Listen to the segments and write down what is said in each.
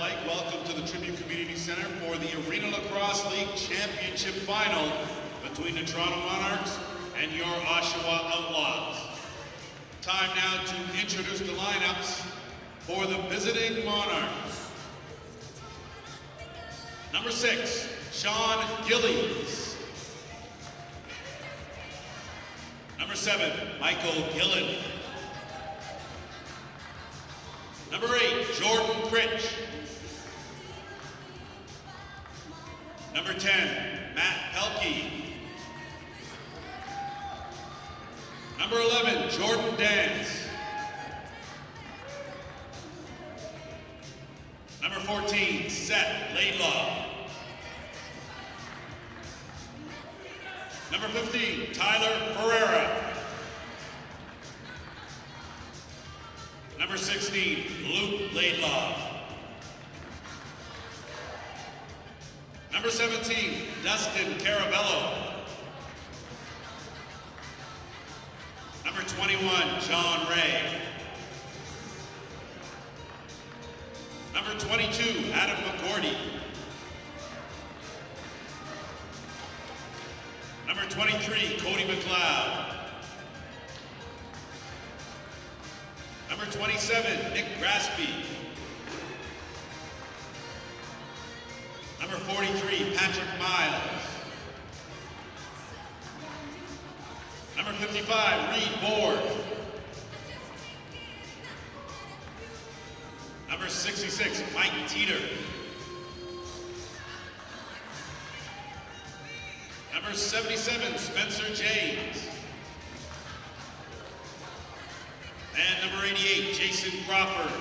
like, welcome to the Tribue Communities Centre for the Arena Lacrosse League Championship Final between the Toronto Monarchs and your Oshawa Outlaws. Time now to introduce the lineups for the visiting Monarchs. Number 6, Sean Gillies. Number 7, Michael Gillen. Number 8, Jordan Critch. Number 10, Matt Pelkey. Number 11, Jordan Dance. Number 14, Seth Laidlaw. Number 15, Tyler Ferreira. Number 16, Luke Laidlaw. Number 17, Dustin Carabello. Number 21, John Ray. Number 22, Adam McGordy. Number 23, Cody McLeod. Number 27, Nick Graspy. Number 43, Patrick Miles. Number 55, Reed Board. Number 66, Mike Teeter. Number 77, Spencer James. And number 88, Jason Crawford.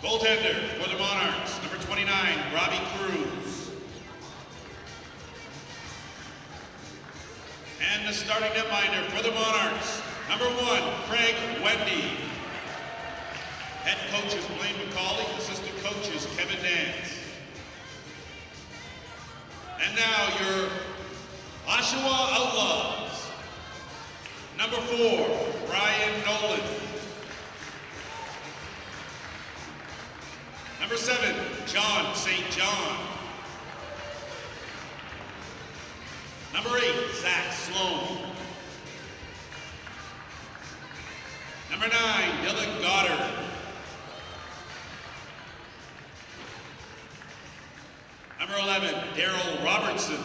Goaltender for the Monarchs, number 29, Robbie Cruz. And the starting netminder for the Monarchs, number 1, Craig Wendy. Head coaches Blaine McCauley, assistant coaches Kevin Dance. And now your Oshawa Outlaws. Number 4, Brian Nolan. Number 7, John St. John. Number 8, Zach Sloan. Number 9, Dylan Goddard. Number 11, Daryl Robertson.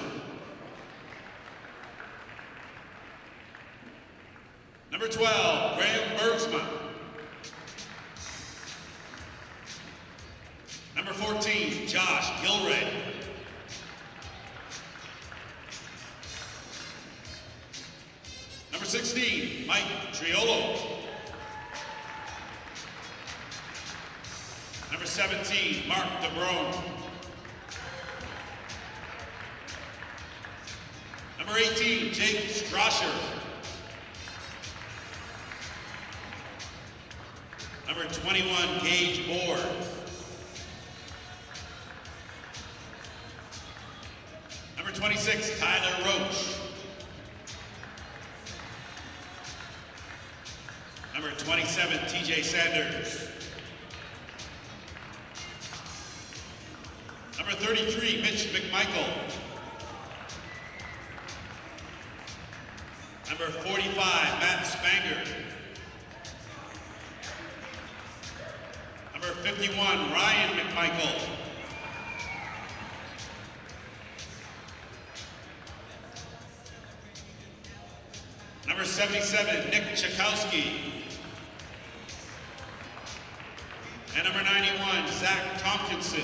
Number 12, Graham Bergsma. Number 14, Josh Gilray. Number 16, Mike Triolo. Number 17, Mark DeBrone. Number 18, Jake Strasher. Number 21, Gage Board. Number 26, Tyler Roach. Number 27, TJ Sanders. Number 33, Mitch McMichael. Number 45, Matt Spanger. Number 51, Ryan McMichael. Number 77, Nick Chakowski. And number 91, Zach Tompkinson.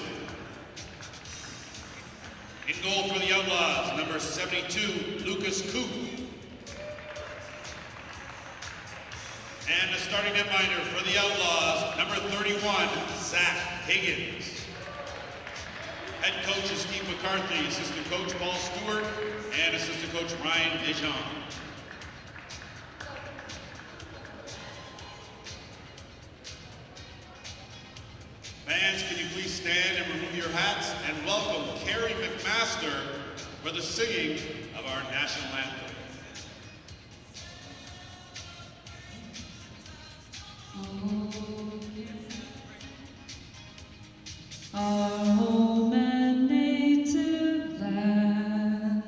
In goal for the Outlaws, number 72, Lucas Coop. And the starting netminder for the Outlaws, number 31, Zach Higgins. Head coach is Steve McCarthy, assistant coach Paul Stewart, and assistant coach Ryan Dijon. Fans, can you please stand and remove your hats and welcome Carrie McMaster for the singing of our national anthem. our home and native land,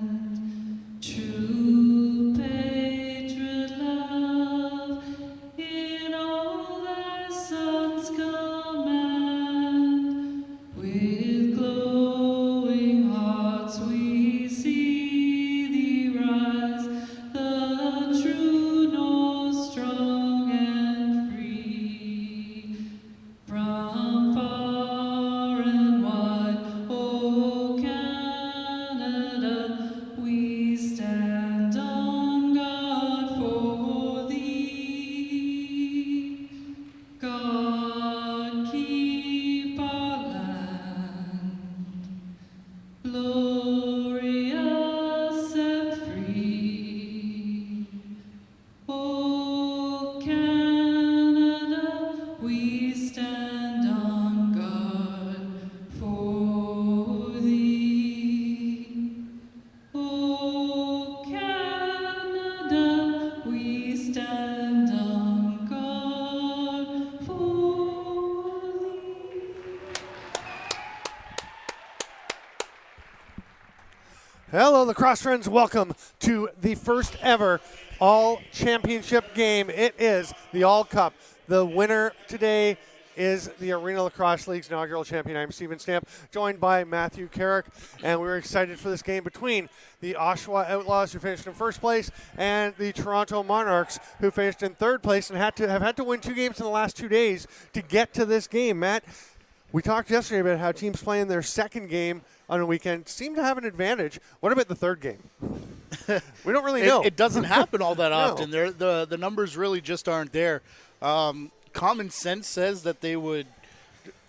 true patriot love in all thy sons command. With glowing hearts we see thee rise, the true north, strong and free. From far and wide, O Canada, we stand on guard for thee. God keep our land glorious and free. O Canada, we stand on guard for thee. O Canada, we stand on guard for thee. Hello, lacrosse friends. Welcome to the first ever All Championship game. It is the All Cup. The winner today is the Arena Lacrosse League's inaugural champion. I'm Steven Stamp, joined by Matthew Carrick, and we're excited for this game between the Oshawa Outlaws, who finished in first place, and the Toronto Monarchs, who finished in third place and have had to win 2 games in the last 2 days to get to this game. Matt, we talked yesterday about how teams playing their second game on a weekend seem to have an advantage. What about the third game? We don't really know. It doesn't happen all that No. often. The numbers really just aren't there. Common sense says that they would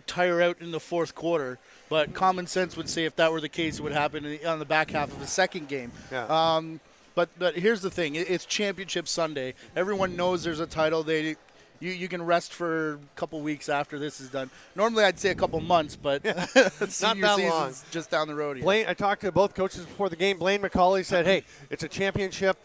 tire out in the fourth quarter, but common sense would say if that were the case, it would happen on the back half of the second game. Yeah. But here's the thing. It's Championship Sunday. Everyone knows there's a title. You can rest for a couple weeks after this is done. Normally I'd say a couple months, but senior that season's long. just down the road here. Blaine, I talked to both coaches before the game. Blaine McCauley said, hey, it's a championship.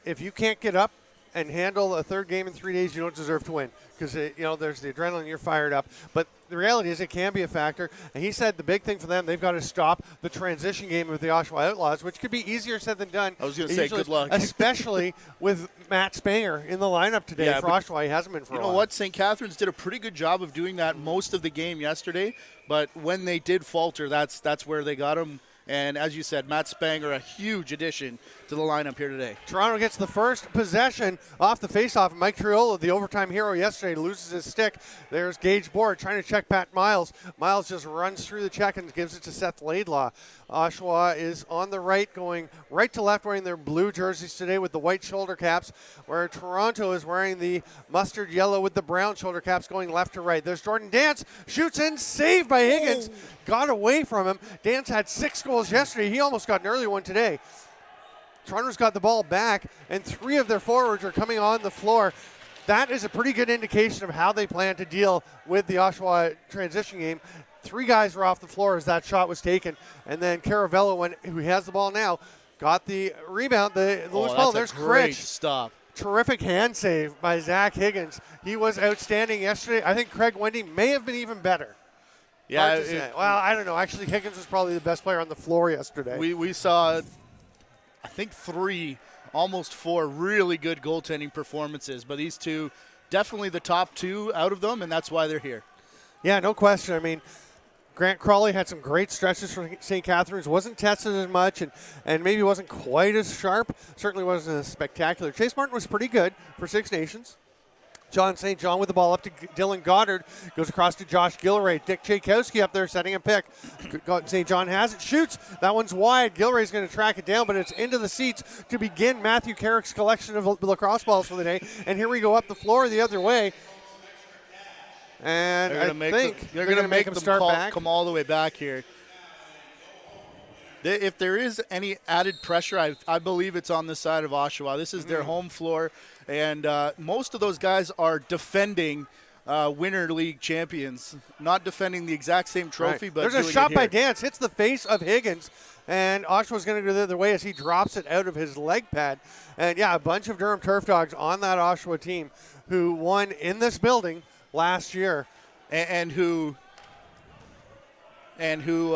If you can't get up and handle a third game in 3 days, you don't deserve to win, because there's the adrenaline, you're fired up. But the reality is it can be a factor. And he said the big thing for them, they've got to stop the transition game with the Oshawa Outlaws, which could be easier said than done. I was going to say, good luck. Especially with Matt Spanger in the lineup today for Oshawa. He hasn't been for a while. You know what? St. Catharines did a pretty good job of doing that most of the game yesterday. But when they did falter, that's where they got him. And as you said, Matt Spanger, a huge addition to the lineup here today. Toronto gets the first possession off the faceoff. Mike Triolo, the overtime hero yesterday, loses his stick. There's Gage Board trying to check Pat Miles. Miles just runs through the check and gives it to Seth Laidlaw. Oshawa is on the right, going right to left, wearing their blue jerseys today with the white shoulder caps, where Toronto is wearing the mustard yellow with the brown shoulder caps, going left to right. There's Jordan Dance, shoots in, saved by Higgins. Got away from him. Dance had 6 goals yesterday. He almost got an early one today. Toronto's got the ball back, and 3 of their forwards are coming on the floor. That is a pretty good indication of how they plan to deal with the Oshawa transition game. 3 guys were off the floor as that shot was taken, and then Caravello, who has the ball now, got the rebound, the loose ball. There's great Critch. stop. Terrific hand save by Zach Higgins. He was outstanding yesterday. I think Craig Wendy may have been even better. Yeah. Well, I don't know. Actually, Higgins was probably the best player on the floor yesterday. We saw, I think, 3, almost 4 really good goaltending performances, but these 2, definitely the top 2 out of them, and that's why they're here. Yeah, no question. I mean, Grant Crawley had some great stretches for St. Catharines, wasn't tested as much, and maybe wasn't quite as sharp. Certainly wasn't as spectacular. Chase Martin was pretty good for Six Nations. John St. John with the ball up to Dylan Goddard. Goes across to Josh Gilray. Dick Tchaikovsky up there setting a pick. St. John has it. Shoots. That one's wide. Gilray's going to track it down, but it's into the seats to begin Matthew Carrick's collection of lacrosse balls for the day. And here we go up the floor the other way. And they're going to make them start back. Come all the way back here. If there is any added pressure, I believe it's on the side of Oshawa. This is their home floor, and most of those guys are defending Winter League champions, not defending the exact same trophy. Right. But there's doing a shot it by here. Dance, hits the face of Higgins, and Oshawa's going to go the other way as he drops it out of his leg pad. And yeah, a bunch of Durham Turf Dogs on that Oshawa team who won in this building last year. And who and who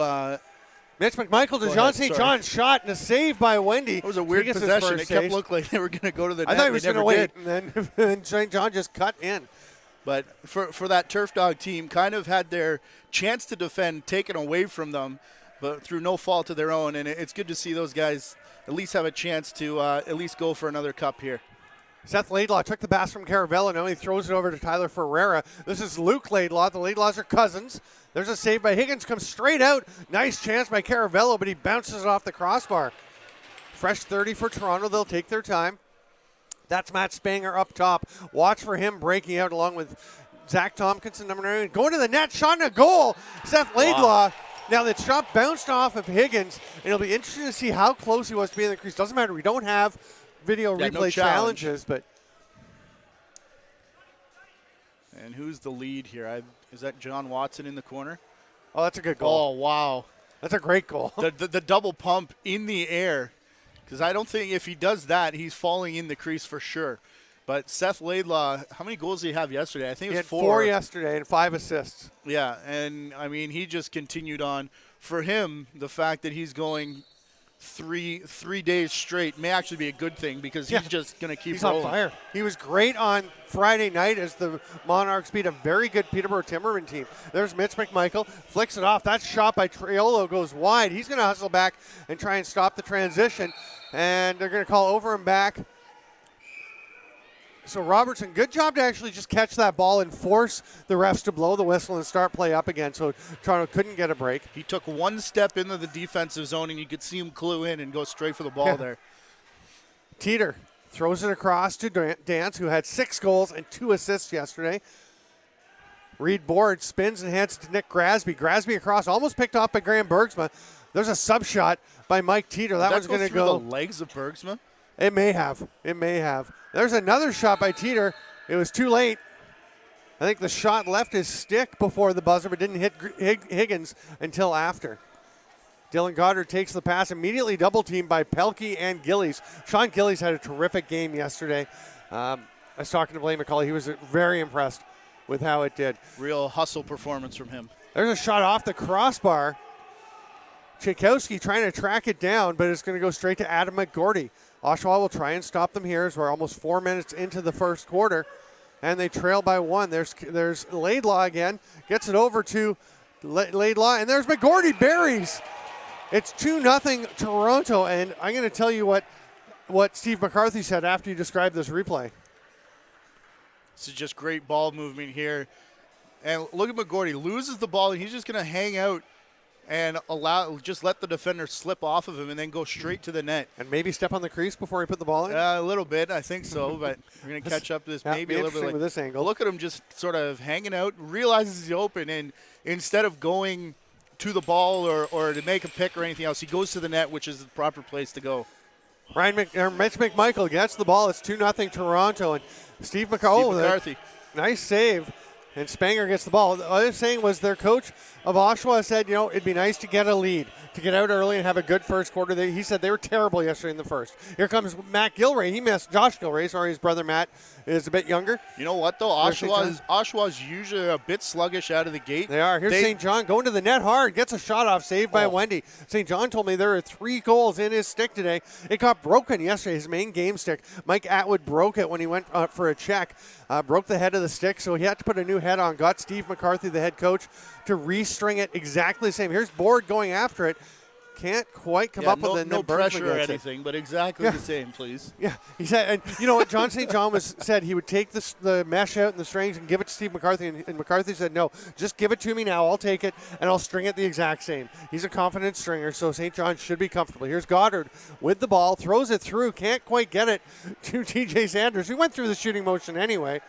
Mitch McMichael to Go John ahead, St. sorry. John's shot and a save by Wendy. It was a weird He gets his possession. first It kept save. looking like they were going to go to the net. I thought he was They going to never wait, did. and then St. John just cut in. But for that Turf Dog team, kind of had their chance to defend taken away from them, but through no fault of their own. And it's good to see those guys at least have a chance to at least go for another cup here. Seth Laidlaw took the pass from Caravello. Now he throws it over to Tyler Ferreira. This is Luke Laidlaw. The Laidlaws are cousins. There's a save by Higgins. Comes straight out. Nice chance by Caravello, but he bounces it off the crossbar. Fresh 30 for Toronto. They'll take their time. That's Matt Spanger up top. Watch for him breaking out along with Zach Tompkinson, number 9. Going to the net. Shot and a goal. Seth Laidlaw. Wow. Now the shot bounced off of Higgins, and it'll be interesting to see how close he was to being in the crease. Doesn't matter. We don't have video replay no challenges, but. And who's the lead here? Is that John Watson in the corner? Oh, that's a good goal. Oh, wow. That's a great goal. The double pump in the air, because I don't think if he does that, he's falling in the crease for sure. But Seth Laidlaw, how many goals did he have yesterday? I think He it was had 4 yesterday and 5 assists. Yeah, and, I mean, he just continued on. For him, the fact that he's going three days straight may actually be a good thing because he's just going to keep He's rolling. on fire. He was great on Friday night as the Monarchs beat a very good Peterborough Timberman team. There's Mitch McMichael, flicks it off. That shot by Triolo goes wide. He's going to hustle back and try and stop the transition, and they're going to call over and back. So Robertson, good job to actually just catch that ball and force the refs to blow the whistle and start play up again, so Toronto couldn't get a break. He took one step into the defensive zone, and you could see him clue in and go straight for the ball there. Teeter throws it across to Dance, who had 6 goals and 2 assists yesterday. Reed Board spins and hands it to Nick Grasby. Grasby across, almost picked off by Graham Bergsma. There's a sub shot by Mike Teeter. That one's going to go through the legs of Bergsma. It may have. It may have. There's another shot by Teeter. It was too late. I think the shot left his stick before the buzzer, but didn't hit Higgins until after. Dylan Goddard takes the pass, immediately double-teamed by Pelkey and Gillies. Sean Gillies had a terrific game yesterday. I was talking to Blaine McCauley. He was very impressed with how it did. Real hustle performance from him. There's a shot off the crossbar. Tchaikovsky trying to track it down, but it's going to go straight to Adam McGordy. Oshawa will try and stop them here as we're almost 4 minutes into the first quarter, and they trail by 1. There's Laidlaw again, gets it over to Laidlaw, and there's McGordy buries. It's 2-0 Toronto, and I'm going to tell you what Steve McCarthy said after you described this replay. This is just great ball movement here. And look at McGordy, loses the ball, and he's just going to hang out and just let the defender slip off of him and then go straight to the net. And maybe step on the crease before he put the ball in? A little bit, I think so, but we're going to catch up to this maybe a little bit. With this angle. Look at him just sort of hanging out, realizes he's open, and instead of going to the ball or to make a pick or anything else, he goes to the net, which is the proper place to go. Mitch McMichael gets the ball. It's 2-0 Toronto, and Steve McCarthy. Nice save. And Spanger gets the ball. The other thing was their coach of Oshawa said, it'd be nice to get a lead, to get out early and have a good first quarter. He said they were terrible yesterday in the first. Here comes Matt Gilray. He missed Josh Gilray. Sorry, his brother Matt is a bit younger. You know what, though? Oshawa's usually a bit sluggish out of the gate. They are. Here's St. John going to the net hard. Gets a shot off, saved by Wendy. St. John told me there are 3 goals in his stick today. It got broken yesterday, his main game stick. Mike Atwood broke it when he went for a check. Broke the head of the stick, so he had to put a new head on. Got Steve McCarthy, the head coach, to restring it exactly the same. Here's Board going after it. Can't quite come up with the no pressure or anything, but exactly the same, please. Yeah, he said, and you know what? John St. John said he would take the mesh out and the strings and give it to Steve McCarthy, and McCarthy said, no, just give it to me now. I'll take it, and I'll string it the exact same. He's a confident stringer, so St. John should be comfortable. Here's Goddard with the ball, throws it through, can't quite get it to TJ Sanders, who went through the shooting motion anyway.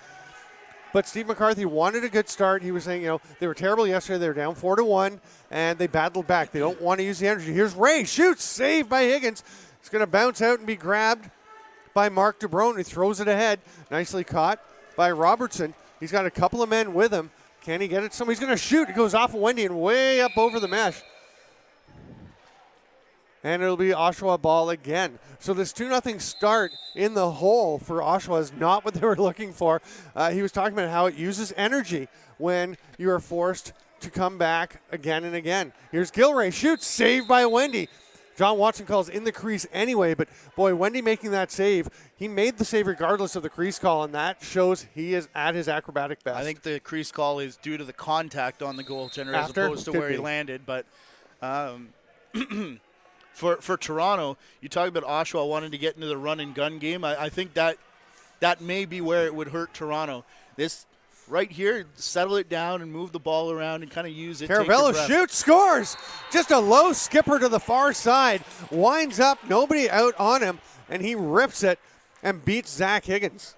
But Steve McCarthy wanted a good start. He was saying, they were terrible yesterday. They were down 4-1, and they battled back. They don't want to use the energy. Here's Ray. Shoots. Saved by Higgins. It's going to bounce out and be grabbed by Mark DeBrone. He throws it ahead. Nicely caught by Robertson. He's got a couple of men with him. Can he get it? Somebody's going to shoot. It goes off of Wendy and way up over the mesh. And it'll be Oshawa ball again. So this 2-0 start in the hole for Oshawa is not what they were looking for. He was talking about how it uses energy when you are forced to come back again and again. Here's Gilray, shoots, saved by Wendy. John Watson calls in the crease anyway, but boy, Wendy making that save. He made the save regardless of the crease call, and that shows he is at his acrobatic best. I think the crease call is due to the contact on the goaltender as After? opposed to Could where he be. landed. But for Toronto, you talk about Oshawa wanting to get into the run and gun game. I think that may be where it would hurt Toronto. This right here, settle it down and move the ball around and kind of use it. take your Caravello breath. shoots, scores. Just a low skipper to the far side. Winds up, nobody out on him, and he rips it and beats Zach Higgins.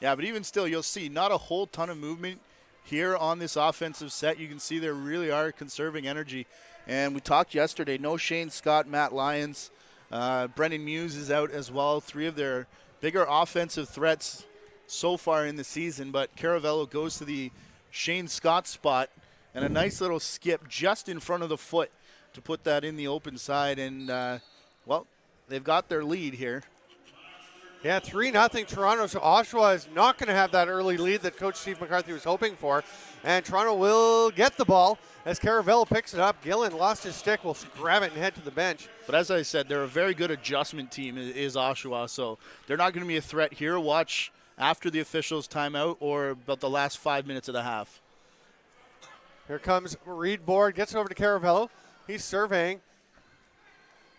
Yeah, but even still, you'll see not a whole ton of movement here on this offensive set. You can see they really are conserving energy. And we talked yesterday, no Shane Scott, Matt Lyons. Brendan Muse is out as well. 3 of their bigger offensive threats so far in the season. But Caravello goes to the Shane Scott spot and a nice little skip just in front of the foot to put that in the open side. And, well, they've got their lead here. Yeah, 3-0 Toronto. So Oshawa is not going to have that early lead that Coach Steve McCarthy was hoping for. And Toronto will get the ball as Caravello picks it up. Gillen lost his stick, will grab it and head to the bench. But as I said, they're a very good adjustment team, is Oshawa. So they're not going to be a threat here. Watch after the officials' timeout or about the last 5 minutes of the half. Here comes Reed Board, gets it over to Caravello. He's surveying.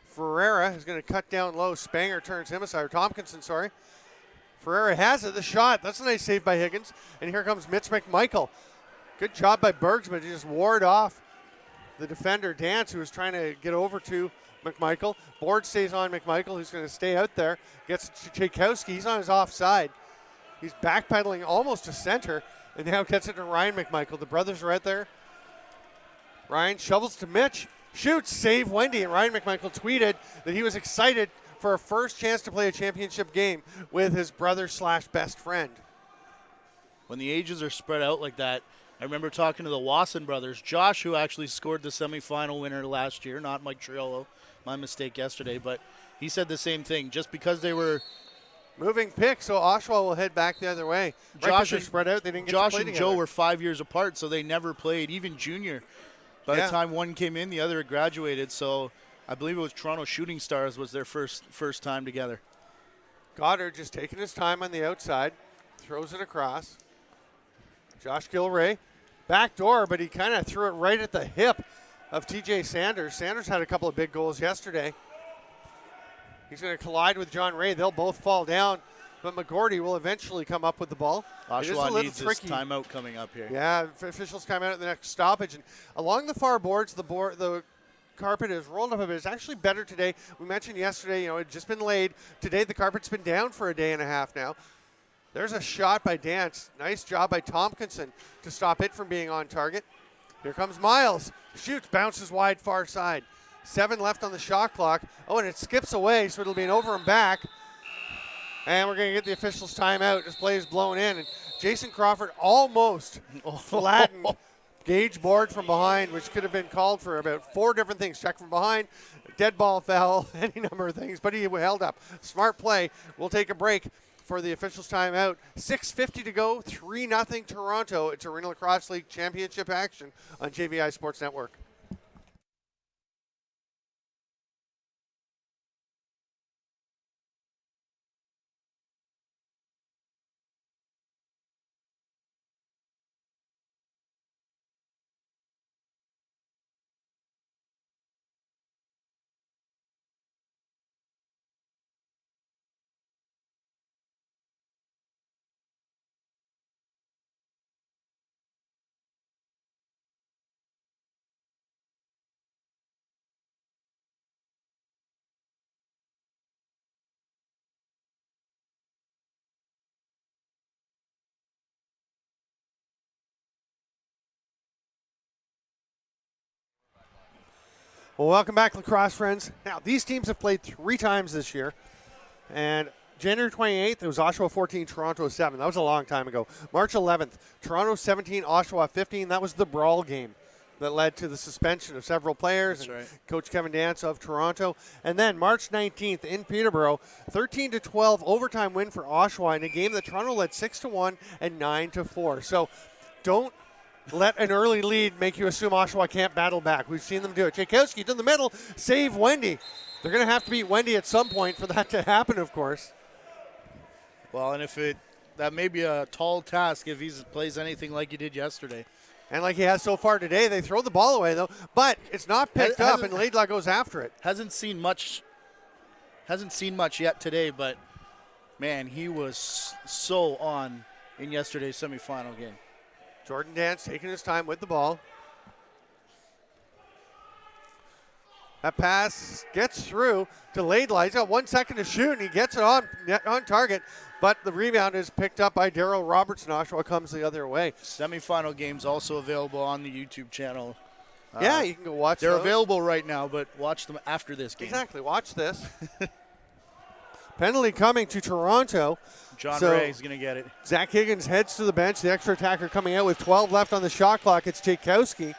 Ferreira is going to cut down low. Spanger turns him aside. Tompkinson, sorry. Ferreira has it. The shot. That's a nice save by Higgins. And here comes Mitch McMichael. Good job by Bergsman to just ward off the defender, Dance, who was trying to get over to McMichael. Board stays on McMichael, who's going to stay out there. Gets to Tchaikovsky. He's on his offside. He's backpedaling almost to center. And now gets it to Ryan McMichael. The brothers are right there. Ryan shovels to Mitch. Shoots, save Wendy, and Ryan McMichael tweeted that he was excited for a first chance to play a championship game with his brother/best friend. When the ages are spread out like that, I remember talking to the Wasson brothers, Josh, who actually scored the semifinal winner last year, not Mike Triolo, my mistake yesterday, but he said the same thing. Just because they were moving pick, so Oshawa will head back the other way. Josh Right, and spread out, they didn't get Josh to play and together. Joe were 5 years apart, so they never played, even junior. By the time one came in, the other had graduated. So I believe it was Toronto Shooting Stars was their first time together. Goddard just taking his time on the outside, throws it across. Josh Gilray, back door, but he kind of threw it right at the hip of TJ Sanders. Sanders had a couple of big goals yesterday. He's going to collide with John Ray. They'll both fall down, but McGordy will eventually come up with the ball. Oshawa needs this timeout coming up here. Yeah, officials come out at the next stoppage. And along the far boards, the carpet is rolled up a bit. It's actually better today. We mentioned yesterday, it had just been laid. Today, the carpet's been down for a day and a half now. There's a shot by Dance. Nice job by Tompkinson to stop it from being on target. Here comes Miles. Shoots, bounces wide far side. 7 left on the shot clock. Oh, and it skips away, so it'll be an over and back. And we're going to get the officials' timeout. This play is blown in. And Jason Crawford almost flattened Gage Board from behind, which could have been called for about 4 different things. Check from behind, dead ball foul, any number of things. But he held up. Smart play. We'll take a break for the officials' timeout. 6:50 to go. 3-0 Toronto. It's Arena Lacrosse League Championship action on JVI Sports Network. Well, welcome back, lacrosse friends. Now, these teams have played 3 times this year. And January 28th, it was Oshawa 14, Toronto 7. That was a long time ago. March 11th, Toronto 17, Oshawa 15. That was the brawl game that led to the suspension of several players. That's and right. Coach Kevin Dance of Toronto. And then March 19th in Peterborough, 13-12 overtime win for Oshawa in a game that Toronto led 6-1 and 9-4. So don't let an early lead make you assume Oshawa can't battle back. We've seen them do it. Tchaikovsky to the middle, save Wendy. They're going to have to beat Wendy at some point for that to happen, of course. Well, and that may be a tall task if he plays anything like he did yesterday. And like he has so far today, they throw the ball away, though. But it's not picked up, and Laidlaw goes after it. Hasn't seen much yet today, but, man, he was so on in yesterday's semifinal game. Jordan Dance taking his time with the ball. That pass gets through to Laidlaw. He's got 1 second to shoot, and he gets it on target. But the rebound is picked up by Daryl Robertson. Oshawa comes the other way. Semifinal games also available on the YouTube channel. Yeah, you can go watch They're those. available right now, but watch them after this game. Exactly. Watch this. Penalty coming to Toronto. John Ray's going to get it. Zach Higgins heads to the bench. The extra attacker coming out with 12 left on the shot clock. It's Tchaikovsky.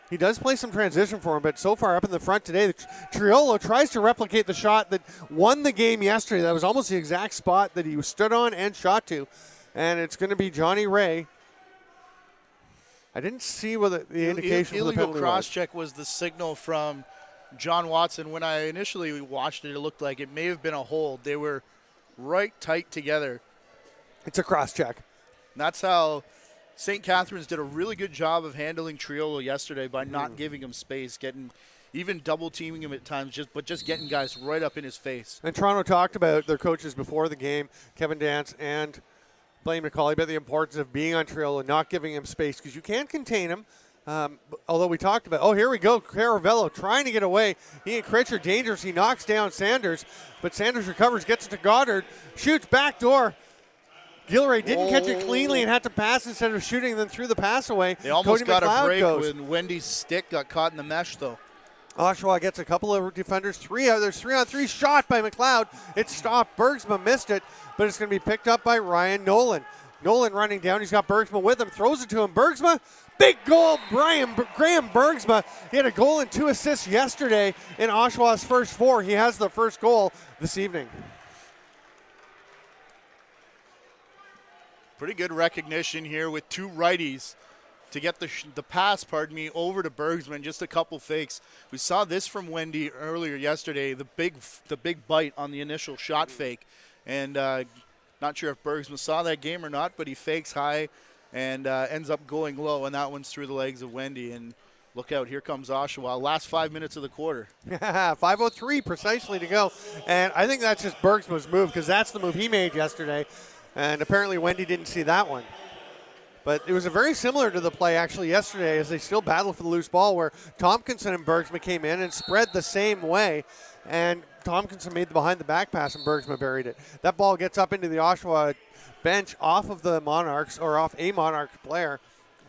He does play some transition for him, but so far up in the front today, Triolo tries to replicate the shot that won the game yesterday. That was almost the exact spot that he stood on and shot to. And it's going to be Johnny Ray. I didn't see what the indication of the penalty illegal cross-check was the signal from John Watson. When I initially watched it, it looked like it may have been a hold. They were right tight together. It's a cross-check. And that's how St. Catharines did a really good job of handling Triolo yesterday by not giving him space, even double teaming him at times, just getting guys right up in his face. And Toronto talked about their coaches before the game, Kevin Dance and Blaine McCauley, about the importance of being on Triolo and not giving him space because you can't contain him. Although we talked about, here we go, Caravello trying to get away. He and Critch are dangerous. He knocks down Sanders, but Sanders recovers, gets it to Goddard, shoots backdoor. Gilray didn't catch it cleanly and had to pass instead of shooting, and then threw the pass away. They almost Cody got McLeod a break goes. when Wendy's stick got caught in the mesh, though. Oshawa gets a couple of defenders. There's 3-on-3 shot by McLeod. It stopped. Bergsma missed it, but it's going to be picked up by Ryan Nolan. Nolan running down. He's got Bergsma with him. Throws it to him. Bergsma, big goal. Graham Bergsma. He had a goal and 2 assists yesterday in Oshawa's first 4. He has the first goal this evening. Pretty good recognition here with 2 righties to get the pass, over to Bergsman. Just a couple fakes. We saw this from Wendy earlier yesterday, the big bite on the initial shot fake. And not sure if Bergsman saw that game or not, but he fakes high and ends up going low, and that one's through the legs of Wendy. And look out, here comes Oshawa. Last 5 minutes of the quarter. 5:03 precisely to go. And I think that's just Bergsma's move because that's the move he made yesterday. And apparently Wendy didn't see that one. But it was very similar to the play actually yesterday as they still battled for the loose ball where Tompkinson and Bergsma came in and spread the same way. And Tompkinson made the behind-the-back pass and Bergsma buried it. That ball gets up into the Oshawa bench off of the Monarchs or off a Monarch player.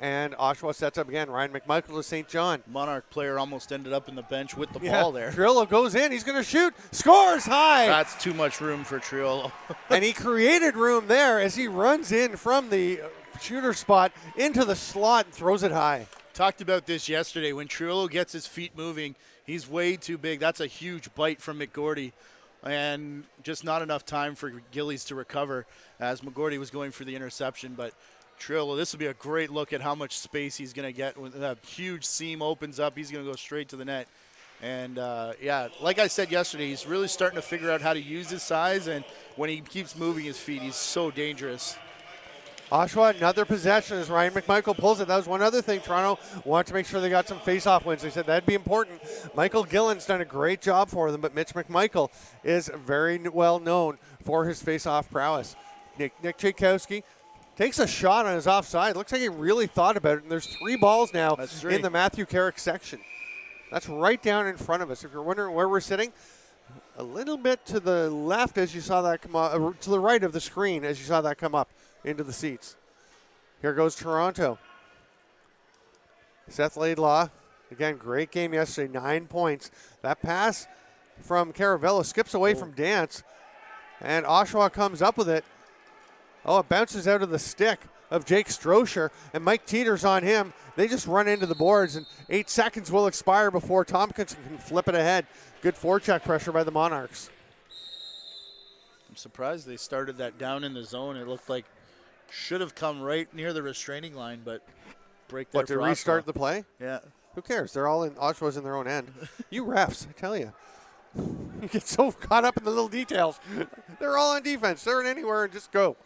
And Oshawa sets up again. Ryan McMichael to St. John. Monarch player almost ended up in the bench with the ball there. Triolo goes in. He's going to shoot. Scores high. That's too much room for Triolo. And he created room there as he runs in from the shooter spot into the slot and throws it high. Talked about this yesterday. When Triolo gets his feet moving, he's way too big. That's a huge bite from McGordy. And just not enough time for Gillies to recover as McGordy was going for the interception. But Triolo, this will be a great look at how much space he's going to get. When that huge seam opens up, he's going to go straight to the net. And, like I said yesterday, he's really starting to figure out how to use his size. And when he keeps moving his feet, he's so dangerous. Oshawa, another possession as Ryan McMichael pulls it. That was one other thing. Toronto wanted to make sure they got some face-off wins. They said that'd be important. Michael Gillen's done a great job for them, but Mitch McMichael is very well known for his face-off prowess. Nick Tchaikovsky takes a shot on his offside. Looks like he really thought about it, and there's 3 balls now in the Matthew Carrick section. That's right down in front of us. If you're wondering where we're sitting, a little bit to the left as you saw that come up, to the right of the screen as you saw that come up into the seats. Here goes Toronto. Seth Laidlaw, again, great game yesterday, 9 points. That pass from Caravello skips away from Dance, and Oshawa comes up with it. Oh, it bounces out of the stick of Jake Strocher, and Mike Teeter's on him. They just run into the boards, and 8 seconds will expire before Tompkinson can flip it ahead. Good forecheck pressure by the Monarchs. I'm surprised they started that down in the zone. It looked like should have come right near the restraining line, but break there What, to for restart Oshawa. the play? Yeah. Who cares? They're all in. Oshawa's in their own end. You refs, I tell you. You get so caught up in the little details. They're all on defense. They're in anywhere and just go.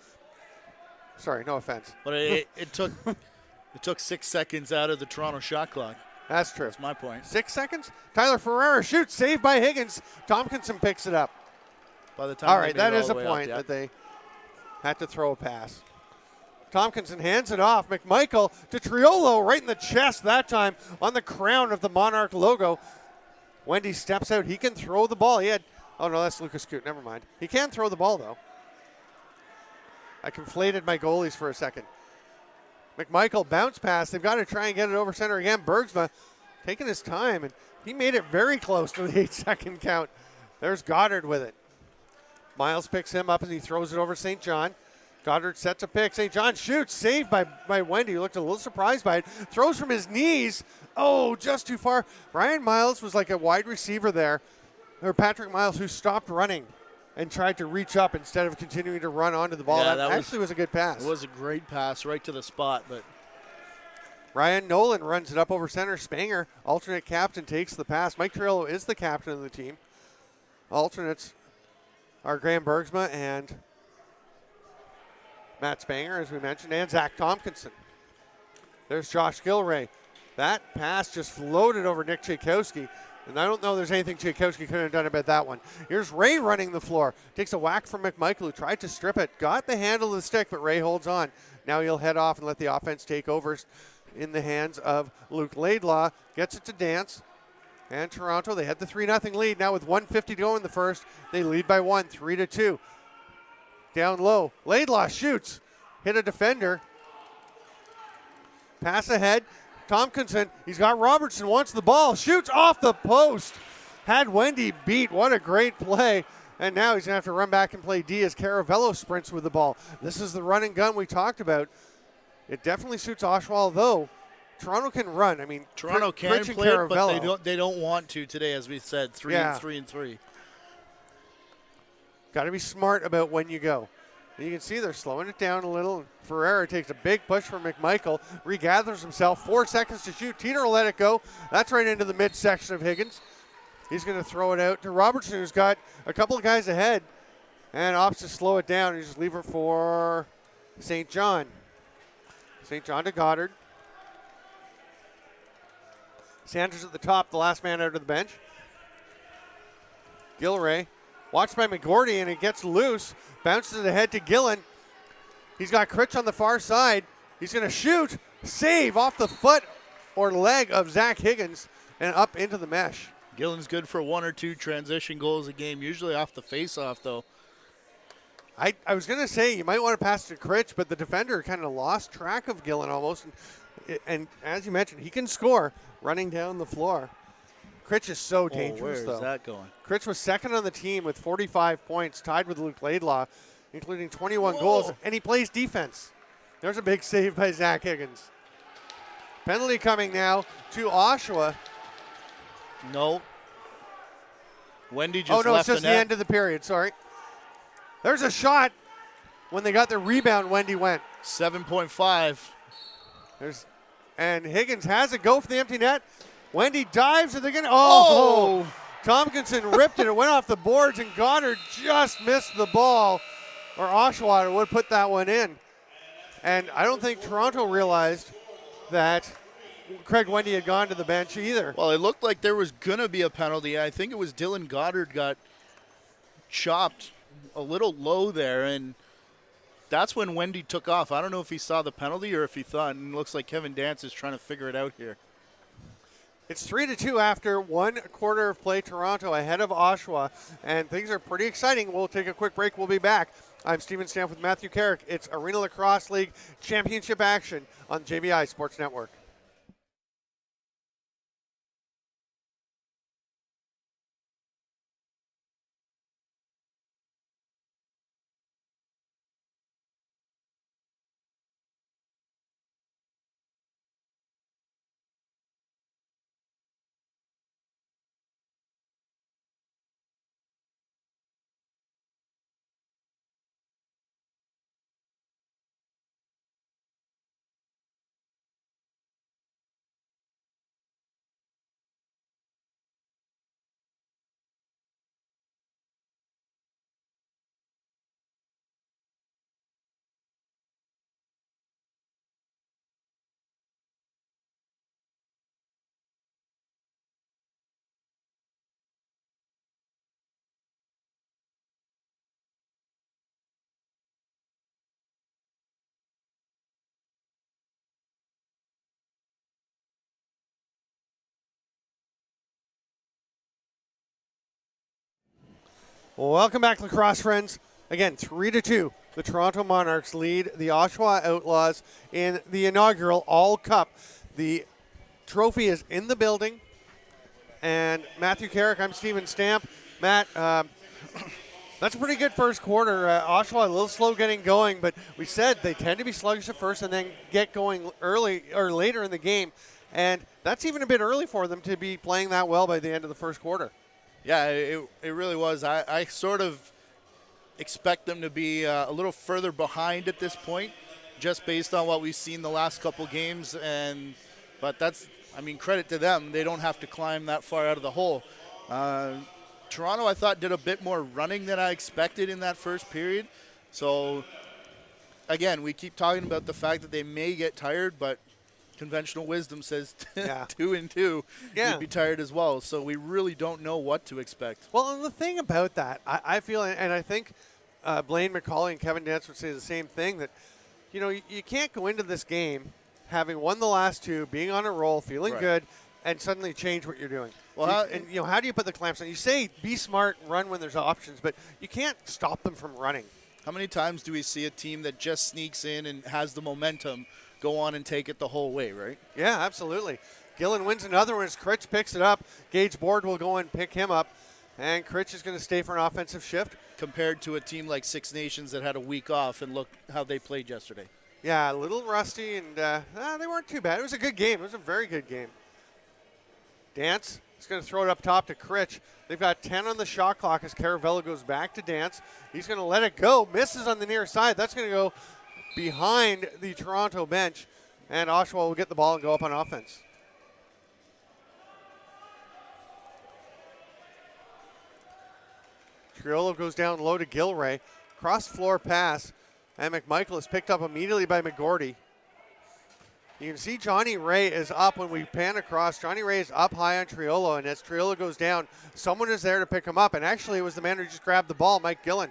Sorry, no offense. But it took 6 seconds out of the Toronto shot clock. That's true. That's my point. 6 seconds? Tyler Ferreira shoots, saved by Higgins. Tompkinson picks it up. By the time All they right, made that it is all a the way up, point yeah. that they had to throw a pass. Tompkinson hands it off. McMichael to Triolo right in the chest that time on the crown of the Monarch logo. Wendy steps out. He can throw the ball. Oh, no, that's Lucas Coote. Never mind. He can throw the ball, though. I conflated my goalies for a second. McMichael bounce pass. They've got to try and get it over center again. Bergsma taking his time, and he made it very close to the 8-second count. There's Goddard with it. Miles picks him up as he throws it over St. John. Goddard sets a pick. St. John shoots. Saved by Wendy, who looked a little surprised by it. Throws from his knees. Oh, just too far. Ryan Miles was like a wide receiver there. Or Patrick Miles, who stopped running and tried to reach up instead of continuing to run onto the ball. Yeah, that actually was a good pass. It was a great pass right to the spot, but Ryan Nolan runs it up over center. Spanger, alternate captain, takes the pass. Mike Trillo is the captain of the team. Alternates are Graham Bergsma and Matt Spanger, as we mentioned, and Zach Tompkinson. There's Josh Gilray. That pass just floated over Nick Tchaikovsky, and I don't know there's anything Tchaikovsky could have done about that one. Here's Ray running the floor. Takes a whack from McMichael, who tried to strip it. Got the handle of the stick, but Ray holds on. Now he'll head off and let the offense take over in the hands of Luke Laidlaw. Gets it to Dance. And Toronto, they had the 3-0 lead. Now with 1:50 to go in the first, they lead by 1, 3-2. Down low. Laidlaw shoots. Hit a defender. Pass ahead. Tompkinson, he's got Robertson, wants the ball. Shoots off the post. Had Wendy beat. What a great play. And now he's going to have to run back and play D as Caravello sprints with the ball. This is the run and gun we talked about. It definitely suits Oshawa, though. Toronto can run. I mean, Toronto can play it, but they don't want to today, as we said. 3 and 3. Got to be smart about when you go. And you can see they're slowing it down a little. Ferreira takes a big push from McMichael, regathers himself, 4 seconds to shoot. Teeter will let it go. That's right into the midsection of Higgins. He's going to throw it out to Robertson, who's got a couple of guys ahead, and opts to slow it down. He just leave it for St. John. St. John to Goddard. Sanders at the top, the last man out of the bench. Gilray, watched by McGordy, and it gets loose. Bounces it ahead to Gillen. He's got Critch on the far side. He's going to shoot. Save off the foot or leg of Zach Higgins and up into the mesh. Gillen's good for 1 or 2 transition goals a game, usually off the face-off, though. I was going to say you might want to pass to Critch, but the defender kind of lost track of Gillen almost. And as you mentioned, he can score running down the floor. Critch is so dangerous, though. Where is that going? Critch was second on the team with 45 points, tied with Luke Laidlaw, including 21 goals, and he plays defense. There's a big save by Zach Higgins. Penalty coming now to Oshawa. No. Wendy just left it's just the the net. end of the period, sorry. There's a shot. When they got the rebound, Wendy went. 7.5. And Higgins has it, go for the empty net. Wendy dives, and they're going to, Tompkinson ripped it. It went off the boards, and Goddard just missed the ball, or Oshawa would put that one in. And I don't think Toronto realized that Craig Wendy had gone to the bench either. Well, it looked like there was going to be a penalty. I think it was Dylan Goddard got chopped a little low there, and that's when Wendy took off. I don't know if he saw the penalty or if he thought, and it looks like Kevin Dance is trying to figure it out here. It's 3-2 after 1 quarter of play. Toronto ahead of Oshawa, and things are pretty exciting. We'll take a quick break. We'll be back. I'm Steven Stamp with Matthew Carrick. It's Arena Lacrosse League Championship action on JBI Sports Network. Welcome back, lacrosse friends. Again, 3-2. The Toronto Monarchs lead the Oshawa Outlaws in the inaugural All Cup. The trophy is in the building. And Matthew Carrick, I'm Steven Stamp. Matt, that's a pretty good first quarter. Oshawa a little slow getting going, but we said they tend to be sluggish at first and then get going early or later in the game. And that's even a bit early for them to be playing that well by the end of the first quarter. Yeah, it really was. I sort of expect them to be a little further behind at this point, just based on what we've seen the last couple games. But that's, I mean, credit to them. They don't have to climb that far out of the hole. Toronto, I thought, did a bit more running than I expected in that first period. So, again, we keep talking about the fact that they may get tired, but conventional wisdom says 2 and 2, you'd be tired as well. So we really don't know what to expect. Well, and the thing about that, I feel, and I think Blaine McCauley and Kevin Dance would say the same thing, that, you know, you can't go into this game having won the last two, being on a roll, feeling good, and suddenly change what you're doing. Well, how do you put the clamps on? You say be smart, run when there's options, but you can't stop them from running. How many times do we see a team that just sneaks in and has the momentum go on and take it the whole way, right? Yeah, absolutely. Gillen wins another one as Critch picks it up. Gage Board will go and pick him up, and Critch is going to stay for an offensive shift. Compared to a team like Six Nations that had a week off, and look how they played yesterday. Yeah, a little rusty, and they weren't too bad. It was a good game. It was a very good game. Dance is going to throw it up top to Critch. They've got 10 on the shot clock as Caravello goes back to Dance. He's going to let it go. Misses on the near side. That's going to go behind the Toronto bench, and Oshawa will get the ball and go up on offense. Triolo goes down low to Gilray. Cross-floor pass, and McMichael is picked up immediately by McGordy. You can see Johnny Ray is up when we pan across. Johnny Ray is up high on Triolo, and as Triolo goes down, someone is there to pick him up, and actually it was the man who just grabbed the ball, Mike Gillen.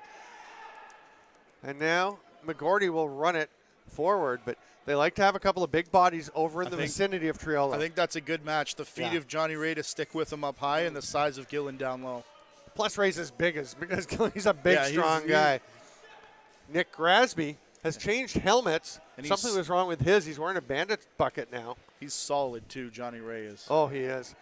And now McGordy will run it forward, but they like to have a couple of big bodies over in the vicinity of Triolo. I think that's a good match. The feet of Johnny Ray to stick with him up high and the size of Gillen down low. Plus Ray's as big as, because he's a big, strong guy. Nick Grasby has changed helmets. And something was wrong with his. He's wearing a bandit bucket now. He's solid, too, Johnny Ray is. Oh, he is.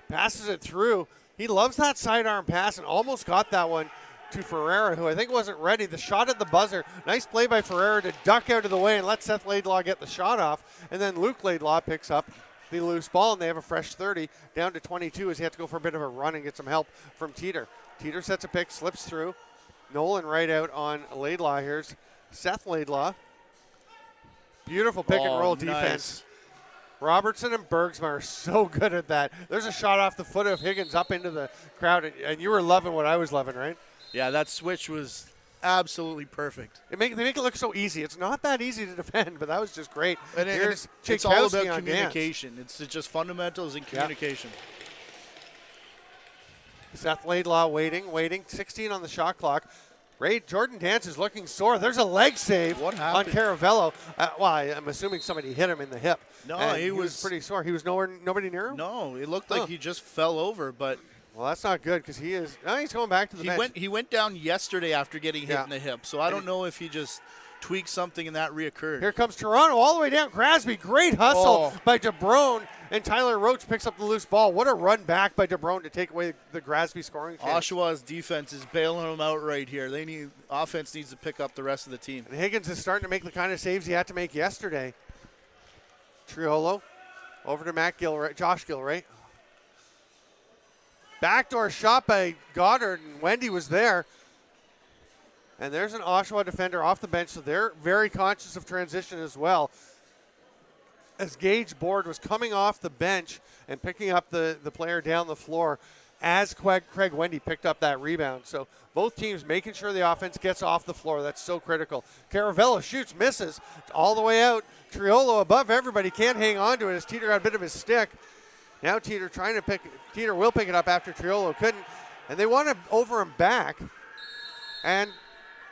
Passes it through. He loves that sidearm pass and almost got that one to Ferreira, who I think wasn't ready. The shot at the buzzer. Nice play by Ferreira to duck out of the way and let Seth Laidlaw get the shot off. And then Luke Laidlaw picks up the loose ball, and they have a fresh 30 down to 22 as he had to go for a bit of a run and get some help from Teeter. Teeter sets a pick, slips through. Nolan right out on Laidlaw. Here's Seth Laidlaw. Beautiful pick and roll defense. Robertson and Bergsma are so good at that. There's a shot off the foot of Higgins up into the crowd, and you were loving what I was loving, right? Yeah, that switch was absolutely perfect. They make it look so easy. It's not that easy to defend, but that was just great. And it's all about communication. It's just fundamentals and communication. Seth Laidlaw waiting. 16 on the shot clock. Jordan Dance is looking sore. There's a leg save on Caravello. I'm assuming somebody hit him in the hip. No, he was pretty sore. He was nobody near him? No, it looked like he just fell over, but... Well, that's not good because he's going back to the bench. He went down yesterday after getting hit in the hip, so I don't know if he just tweaked something and that reoccurred. Here comes Toronto all the way down. Grasby, great hustle by DeBrone, and Tyler Roach picks up the loose ball. What a run back by DeBrone to take away the Grasby scoring chance. Oshawa's defense is bailing them out right here. Offense needs to pick up the rest of the team. And Higgins is starting to make the kind of saves he had to make yesterday. Triolo over to Josh Gilray. Backdoor shot by Goddard, and Wendy was there. And there's an Oshawa defender off the bench, so they're very conscious of transition as well. As Gage Board was coming off the bench and picking up the player down the floor as Craig Wendy picked up that rebound. So both teams making sure the offense gets off the floor. That's so critical. Caravello shoots, misses, all the way out. Triolo above everybody, can't hang on to it as Teeter got a bit of his stick. Now Teeter will pick it up after Triolo couldn't. And they want to over him back. And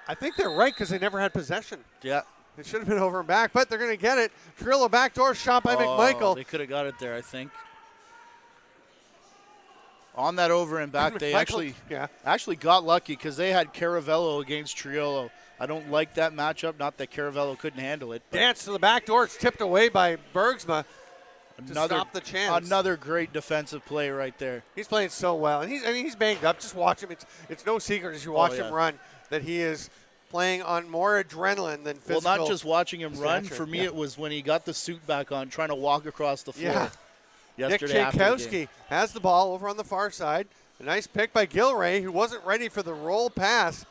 I think they're right because they never had possession. Yeah. It should have been over and back, but they're going to get it. Triolo backdoor shot by McMichael. They could have got it there, I think. On that over and back, they actually got lucky because they had Caravello against Triolo. I don't like that matchup. Not that Caravello couldn't handle it. Dance to the back door. It's tipped away by Bergsma to stop the chance. Another great defensive play right there. He's playing so well, and he's banged up. Just watch him. It's no secret as you watch him run that he is playing on more adrenaline than physical. Well, not just watching him run. For me, it was when he got the suit back on, trying to walk across the floor. Yesterday Nick after the Tchaikovsky game. has the ball over on the far side. A nice pick by Gilray, who wasn't ready for the roll pass.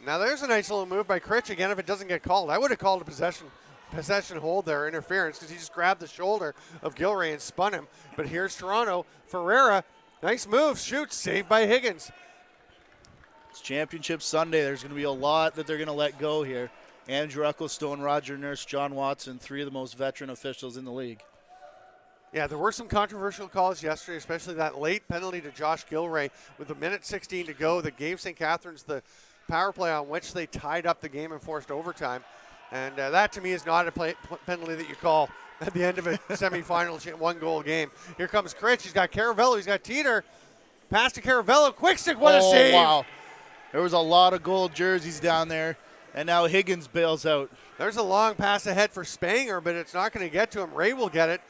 Now there's a nice little move by Critch again if it doesn't get called. I would have called a possession hold there, interference, because he just grabbed the shoulder of Gilray and spun him. But here's Toronto. Ferreira, nice move, shoots, saved by Higgins. It's Championship Sunday. There's going to be a lot that they're going to let go here. Andrew Ecclestone, Roger Nurse, John Watson, 3 of the most veteran officials in the league. Yeah, there were some controversial calls yesterday, especially that late penalty to Josh Gilray with a minute 16 to go that gave St. Catharines the power play on which they tied up the game and forced overtime. And that, to me, is not a penalty that you call at the end of a semifinal one-goal game. Here comes Critch. He's got Caravello. He's got Teeter. Pass to Caravello. Quick stick. What a save. Wow. There was a lot of gold jerseys down there, and now Higgins bails out. There's a long pass ahead for Spanger, but it's not going to get to him. Ray will get it.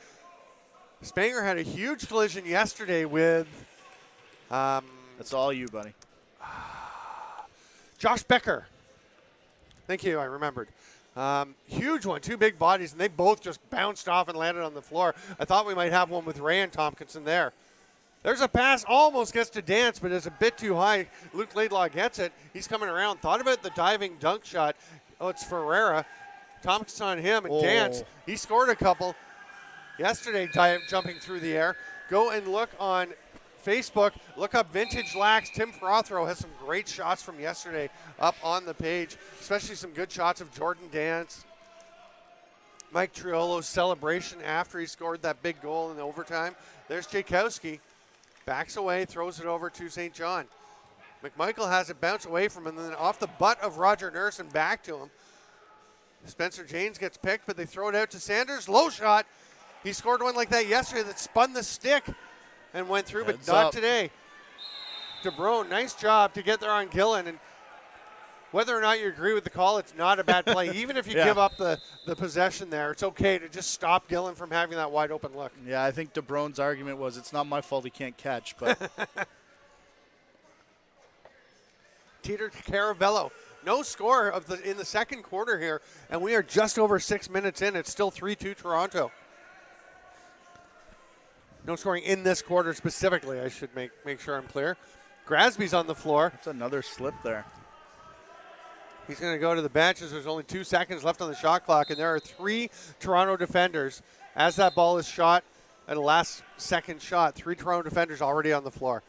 Spanger had a huge collision yesterday with that's all you, buddy. Josh Becker. Thank you, I remembered. Huge one, 2 big bodies, and they both just bounced off and landed on the floor. I thought we might have one with Ray and Tompkinson there. There's a pass, almost gets to Dance, but it's a bit too high. Luke Laidlaw gets it. He's coming around. Thought about the diving dunk shot. Oh, it's Ferreira. Tompkinson on him, and Dance, he scored a couple yesterday, jumping through the air. Go and look on Facebook. Look up Vintage Lax. Tim Frothrow has some great shots from yesterday up on the page, especially some good shots of Jordan Dance. Mike Triolo's celebration after he scored that big goal in overtime. There's Tchaikovsky. Backs away, throws it over to St. John. McMichael has it bounce away from him, and then off the butt of Roger Nurse and back to him. Spencer Janes gets picked, but they throw it out to Sanders. Low shot. He scored one like that yesterday that spun the stick and went through, but not today. DeBrone, nice job to get there on Gillen. And whether or not you agree with the call, it's not a bad play. Even if you give up the possession there, it's okay to just stop Gillen from having that wide open look. Yeah, I think DeBrone's argument was it's not my fault he can't catch. But Teeter to Caravello. No score in the second quarter here, and we are just over 6 minutes in. It's still 3-2 Toronto. No scoring in this quarter specifically, I should make sure I'm clear. Grasby's on the floor. That's another slip there. He's going to go to the bench as there's only 2 seconds left on the shot clock, and there are 3 Toronto defenders. As that ball is shot at a last second shot, 3 Toronto defenders already on the floor.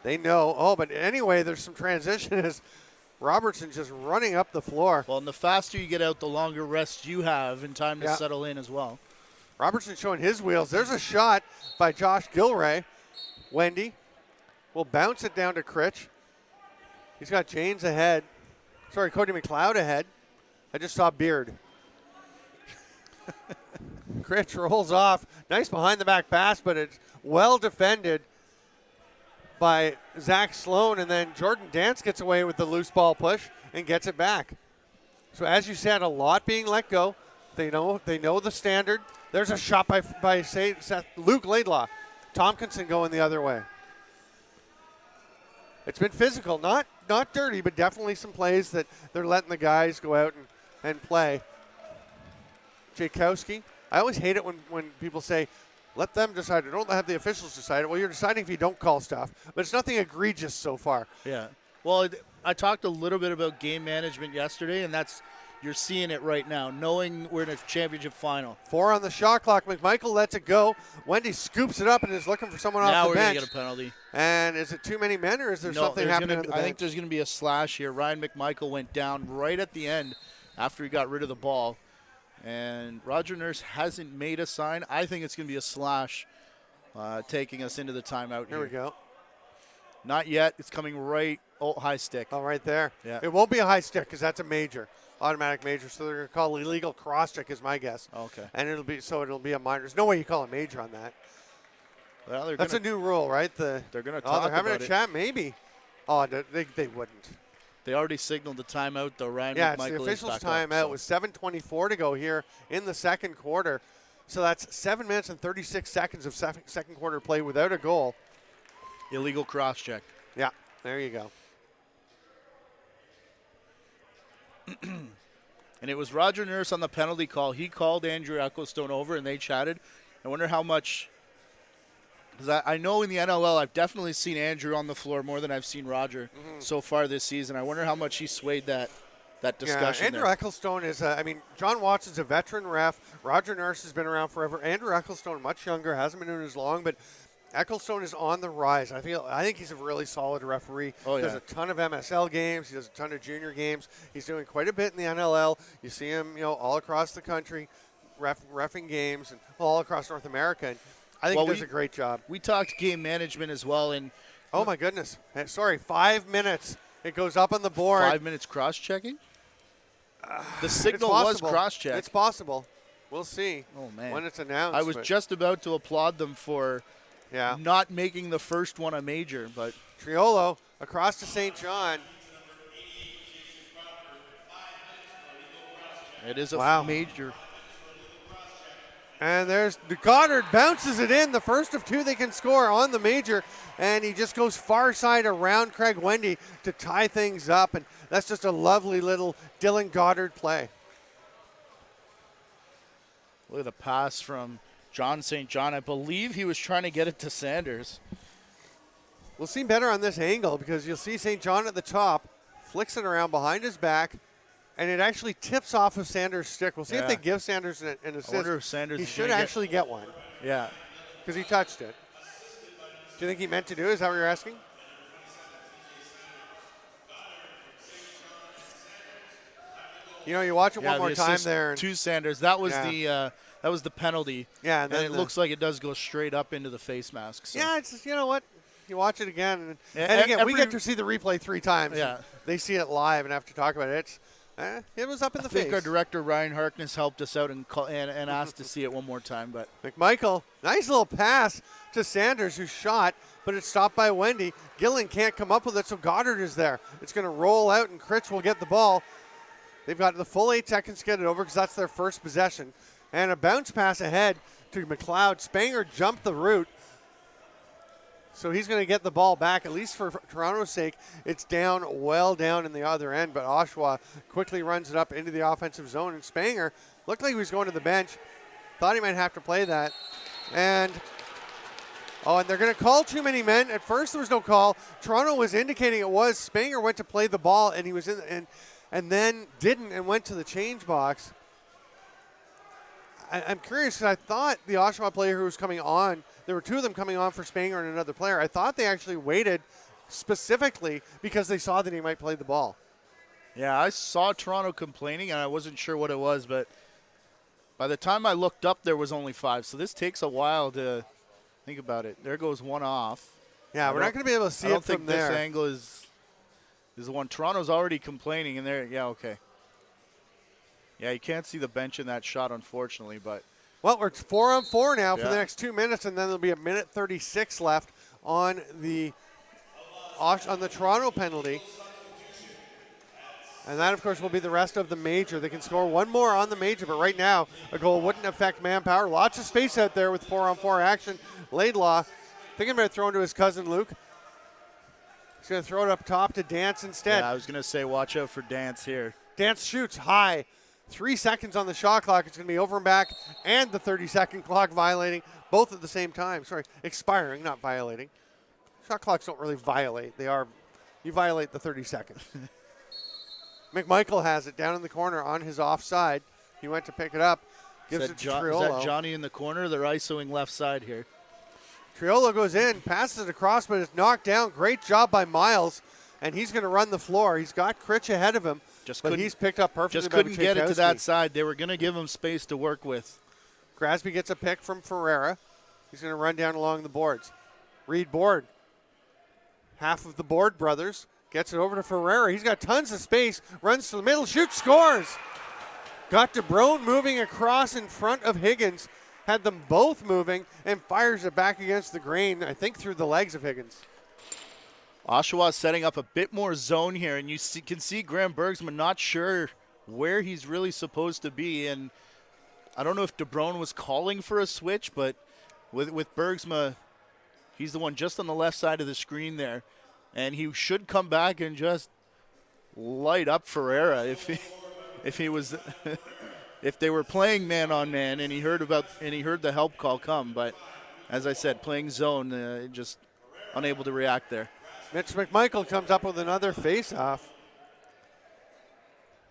They know. Oh, but anyway, there's some transition as Robertson just running up the floor. Well, and the faster you get out, the longer rest you have and time to settle in as well. Robertson showing his wheels. There's a shot by Josh Gilray. Wendy will bounce it down to Critch. He's got Janes ahead. Sorry, Cody McLeod ahead. I just saw Beard. Critch rolls off. Nice behind the back pass, but it's well defended by Zach Sloan, and then Jordan Dance gets away with the loose ball push and gets it back. So as you said, a lot being let go. They know the standard. There's a shot by Luke Laidlaw. Tompkinson going the other way. It's been physical, not dirty, but definitely some plays that they're letting the guys go out and play. Tchaikovsky. I always hate it when people say, let them decide it. Don't have the officials decide it. Well, you're deciding if you don't call stuff. But it's nothing egregious so far. Yeah. Well, I talked a little bit about game management yesterday, and you're seeing it right now, knowing we're in a championship final. 4 on the shot clock. McMichael lets it go. Wendy scoops it up and is looking for someone off the bench. Now we're going to get a penalty. And is it too many men, or is there something happening on the bench? I think there's going to be a slash here. Ryan McMichael went down right at the end after he got rid of the ball. And Roger Nurse hasn't made a sign. I think it's going to be a slash taking us into the timeout here. Here we go. Not yet. It's coming right. Oh, high stick. Oh, right there. Yeah. It won't be a high stick because that's a major. Automatic major, so they're going to call illegal cross check is my guess. Okay. And it'll be a minor. There's no way you call a major on that. Well, That's a new rule, right? They're going to Oh, talk they're having about a it. chat, maybe. Oh, they wouldn't. They already signaled the timeout, though. Ryan Yeah, it's McMichael the is officials' back timeout up, with 7:24 to go here in the second quarter. So that's 7 minutes and 36 seconds of second quarter play without a goal. Illegal cross-check. Yeah, there you go. And it was Roger Nurse on the penalty call. He called Andrew Ecclestone over, and they chatted. I wonder how much, because I know in the NLL I've definitely seen Andrew on the floor more than I've seen Roger so far this season. I wonder how much he swayed that discussion. Yeah, Andrew Ecclestone is, John Watson's a veteran ref. Roger Nurse has been around forever. Andrew Ecclestone, much younger, hasn't been doing it as long, but Ecclestone is on the rise. I think he's a really solid referee. Oh, yeah. Does a ton of MSL games. He does a ton of junior games. He's doing quite a bit in the NLL. You see him, all across the country, reffing games, and all across North America. And I think he does a great job. We talked game management as well, and oh my goodness! Sorry, 5 minutes. It goes up on the board. 5 minutes cross-checking. The signal was cross-check. It's possible. We'll see. Oh man! When it's announced. I was just about to applaud them for. Yeah. Not making the first one a major, but Triolo across to St. John. It is a major. And there's Goddard bounces it in. The first of two they can score on the major. And he just goes far side around Craig Wendy to tie things up. And that's just a lovely little Dylan Goddard play. Look at the pass from John St. John. I believe he was trying to get it to Sanders. We'll see better on this angle because you'll see St. John at the top, flicks it around behind his back, and it actually tips off of Sanders' stick. We'll see if they give Sanders an assist. I wonder if Sanders he is should actually get one. Yeah. Because he touched it. Do you think he meant to do it? Is that what you're asking? You watch it one more time there. To Sanders. That was the penalty. Yeah, and it looks like it does go straight up into the face mask. So. Yeah, it's you know what? You watch it again, and again, we get to see the replay 3 times. Yeah. They see it live and have to talk about it. It was up in the face. I think our director, Ryan Harkness, helped us out and asked to see it one more time. But McMichael, nice little pass to Sanders, who shot, but it's stopped by Wendy. Gillen can't come up with it, so Goddard is there. It's going to roll out, and Critch will get the ball. They've got the full 8 seconds to get it over because that's their first possession. And a bounce pass ahead to McLeod. Spanger jumped the route. So he's going to get the ball back, at least for Toronto's sake. It's well down in the other end, but Oshawa quickly runs it up into the offensive zone. And Spanger looked like he was going to the bench. Thought he might have to play that. And they're going to call too many men. At first there was no call. Toronto was indicating it was. Spanger went to play the ball, and he was in and then didn't and went to the change box. I'm curious because I thought the Oshawa player who was coming on, there were 2 of them coming on for Spanger and another player. I thought they actually waited specifically because they saw that he might play the ball. Yeah, I saw Toronto complaining, and I wasn't sure what it was, but by the time I looked up, there was only 5. So this takes a while to think about it. There goes one off. Yeah, we're not going to be able to see it from there. I don't think this angle is the one. Toronto's already complaining, and there. Yeah, okay. Yeah, you can't see the bench in that shot, unfortunately, but. Well, we're 4-on-4 now for the next 2 minutes, and then there'll be a minute 36 left on the Toronto penalty. And that, of course, will be the rest of the major. They can score one more on the major, but right now a goal wouldn't affect manpower. Lots of space out there with 4-on-4 action. Laidlaw thinking about throwing to his cousin Luke. He's going to throw it up top to Dance instead. Yeah, I was going to say watch out for Dance here. Dance shoots high. 3 seconds on the shot clock. It's going to be over and back, and the 30-second clock violating both at the same time. Sorry, expiring, not violating. Shot clocks don't really violate. You violate the 30 seconds. McMichael has it down in the corner on his offside. He went to pick it up. Gives it to Triolo. Is that Johnny in the corner? They're isoing left side here. Triolo goes in, passes it across, but it's knocked down. Great job by Miles, and he's going to run the floor. He's got Critch ahead of him. But he's picked up perfectly. Just couldn't get it to that side. They were going to give him space to work with. Grasby gets a pick from Ferreira. He's going to run down along the boards. Reed Board. Half of the Board brothers. Gets it over to Ferreira. He's got tons of space. Runs to the middle. Shoots. Scores. Got DeBrone moving across in front of Higgins. had them both moving and fires it back against the grain, I think through the legs of Higgins. Oshawa setting up a bit more zone here, and you can see Graham Bergsman not sure where he's really supposed to be. And I don't know if DeBrone was calling for a switch, but with Bergsma, he's the one just on the left side of the screen there. And he should come back and just light up Ferreira if he was if they were playing man on man and he heard the help call come. But as I said, playing zone, just unable to react there. Mitch McMichael comes up with another face-off.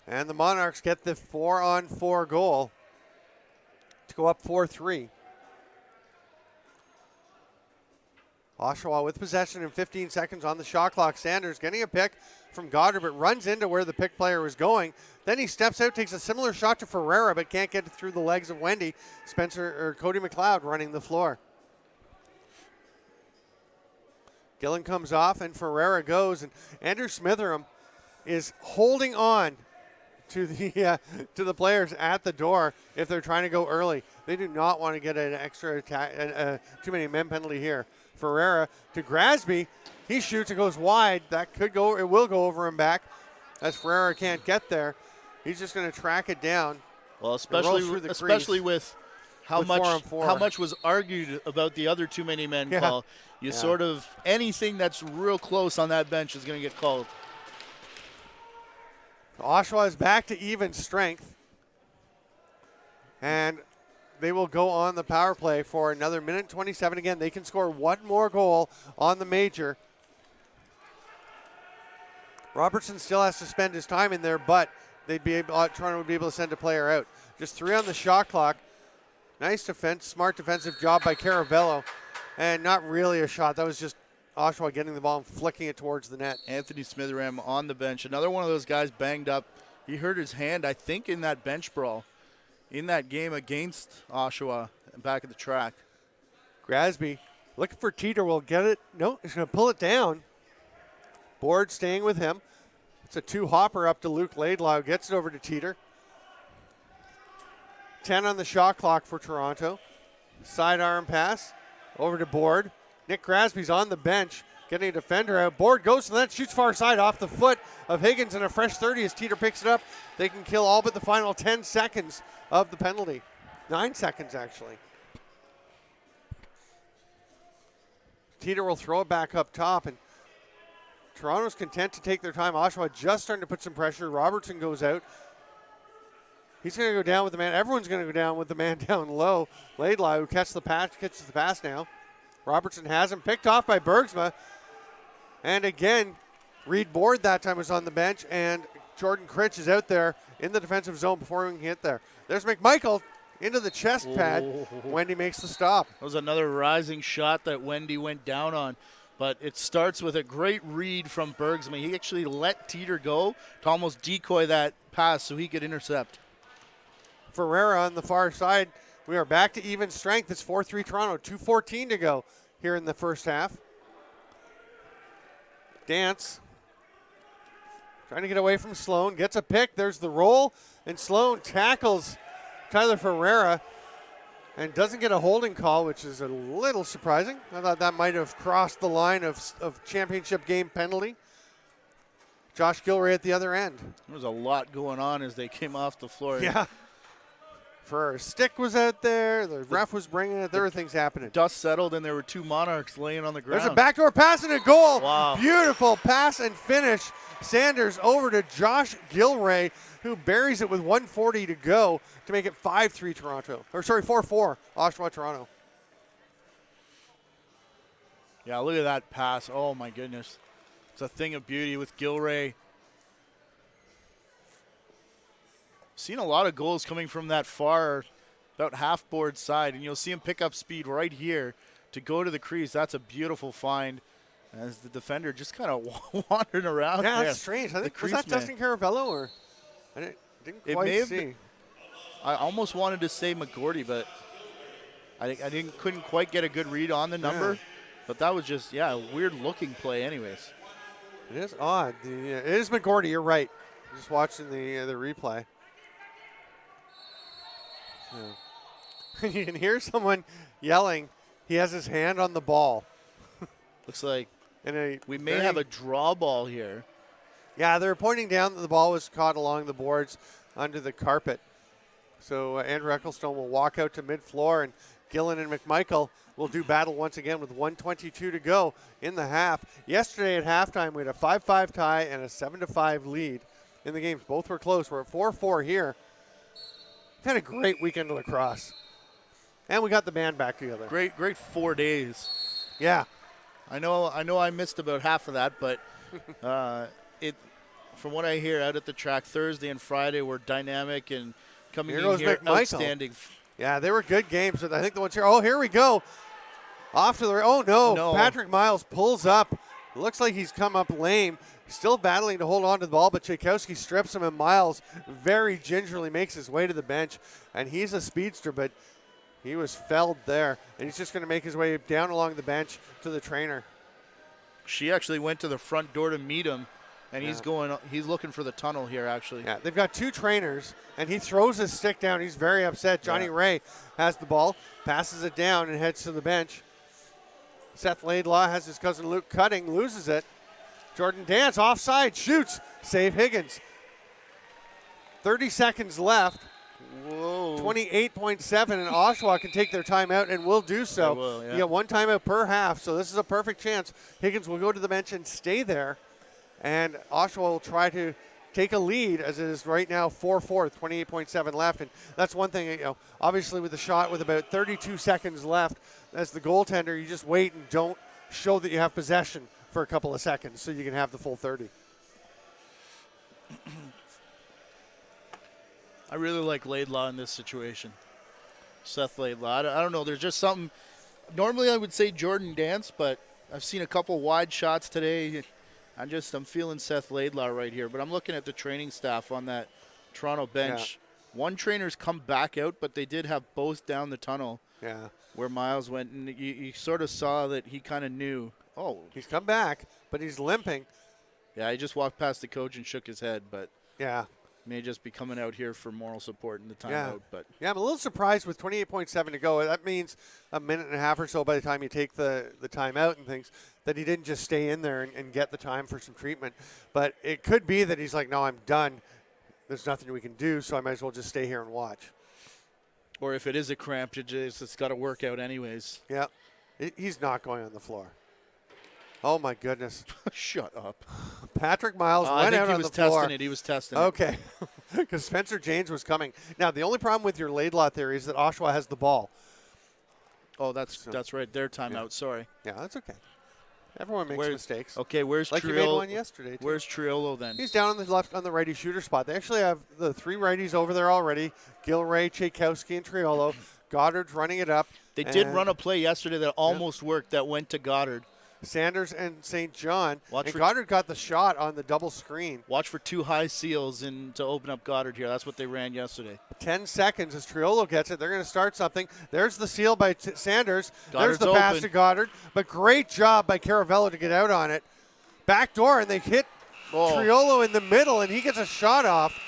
And the Monarchs get the 4-on-4 goal to go up 4-3. Oshawa with possession in 15 seconds on the shot clock. Sanders getting a pick from Goddard, but runs into where the pick player was going. Then he steps out, takes a similar shot to Ferreira, but can't get it through the legs of Wendy. Cody McLeod running the floor. Gillen comes off and Ferreira goes, and Andrew Smitheram is holding on to the players at the door if they're trying to go early. They do not want to get an extra attack, too many men penalty here. Ferreira to Grasby. He shoots, it goes wide. That could go, it will go over and back as Ferreira can't get there. He's just going to track it down. Well, especially with how much was argued about the other too many men call. Sort of anything that's real close on that bench is going to get called. Oshawa is back to even strength. And they will go on the power play for another minute 27. Again, they can score one more goal on the major. Robertson still has to spend his time in there, but Toronto would be able to send a player out. Just 3 on the shot clock. Nice defense, smart defensive job by Caravello. And not really a shot. That was just Oshawa getting the ball and flicking it towards the net. Anthony Smitheram on the bench. Another one of those guys banged up. He hurt his hand, I think, in that bench brawl in that game against Oshawa back at the track. Grasby looking for Teeter. Will get it. No, he's going to pull it down. Board staying with him. It's a 2-hopper up to Luke Laidlaw. Gets it over to Teeter. 10 on the shot clock for Toronto. Sidearm pass over to Board. Nick Grasby's on the bench, getting a defender out. Board goes to the net, shoots far side off the foot of Higgins, and a fresh 30 as Teeter picks it up. They can kill all but the final 10 seconds of the penalty. 9 seconds, actually. Teeter will throw it back up top, and Toronto's content to take their time. Oshawa just starting to put some pressure. Robertson goes out. He's going to go down with the man. Everyone's going to go down with the man down low. Laidlaw, who catches the pass now. Robertson has him picked off by Bergsma. And again, Reed Board that time was on the bench, and Jordan Critch is out there in the defensive zone before he can get there. There's McMichael into the chest pad. Wendy makes the stop. That was another rising shot that Wendy went down on. But it starts with a great read from Bergsma. He actually let Teeter go to almost decoy that pass so he could intercept. Ferreira on the far side. We are back to even strength. It's 4-3 Toronto. 2:14 to go here in the first half. Dance. Trying to get away from Sloan. Gets a pick. There's the roll. And Sloan tackles Tyler Ferreira and doesn't get a holding call, which is a little surprising. I thought that might have crossed the line of championship game penalty. Josh Gilray at the other end. There was a lot going on as they came off the floor. Yeah. Ferreira's stick was out there. The ref was bringing it. There were things happening. Dust settled, and there were 2 Monarchs laying on the ground. There's a backdoor pass and a goal. Wow. Beautiful pass and finish. Sanders over to Josh Gilray, who buries it with 1:40 to go to make it 5-3 Toronto. 4-4 Oshawa Toronto. Yeah, look at that pass. Oh, my goodness. It's a thing of beauty with Gilray. Seen a lot of goals coming from that far, about half-board side, and you'll see him pick up speed right here to go to the crease. That's a beautiful find as the defender just kind of wandering around there. Yeah, that's strange. I think, was that Justin Caravello, or I didn't quite see. I almost wanted to say McGordy, but I couldn't quite get a good read on the number. Yeah. But that was just, a weird-looking play anyways. It is odd. It is McGordy, you're right. Just watching the replay. You can hear someone yelling. He has his hand on the ball. Looks like And we may have a draw ball here. Yeah, they're pointing down that the ball was caught along the boards under the carpet. So Andrew Ecclestone will walk out to mid-floor, and Gillen and McMichael will do battle once again with 1:22 to go in the half. Yesterday at halftime, we had a 5-5 tie and a 7-5 lead in the games. Both were close. We're at 4-4 here. We've had a great weekend of lacrosse. And we got the band back together. Great 4 days. Yeah. I know I missed about half of that, but from what I hear out at the track, Thursday and Friday were dynamic and coming Here in goes here McMichael. outstanding. Yeah, they were good games. But I think the ones here. Oh, here we go. Off to the. Oh, no. Patrick Miles pulls up. Looks like he's come up lame. Still battling to hold on to the ball, but Tchaikovsky strips him, and Miles very gingerly makes his way to the bench. And he's a speedster, but he was felled there. And he's just going to make his way down along the bench to the trainer. She actually went to the front door to meet him. And he's looking for the tunnel here, actually. Yeah, they've got two trainers, and he throws his stick down. He's very upset. Johnny Ray has the ball, passes it down, and heads to the bench. Seth Laidlaw has his cousin Luke cutting, loses it. Jordan Dance offside, shoots, save Higgins. 30 seconds left. Whoa. 28.7, and Oshawa can take their timeout and will do so. They will, yeah. You get one timeout per half, so this is a perfect chance. Higgins will go to the bench and stay there. And Oshawa will try to take a lead as it is right now 4-4, 28.7 left. And that's one thing, obviously with the shot with about 32 seconds left, as the goaltender, you just wait and don't show that you have possession for a couple of seconds so you can have the full 30. I really like Laidlaw in this situation. Seth Laidlaw. I don't know. There's just something. Normally I would say Jordan Dance, but I've seen a couple wide shots today. I'm feeling Seth Laidlaw right here, but I'm looking at the training staff on that Toronto bench. Yeah. One trainer's come back out, but they did have both down the tunnel. Yeah. Where Miles went, and you sort of saw that he kind of knew. Oh, he's come back, but he's limping. Yeah, he just walked past the coach and shook his head, but yeah, may just be coming out here for moral support in the timeout. But yeah, I'm a little surprised with 28.7 to go. That means a minute and a half or so by the time you take the timeout and things, that he didn't just stay in there and get the time for some treatment. But it could be that he's like, no, I'm done. There's nothing we can do, so I might as well just stay here and watch. Or if it is a cramp, it's got to work out anyways. Yeah, he's not going on the floor. Oh, my goodness. Shut up. Patrick Miles went out on the floor. He was testing it. Okay, because Spencer James was coming. Now, the only problem with your Laidlaw theory is that Oshawa has the ball. Oh, that's right. Their timeout. Yeah. Sorry. Yeah, that's okay. Everyone makes mistakes. Okay, where's like Triolo? You made one yesterday, too. Where's Triolo then? He's down on the left on the righty shooter spot. They actually have the three righties over there already. Gilray, Tchaikovsky, and Triolo. Goddard's running it up. They did run a play yesterday that almost worked that went to Goddard. Sanders and St. John. And Goddard got the shot on the double screen. Watch for two high seals to open up Goddard here. That's what they ran yesterday. 10 seconds as Triolo gets it. They're going to start something. There's the seal by Sanders. Goddard's There's the pass to Goddard. But great job by Caravello to get out on it. Back door, and they hit Triolo in the middle, and he gets a shot off.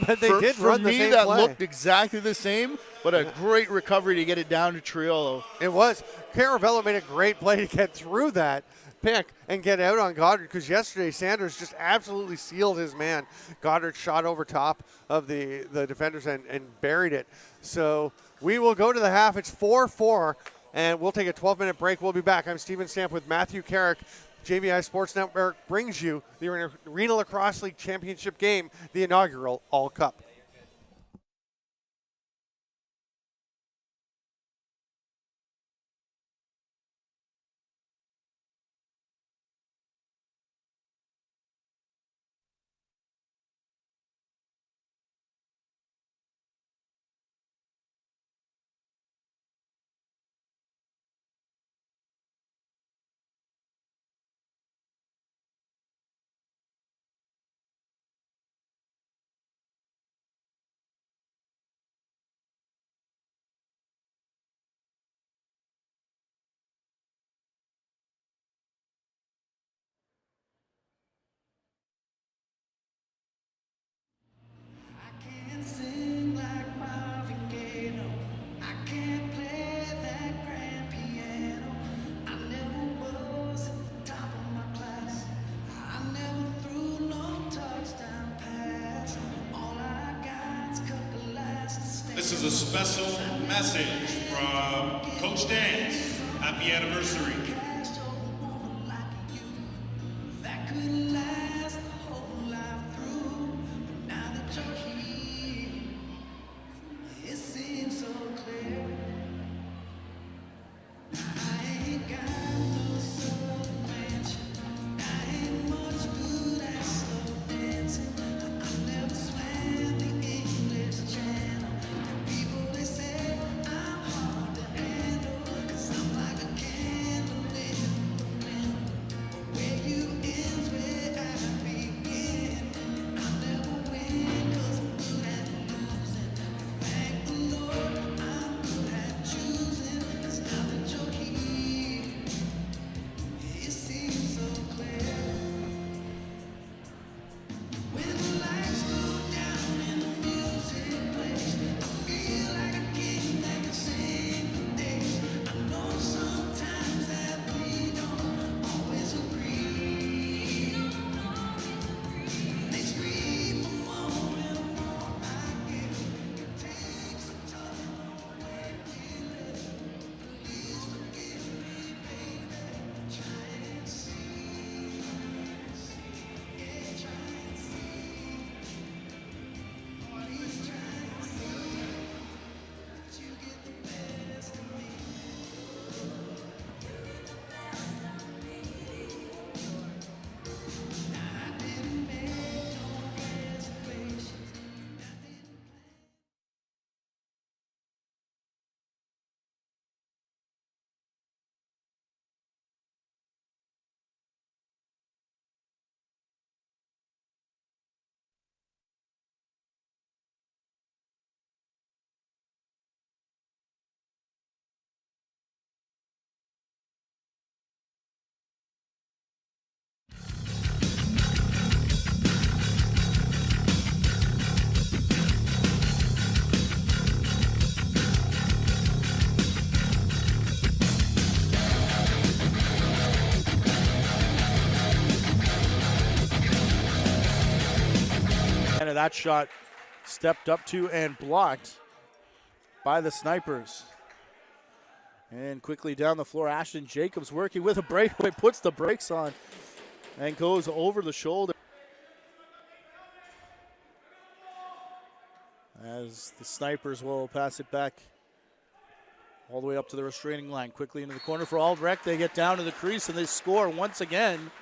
But they did run the same play. For me, that looked exactly the same, but a great recovery to get it down to Triolo. It was. Caravello made a great play to get through that pick and get out on Goddard, because yesterday Sanders just absolutely sealed his man. Goddard shot over top of the defenders and buried it. So we will go to the half. It's 4-4, and we'll take a 12-minute break. We'll be back. I'm Steven Stamp with Matthew Carrick. JVI Sports Network brings you the Arena Lacrosse League Championship game, the inaugural All Cup. This is a special message from Coach Dance. Happy anniversary. And that shot stepped up to and blocked by the Snipers. And quickly down the floor, Ashton Jacobs working with a breakaway, puts the brakes on and goes over the shoulder. As the Snipers will pass it back all the way up to the restraining line. Quickly into the corner for Albrecht. They get down to the crease and they score once again.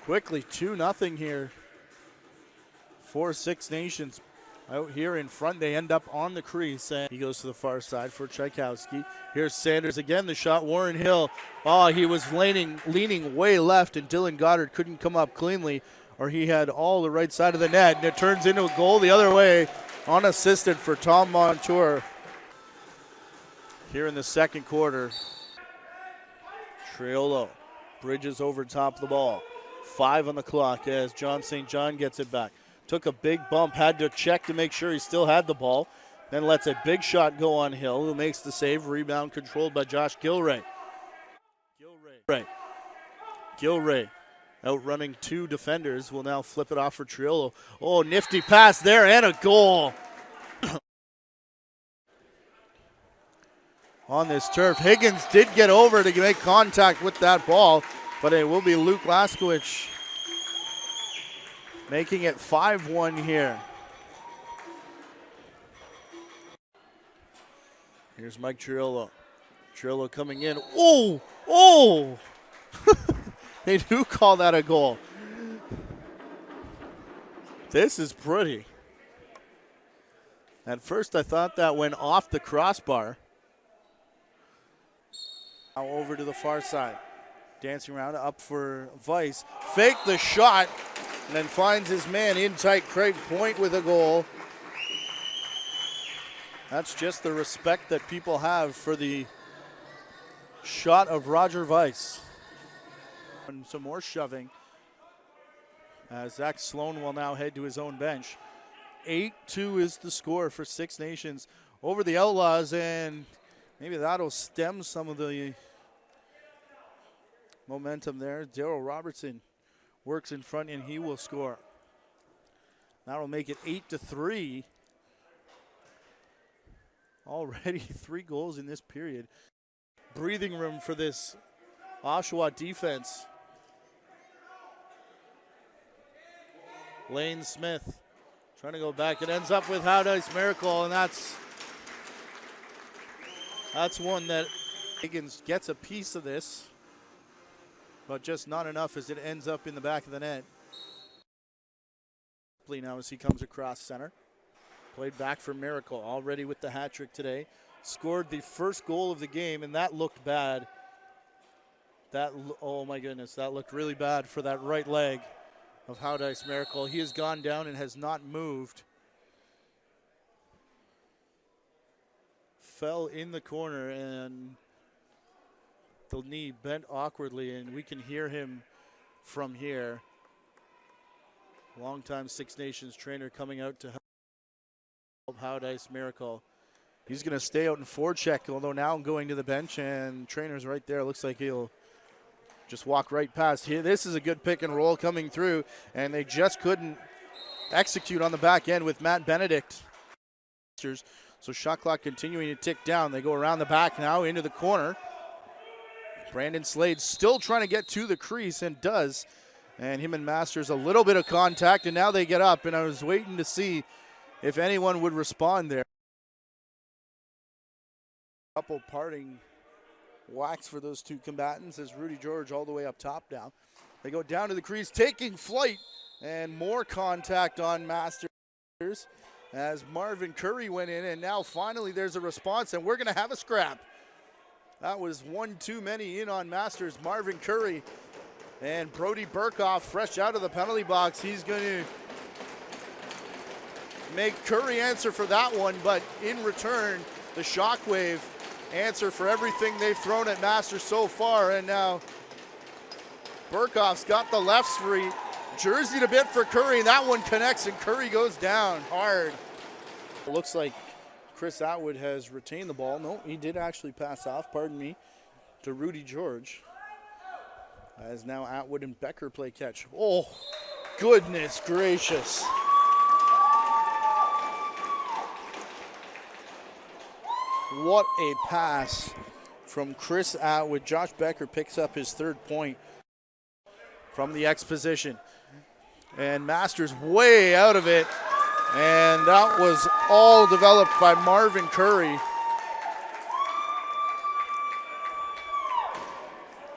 Quickly, 2-0 here for Six Nations. Out here in front, they end up on the crease, and he goes to the far side for Tchaikovsky. Here's Sanders again, the shot, Warren Hill. Oh, he was leaning way left, and Dylan Goddard couldn't come up cleanly, or he had all the right side of the net, and it turns into a goal the other way, unassisted for Tom Montour. Here in the second quarter, Triolo bridges over top of the ball. 5 on the clock as John St. John gets it back. Took a big bump, had to check to make sure he still had the ball. Then lets a big shot go on Hill, who makes the save. Rebound controlled by Josh Gilray. Gilray outrunning 2 defenders, will now flip it off for Triolo. Oh, nifty pass there and a goal. On this turf, Higgins did get over to make contact with that ball, but it will be Luke Laskowicz making it 5-1 here. Here's Mike Triolo. Triolo coming in. Oh! They do call that a goal. This is pretty. At first I thought that went off the crossbar. Now over to the far side. Dancing around, up for Weiss. Fake the shot, and then finds his man in tight. Craig Point with a goal. That's just the respect that people have for the shot of Roger Weiss. And some more shoving as Zach Sloan will now head to his own bench. 8-2 is the score for Six Nations over the Outlaws, and maybe that'll stem some of the momentum there. Daryl Robertson works in front and he will score. That'll make it 8-3 Already 3 goals in this period. Breathing room for this Oshawa defense. Lane Smith trying to go back. It ends up with How Dice Miracle, and that's one that Higgins gets a piece of this, but just not enough as it ends up in the back of the net. Now as he comes across center. Played back for Miracle, already with the hat trick today. Scored the first goal of the game, and that looked bad. Oh my goodness, that looked really bad for that right leg of How Dice Miracle. He has gone down and has not moved. Fell in the corner, and the knee bent awkwardly, and we can hear him from here. Longtime Six Nations trainer coming out to help How Dice Miracle. He's going to stay out in forecheck, although now going to the bench, and trainer's right there. Looks like he'll just walk right past here. This is a good pick and roll coming through, and they just couldn't execute on the back end with Matt Benedict. So shot clock continuing to tick down. They go around the back now into the corner. Brandon Slade still trying to get to the crease, and does. And him and Masters a little bit of contact, and now they get up, and I was waiting to see if anyone would respond there. Couple parting whacks for those two combatants as Rudy George all the way up top now. They go down to the crease, taking flight, and more contact on Masters as Marvin Curry went in, and now finally there's a response, and we're going to have a scrap. That was one too many in on Masters. Marvin Curry and Brody Burkhoff fresh out of the penalty box. He's going to make Curry answer for that one, but in return, the Shockwave answer for everything they've thrown at Masters so far. And now Burkhoff's got the lefts free, jerseyed a bit for Curry, and that one connects, and Curry goes down hard. It looks like Chris Atwood has retained the ball. No, he did actually pass off, pardon me, to Rudy George. As now Atwood and Becker play catch. Oh, goodness gracious. What a pass from Chris Atwood. Josh Becker picks up his 3rd point from the X position. And Masters way out of it. And that was all developed by Marvin Curry.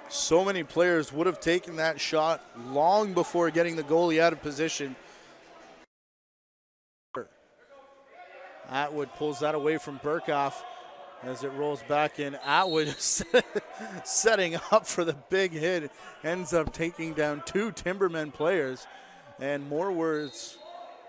So many players would have taken that shot long before getting the goalie out of position. Atwood pulls that away from Burkhoff as it rolls back in. Atwood setting up for the big hit, ends up taking down 2 Timbermen players. And more words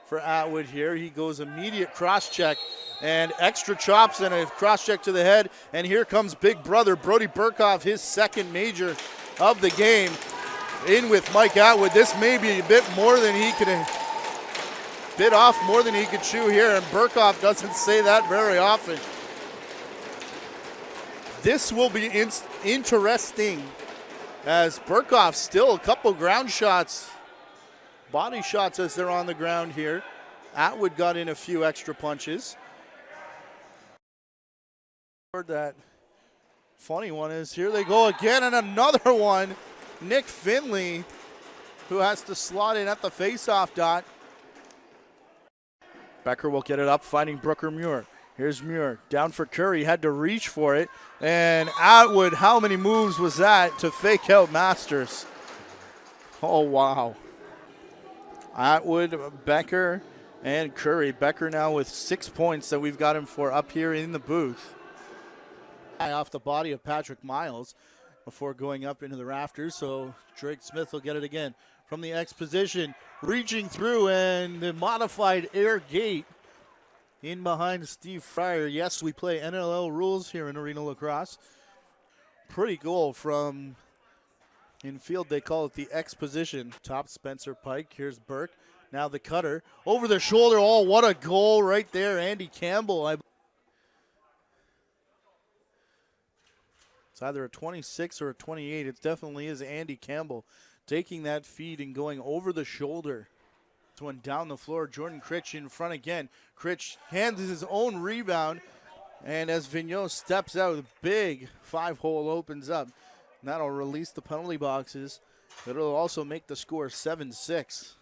for Atwood here. He goes immediate cross check and extra chops and a cross check to the head. And here comes big brother Brody Burkhoff, his 2nd major of the game, in with Mike Atwood. This may be a bit more than he could bit off more than he could chew here, and Burkhoff doesn't say that very often. This will be interesting as Burkhoff still a couple ground shots, body shots as they're on the ground here. Atwood got in a few extra punches. That funny one is here they go again, and another one. Nick Finley, who has to slot in at the face-off dot. Becker will get it up, finding Brooker Muir. Here's Muir, down for Curry, had to reach for it. And Atwood, how many moves was that to fake out Masters? Oh, wow. Atwood, Becker, and Curry. Becker now with 6 points that we've got him for up here in the booth. Off the body of Patrick Miles before going up into the rafters, so Drake Smith will get it again from the X position, reaching through, and the modified air gate in behind Steve Fryer. Yes, we play NLL rules here in Arena Lacrosse. Pretty goal from infield, they call it the X position. Top Spencer Pike, here's Burke, now the cutter, over the shoulder. Oh, what a goal right there, Andy Campbell. It's either a 26 or a 28. It definitely is Andy Campbell taking that feed and going over the shoulder. This one down the floor. Jordan Critch in front again. Critch hands his own rebound And as Vigneault steps out, the big 5-hole opens up. That'll release the penalty boxes. It'll also make the score 7-6.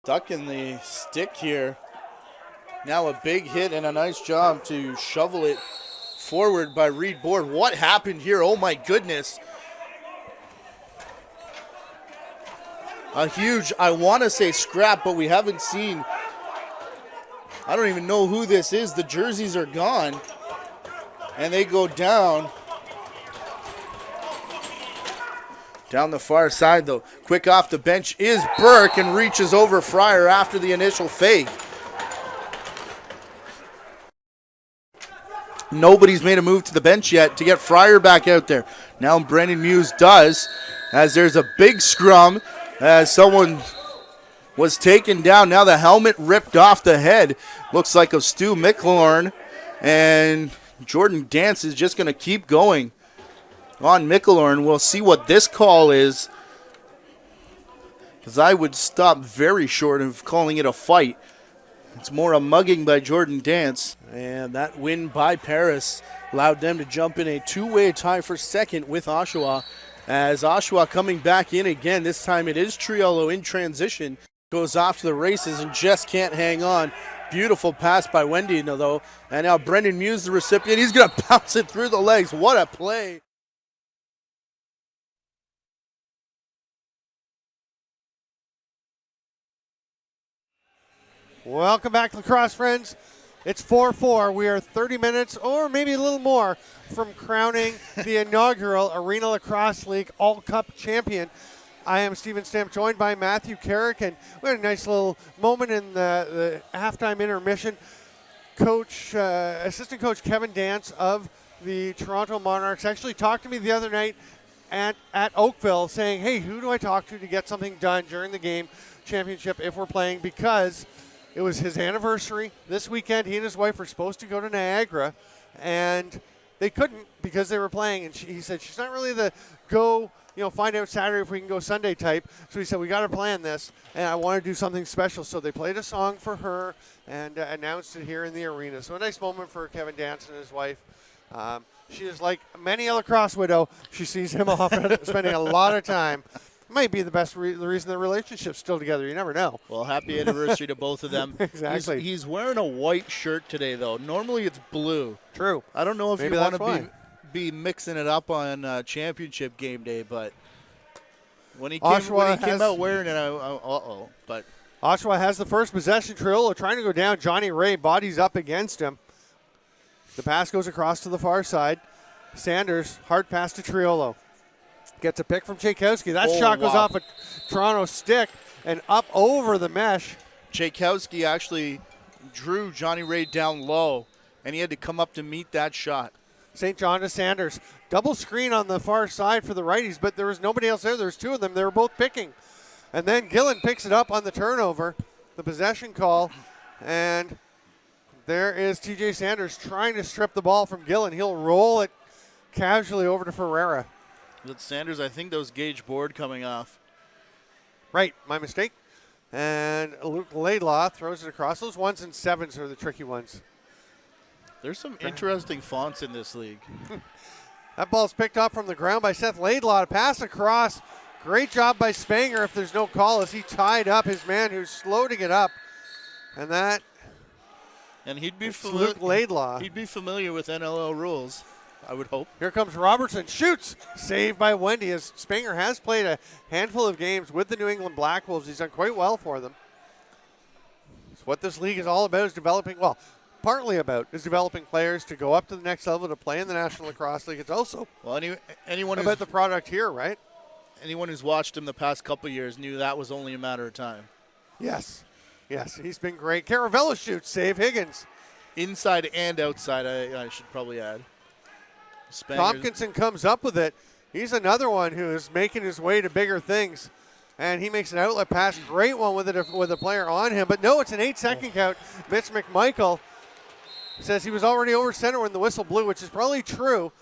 Stuck in the stick here. Now a big hit and a nice job to shovel it forward by Reed Board. What happened here? Oh my goodness. A huge, I want to say scrap, but we haven't seen. I don't even know who this is. The jerseys are gone. And they go down. Down the far side, though. Quick off the bench is Burke and reaches over Fryer after the initial fake. Nobody's made a move to the bench yet to get Fryer back out there. Now Brendan Muse does, as there's a big scrum as someone was taken down. Now the helmet ripped off the head. Looks like of Stu Micklehorn. And Jordan Dance is just going to keep going on Micklehorn. We'll see what this call is, because I would stop very short of calling it a fight. It's more a mugging by Jordan Dance. And that win by Paris allowed them to jump in a two-way tie for second with Oshawa. As Oshawa coming back in again, this time it is Triolo in transition. Goes off to the races and just can't hang on. Beautiful pass by Wendy, though. And now Brendan Muse, the recipient. He's going to bounce it through the legs. What a play. Welcome back, lacrosse friends. It's 4-4. We are 30 minutes or maybe a little more from crowning the inaugural Arena Lacrosse League All-Cup champion. I am Stephen Stamp, joined by Matthew Carrick, and we had a nice little moment in the halftime intermission. Assistant coach Kevin Dance of the Toronto Monarchs actually talked to me the other night at Oakville saying, hey, who do I talk to get something done during the game championship if we're playing, because it was his anniversary this weekend. He and his wife were supposed to go to Niagara, and they couldn't because they were playing. And he said she's not really the go, find out Saturday if we can go Sunday type. So he said, we got to plan this, and I want to do something special. So they played a song for her and announced it here in the arena. So a nice moment for Kevin Dance and his wife. She is like many a lacrosse widow. She sees him often, spending a lot of time. Might be the reason the relationship's still together. You never know. Well, happy anniversary to both of them. Exactly. He's wearing a white shirt today, though. Normally it's blue. True. I don't know if Maybe you want to why. be mixing it up on championship game day, but when he came out wearing it, But Oshawa has the first possession. Triolo trying to go down. Johnny Ray bodies up against him. The pass goes across to the far side. Sanders, hard pass to Triolo. Gets a pick from Tchaikovsky. That shot goes off a Toronto stick and up over the mesh. Tchaikovsky actually drew Johnny Ray down low, and he had to come up to meet that shot. St. John to Sanders. Double screen on the far side for the righties, but there was nobody else there. There's two of them. They were both picking. And then Gillen picks it up on the turnover, the possession call, and there is TJ Sanders trying to strip the ball from Gillen. He'll roll it casually over to Ferreira. With Sanders, I think that was Gage Board coming off. Right, my mistake. And Luke Laidlaw throws it across. Those 1s and 7s are the tricky ones. There's some interesting fonts in this league. That ball's picked up from the ground by Seth Laidlaw. Pass across. Great job by Spanger if there's no call, as he tied up his man who's slow to get up. And he'd be Luke Laidlaw. He'd be familiar with NLL rules, I would hope. Here comes Robertson, shoots, saved by Wendy, as Spanger has played a handful of games with the New England Black Wolves. He's done quite well for them. It's what this league is all about, is partly about is developing players to go up to the next level to play in the National Lacrosse League. It's also anyone about the product here, right? Anyone who's watched him the past couple of years knew that was only a matter of time. Yes, he's been great. Caravello shoots, save Higgins. Inside and outside, I should probably add. Tompkinson comes up with it. He's another one who is making his way to bigger things. And he makes an outlet pass. Great one with a player on him. But no, it's an 8-second count. Mitch McMichael says he was already over center when the whistle blew, which is probably true.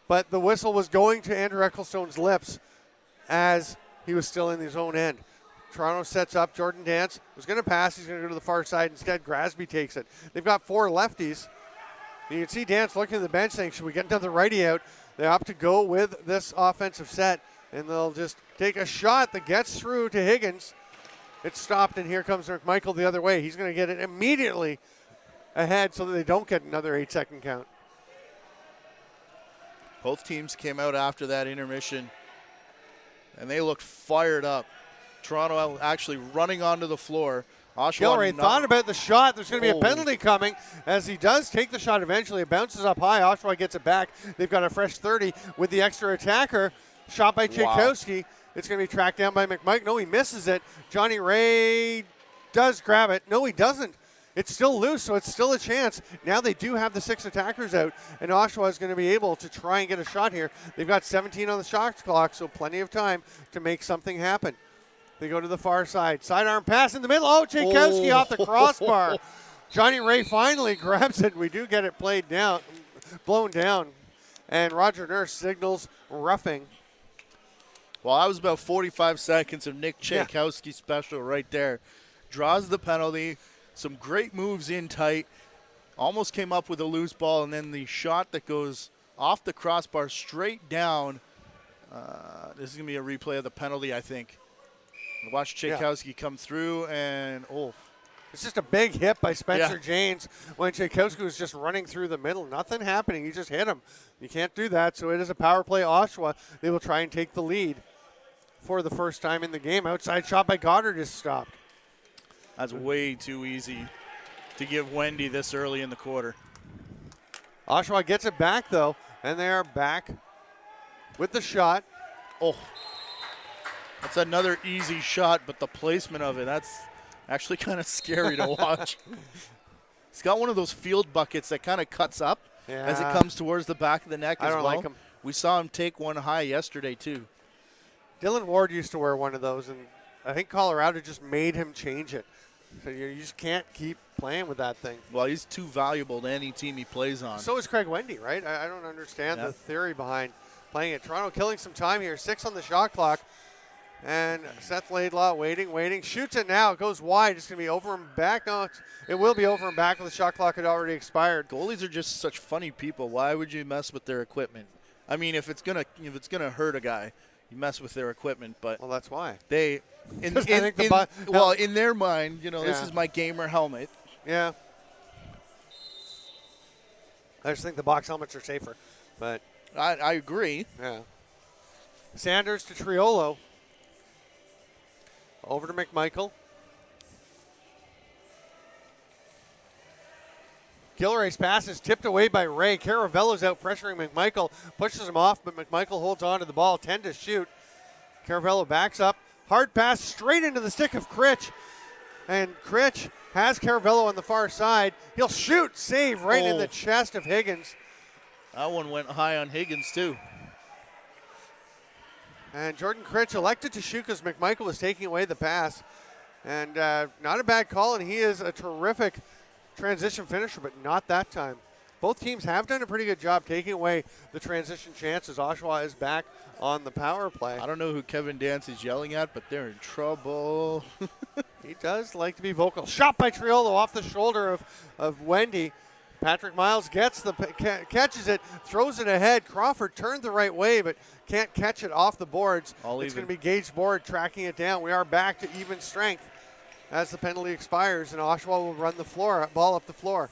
But the whistle was going to Andrew Ecclestone's lips as he was still in his own end. Toronto sets up. Jordan Dance was going to pass. He's going to go to the far side. Instead, Grasby takes it. They've got 4 lefties. You can see Dance looking at the bench saying, should we get another righty out? They opt to go with this offensive set, and they'll just take a shot that gets through to Higgins. It's stopped, and here comes McMichael the other way. He's going to get it immediately ahead so that they don't get another 8-second count. Both teams came out after that intermission, and they looked fired up. Toronto actually running onto the floor. Oshawa Gilray thought about the shot. There's going to be a penalty coming as he does take the shot eventually. It bounces up high. Oshawa gets it back. They've got a fresh 30 with the extra attacker. Shot by Tchaikovsky. It's going to be tracked down by McMichael. No, he misses it. Johnny Ray does grab it. No, he doesn't. It's still loose, so it's still a chance. Now they do have the 6 attackers out, and Oshawa is going to be able to try and get a shot here. They've got 17 on the shot clock, so plenty of time to make something happen. They go to the far side. Sidearm pass in the middle. Oh, Tchaikovsky off the crossbar. Johnny Ray finally grabs it. We do get it blown down. And Roger Nurse signals roughing. Well, that was about 45 seconds of Nick Tchaikovsky special right there. Draws the penalty. Some great moves in tight. Almost came up with a loose ball, and then the shot that goes off the crossbar straight down. This is going to be a replay of the penalty, I think. Watch Tchaikovsky come through, and it's just a big hit by Spencer Janes when Tchaikovsky was just running through the middle. Nothing happening. He just hit him. You can't do that, so it is a power play. Oshawa, they will try and take the lead for the first time in the game. Outside shot by Goddard is stopped. That's way too easy to give Wendy this early in the quarter. Oshawa gets it back, though, and they are back with the shot. That's another easy shot, but the placement of it, that's actually kind of scary to watch. He's got one of those field buckets that kind of cuts up as it comes towards the back of the neck as well. I don't like him. We saw him take one high yesterday, too. Dylan Ward used to wear one of those, and I think Colorado just made him change it. So you just can't keep playing with that thing. Well, he's too valuable to any team he plays on. So is Craig Wendy, right? I don't understand the theory behind playing it. Toronto killing some time here. 6 on the shot clock. And Seth Laidlaw waiting. Shoots it now. It goes wide. It's going to be over and back. No, it will be over and back when the shot clock had already expired. Goalies are just such funny people. Why would you mess with their equipment? I mean, if it's gonna hurt a guy, you mess with their equipment. But well, that's why they in their mind, this is my gamer helmet. Yeah. I just think the box helmets are safer, but I agree. Yeah. Sanders to Triolo. Over to McMichael. Gilray's pass is tipped away by Ray. Caravello's out pressuring McMichael. Pushes him off, but McMichael holds on to the ball. 10 to shoot. Caravello backs up. Hard pass straight into the stick of Critch. And Critch has Caravello on the far side. He'll shoot. Save right in the chest of Higgins. That one went high on Higgins, too. And Jordan Critch elected to shoot because McMichael was taking away the pass. And not a bad call, and he is a terrific transition finisher, but not that time. Both teams have done a pretty good job taking away the transition chances. Oshawa is back on the power play. I don't know who Kevin Dance is yelling at, but they're in trouble. He does like to be vocal. Shot by Triolo off the shoulder of Wendy. Patrick Miles catches it, throws it ahead. Crawford turned the right way, but can't catch it off the boards. It's going to be Gage Board tracking it down. We are back to even strength as the penalty expires, and Oshawa will run the ball up the floor.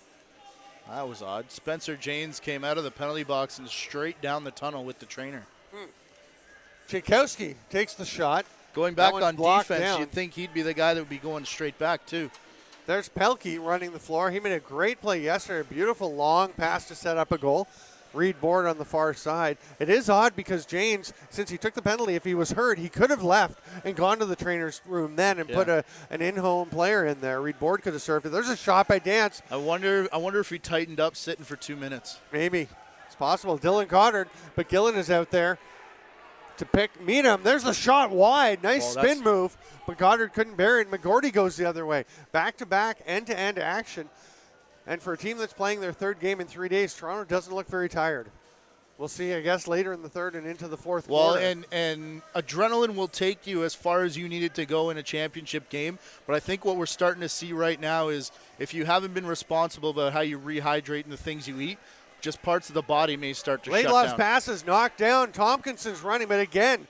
That was odd. Spencer Janes came out of the penalty box and straight down the tunnel with the trainer. Tchaikovsky takes the shot. Going back on defense, you'd think he'd be the guy that would be going straight back, too. There's Pelkey running the floor. He made a great play yesterday. A beautiful long pass to set up a goal. Reed Board on the far side. It is odd because James, since he took the penalty, if he was hurt, he could have left and gone to the trainer's room then and put an in-home player in there. Reed Board could have served it. There's a shot by Dance. I wonder if he tightened up sitting for 2 minutes. Maybe. It's possible. Dylan Goddard, but Gillen is out there to meet him. There's the shot wide. Nice spin move, but Goddard couldn't bury it. McGordy goes the other way. Back-to-back, end-to-end action. And for a team that's playing their third game in 3 days, Toronto doesn't look very tired. we'll see, I guess, later in the third and into the fourth Well, quarter. and adrenaline will take you as far as you need it to go in a championship game. But I think what we're starting to see right now is if you haven't been responsible about how you rehydrate and the things you eat, just parts of the body may start to shut Laidlaw's down. pass is knocked down. Tompkinson's running, but again,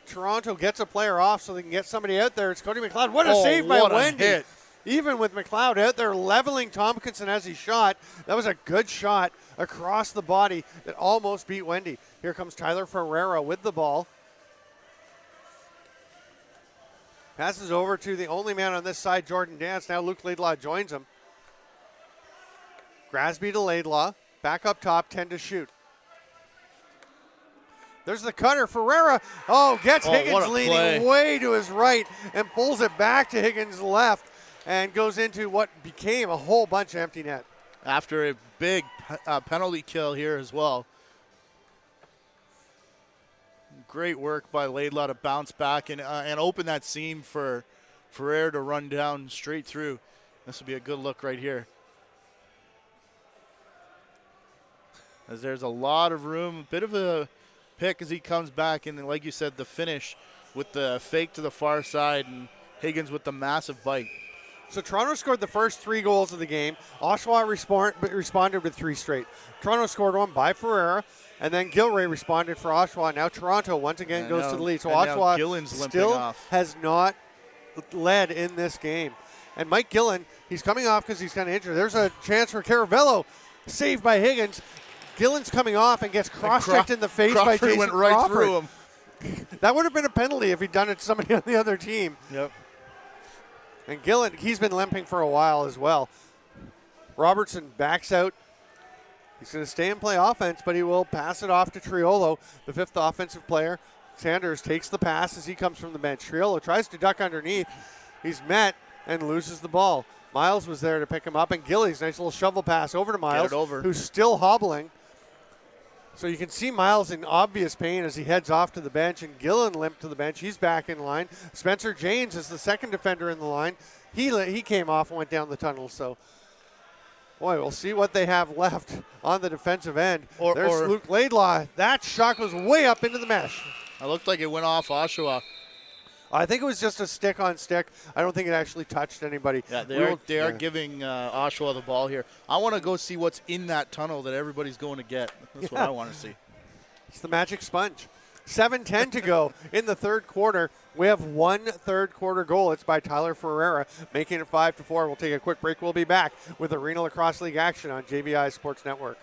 Toronto gets a player off so they can get somebody out there. It's Cody McLeod. What a save by what a Wendy. hit. Even with McLeod out there leveling Tompkinson as he shot, that was a good shot across the body that almost beat Wendy. Here comes Tyler Ferreira with the ball. Passes over to the only man on this side, Jordan Dance. Now Luke Laidlaw joins him. Grasby to Laidlaw. Back up top, 10 to shoot. There's the cutter. Ferreira, gets what Higgins a leaning play. way to his right and pulls it back to Higgins' left and goes into what became a whole bunch of empty net. After a big penalty kill here as well. Great work by Laidlaw to bounce back and open that seam for Ferrer to run down straight through. This will be a good look right here. As there's a lot of room, a bit of a pick as he comes back, and like you said, the finish with the fake to the far side and Higgins with the massive bite. So Toronto scored the first 3 goals of the game. Oshawa responded with 3 straight. Toronto scored one by Ferreira, and then Gilray responded for Oshawa. Now Toronto once again goes to the lead. So Oshawa still has not led in this game. And Mike Gillen, he's coming off because he's kind of injured. There's a chance for Caravello, saved by Higgins. Gillen's coming off and gets cross-checked in the face by Jason went right Crawford. through him. That would have been a penalty if he'd done it to somebody on the other team. Yep. And Gillen, he's been limping for a while as well. Robertson backs out. He's going to stay and play offense, but he will pass it off to Triolo, the 5th offensive player. Sanders takes the pass as he comes from the bench. Triolo tries to duck underneath. He's met and loses the ball. Miles was there to pick him up, and Gillies, nice little shovel pass over to Miles, who's still hobbling. So you can see Miles in obvious pain as he heads off to the bench, and Gillen limped to the bench. He's back in line. Spencer James is the second defender in the line. He came off and went down the tunnel. So, boy, we'll see what they have left on the defensive end. There's Luke Laidlaw. That shot goes way up into the mesh. It looked like it went off Oshawa. I think it was just a stick on stick. I don't think it actually touched anybody. Yeah, they are giving Oshawa the ball here. I want to go see what's in that tunnel that everybody's going to get. That's what I want to see. It's the magic sponge. 7:10 to go in the third quarter. We have 1 third quarter goal. It's by Tyler Ferreira, making it 5-4. We'll take a quick break. We'll be back with Arena Lacrosse League action on JVI Sports Network.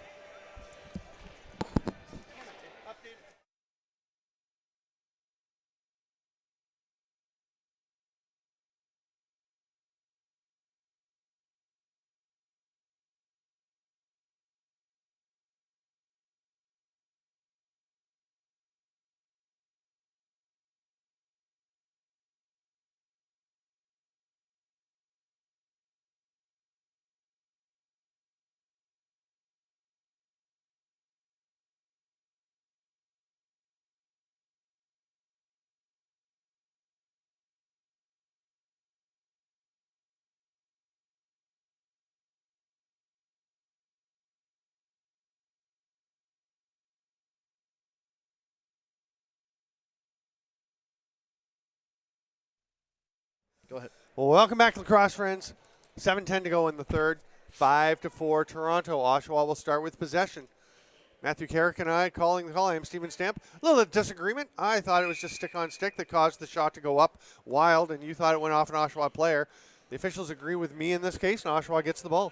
Go ahead. Well, welcome back, lacrosse friends. 7:10 to go in the third. 5-4 Toronto. Oshawa will start with possession. Matthew Carrick and I calling the call. I am Stephen Stamp. A little disagreement. I thought it was just stick on stick that caused the shot to go up wild, and you thought it went off an Oshawa player. The officials agree with me in this case, and Oshawa gets the ball.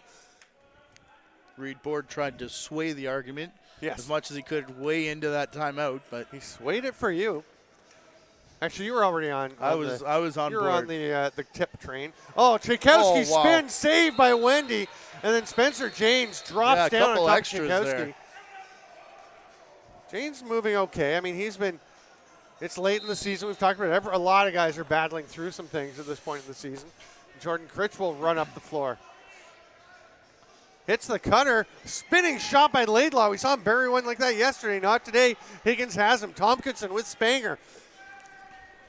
Reed Board tried to sway the argument Yes. as much as he could way into that timeout, but He swayed it for you. Actually, you were already on. I was on You were board. on the tip train. Oh, Tchaikovsky Oh, wow. spin saved by Wendy, and then Spencer James drops Yeah, a down on couple top of extras Tchaikovsky. there. James moving okay. I mean, it's late in the season. We've talked about it. A lot of guys are battling through some things at this point in the season. Jordan Critch will run up the floor. Hits the cutter. Spinning shot by Laidlaw. We saw him bury one like that yesterday. Not today. Higgins has him. Tompkinson with Spanger.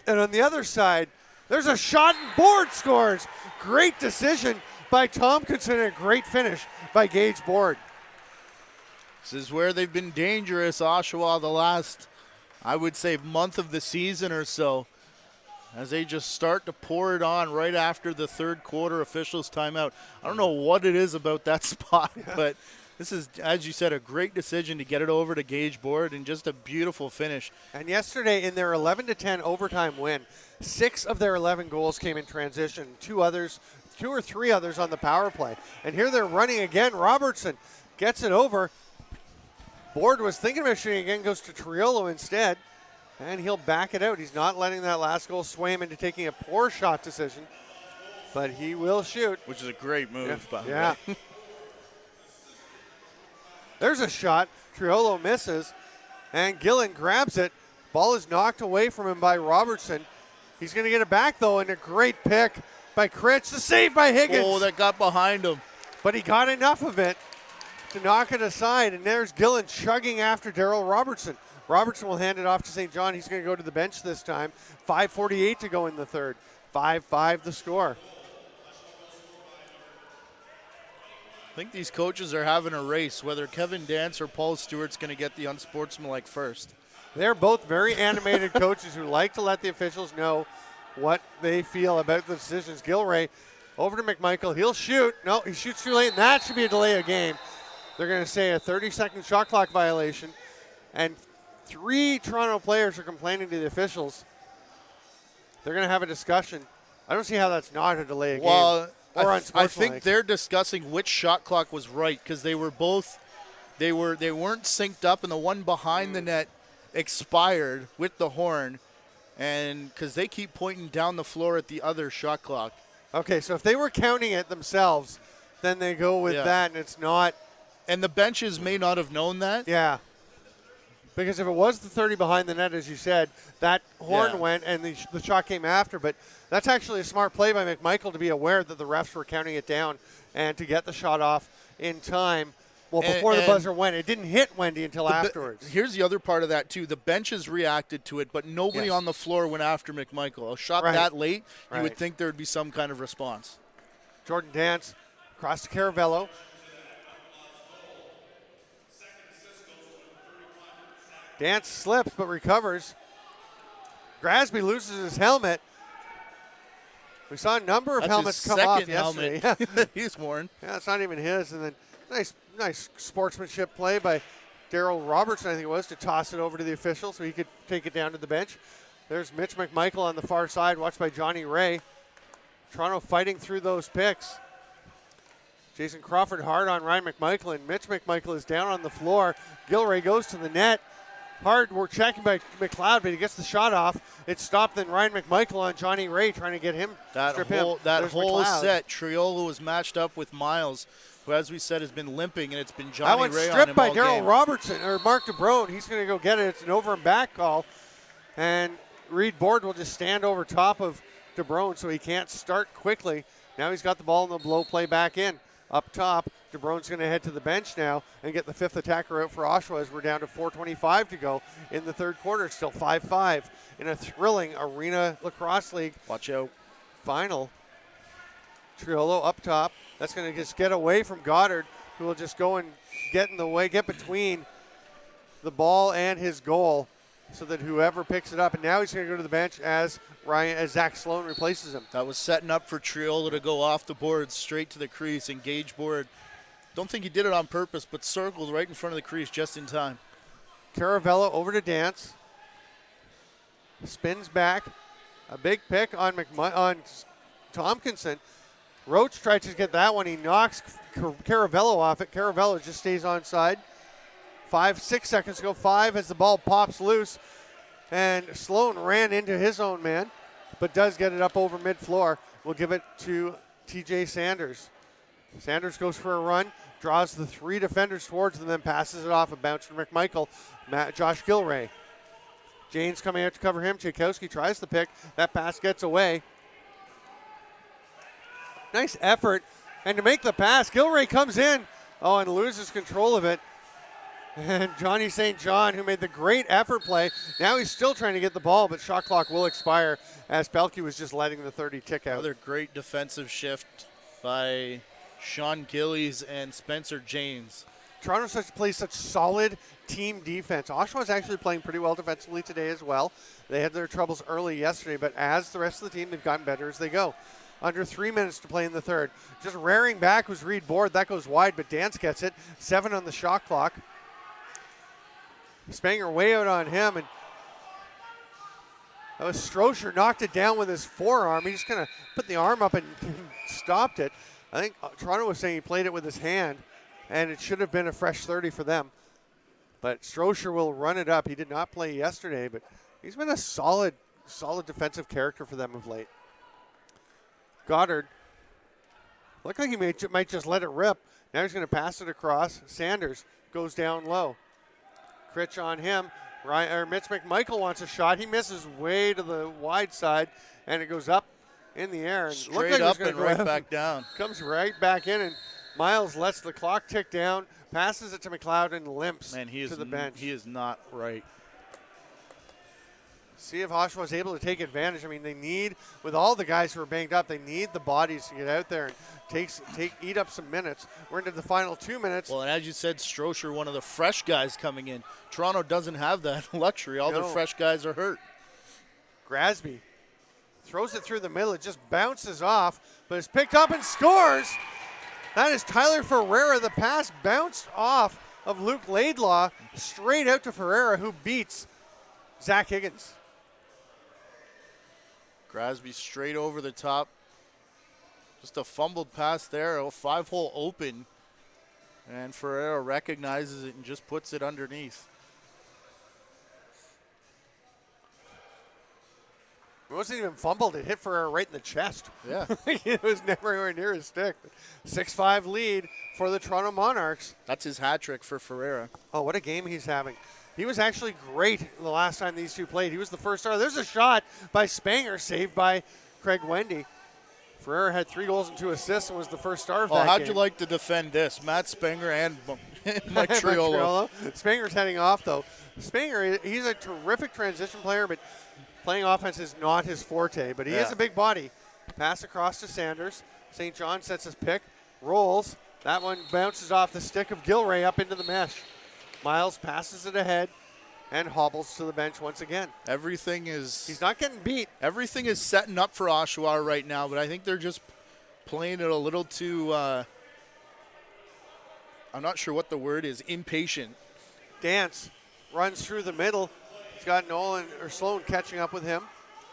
And on the other side, there's a shot and Board scores. Great decision by Tompkinson and a great finish by Gage Board. This is where they've been dangerous, Oshawa, the last, I would say, month of the season or so, as they just start to pour it on right after the third quarter officials timeout. I don't know what it is about that spot, but this is, as you said, a great decision to get it over to Gage Board and just a beautiful finish. And yesterday in their 11-10 overtime win, 6 of their 11 goals came in transition, 2 or 3 others on the power play. And here they're running again. Robertson gets it over. Board was thinking about shooting again, goes to Triolo instead, and he'll back it out. He's not letting that last goal sway him into taking a poor shot decision, but he will shoot. Which is a great move, by the Yeah. way. There's a shot. Triolo misses, and Gillen grabs it. Ball is knocked away from him by Robertson. He's going to get it back, though, and a great pick by Critch. The save by Higgins. Oh, that got behind him. But he got enough of it to knock it aside, and there's Gillen chugging after Darryl Robertson. Robertson will hand it off to St. John. He's going to go to the bench this time. 5:48 to go in the third. 5-5 the score. I think these coaches are having a race, whether Kevin Dance or Paul Stewart's going to get the unsportsmanlike first. They're both very animated coaches who like to let the officials know what they feel about the decisions. Gilray over to McMichael. He'll shoot. No, he shoots too late, and that should be a delay of game. They're going to say a 30-second shot clock violation, and 3 Toronto players are complaining to the officials. They're going to have a discussion. I don't see how that's not a delay of game. Well, Or I unsportsmanlike. think they're discussing which shot clock was right, because they weren't synced up, and the one behind the net expired with the horn, and because they keep pointing down the floor at the other shot clock. Okay, so if they were counting it themselves, then they go with that, and it's not. And the benches may not have known that. Yeah. Because if it was the 30 behind the net, as you said, that horn went and the shot came after. But that's actually a smart play by McMichael to be aware that the refs were counting it down and to get the shot off in time. Well, before the buzzer went. It didn't hit Wendy until afterwards. Here's the other part of that, too. The benches reacted to it, but nobody on the floor went after McMichael. A shot that late, you would think there would be some kind of response. Jordan Dance across to Caravello. Dance slips but recovers. Grasby loses his helmet. We saw a number of helmets come off yesterday. Helmet he's worn. Yeah, it's not even his. And then nice sportsmanship play by Darryl Robertson, I think it was, to toss it over to the official so he could take it down to the bench. There's Mitch McMichael on the far side, watched by Johnny Ray. Toronto fighting through those picks. Jason Crawford hard on Ryan McMichael, and Mitch McMichael is down on the floor. Gilray goes to the net. Hard work checking by McLeod, but he gets the shot off. It's stopped, then Ryan McMichael on Johnny Ray trying to get him. That whole McLeod. set, Triolo was matched up with Miles, who, as we said, has been limping, and it's been Johnny That one Ray on stripped him by all Darryl game. Robertson, or Mark DeBrone. He's going to go get it. It's an over and back call. And Reed Board will just stand over top of DeBrone so he can't start quickly. Now he's got the ball in the blow play back in. Up top, DeBrone's going to head to the bench now and get the 5th attacker out for Oshawa as we're down to 4:25 to go in the third quarter. Still 5-5 in a thrilling Arena Lacrosse League Watch out. final. Triolo up top. That's going to just get away from Goddard, who will just go and get in the way, get between the ball and his goal so that whoever picks it up. And now he's going to go to the bench as Zach Sloan replaces him. That was setting up for Triolo to go off the board straight to the crease. Engage Board. Don't think he did it on purpose, but circled right in front of the crease just in time. Caravello over to Dance. Spins back. A big pick on Tompkinson. Roach tries to get that one. He knocks Caravello off it. Caravello just stays onside. 6 seconds to go. 5 as the ball pops loose. And Sloan ran into his own man, but does get it up over mid-floor. We'll give it to TJ Sanders. Sanders goes for a run, draws the 3 defenders towards them, then passes it off. A bounce from McMichael. Josh Gilray. James coming out to cover him. Tchaikovsky tries the pick. That pass gets away. Nice effort. And to make the pass, Gilray comes in. Oh, and loses control of it. And Johnny St. John, who made the great effort play, now he's still trying to get the ball, but shot clock will expire as Pelkey was just letting the 30 tick out. Another great defensive shift by Sean Gillies and Spencer James. Toronto plays such solid team defense. Oshawa's actually playing pretty well defensively today as well. They had their troubles early yesterday, but as the rest of the team, they've gotten better as they go. Under 3 minutes to play in the third. Just rearing back was Reed Board. That goes wide, but Dance gets it. 7 on the shot clock. Spanger way out on him, and that was Strocher knocked it down with his forearm. He just kind of put the arm up and stopped it. I think Toronto was saying he played it with his hand, and it should have been a fresh 30 for them. But Strocher will run it up. He did not play yesterday, but he's been a solid defensive character for them of late. Goddard looked like he might just let it rip. Now he's going to pass it across. Sanders goes down low. Critch on him. Mitch McMichael wants a shot. He misses way to the wide side, and it goes up in the air. And Straight up and right back down. Comes right back in, and Miles lets the clock tick down, passes it to McLeod, and limps to the bench. He is not right. See if Oshawa is able to take advantage. I mean, they need, with all the guys who are banged up, they need the bodies to get out there and eat up some minutes. We're into the final 2 minutes. Well, and as you said, Strocher, one of the fresh guys coming in. Toronto doesn't have that luxury. All their fresh guys are hurt. Grasby throws it through the middle. It just bounces off, but it's picked up and scores. That is Tyler Ferreira. The pass bounced off of Luke Laidlaw straight out to Ferreira, who beats Zach Higgins. Grasby straight over the top. Just a fumbled pass there. A 5-hole open. And Ferreira recognizes it and just puts it underneath. It wasn't even fumbled. It hit Ferreira right in the chest. Yeah. It was never anywhere near his stick. 6-5 lead for the Toronto Monarchs. That's his hat trick for Ferreira. Oh, what a game he's having. He was actually great the last time these two played. He was the first star. There's a shot by Spanger, saved by Craig Wendy. Ferreira had 3 goals and 2 assists and was the first star of that game. How'd you like to defend this? Matt Spanger and Mike Triolo. Spanger's heading off, though. Spanger, he's a terrific transition player, but playing offense is not his forte. But he has a big body. Pass across to Sanders. St. John sets his pick, rolls. That one bounces off the stick of Gilray up into the mesh. Miles passes it ahead and hobbles to the bench once again. He's not getting beat. Everything is setting up for Oshawa right now, but I think they're just playing it a little too, I'm not sure what the word is, impatient. Dance runs through the middle. He's got Sloan catching up with him.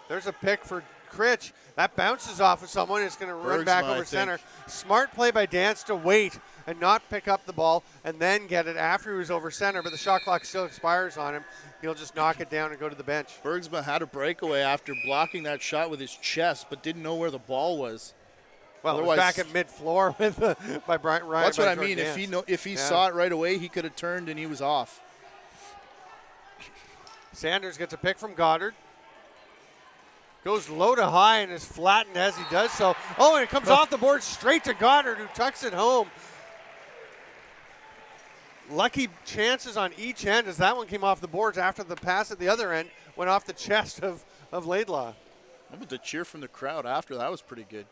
There's a pick for Critch. That bounces off of someone. It's going to run back over center. Smart play by Dance to wait and not pick up the ball and then get it after he was over center, but the shot clock still expires on him. He'll just knock it down and go to the bench. Bergsma had a breakaway after blocking that shot with his chest, but didn't know where the ball was. Well, it was back at mid-floor by Ryan. That's what I mean. If he saw it right away, he could have turned and he was off. Sanders gets a pick from Goddard. Goes low to high and is flattened as he does so. Oh, and it comes off the board straight to Goddard, who tucks it home. Lucky chances on each end as that one came off the boards after the pass at the other end went off the chest of Laidlaw. The cheer from the crowd after that was pretty good.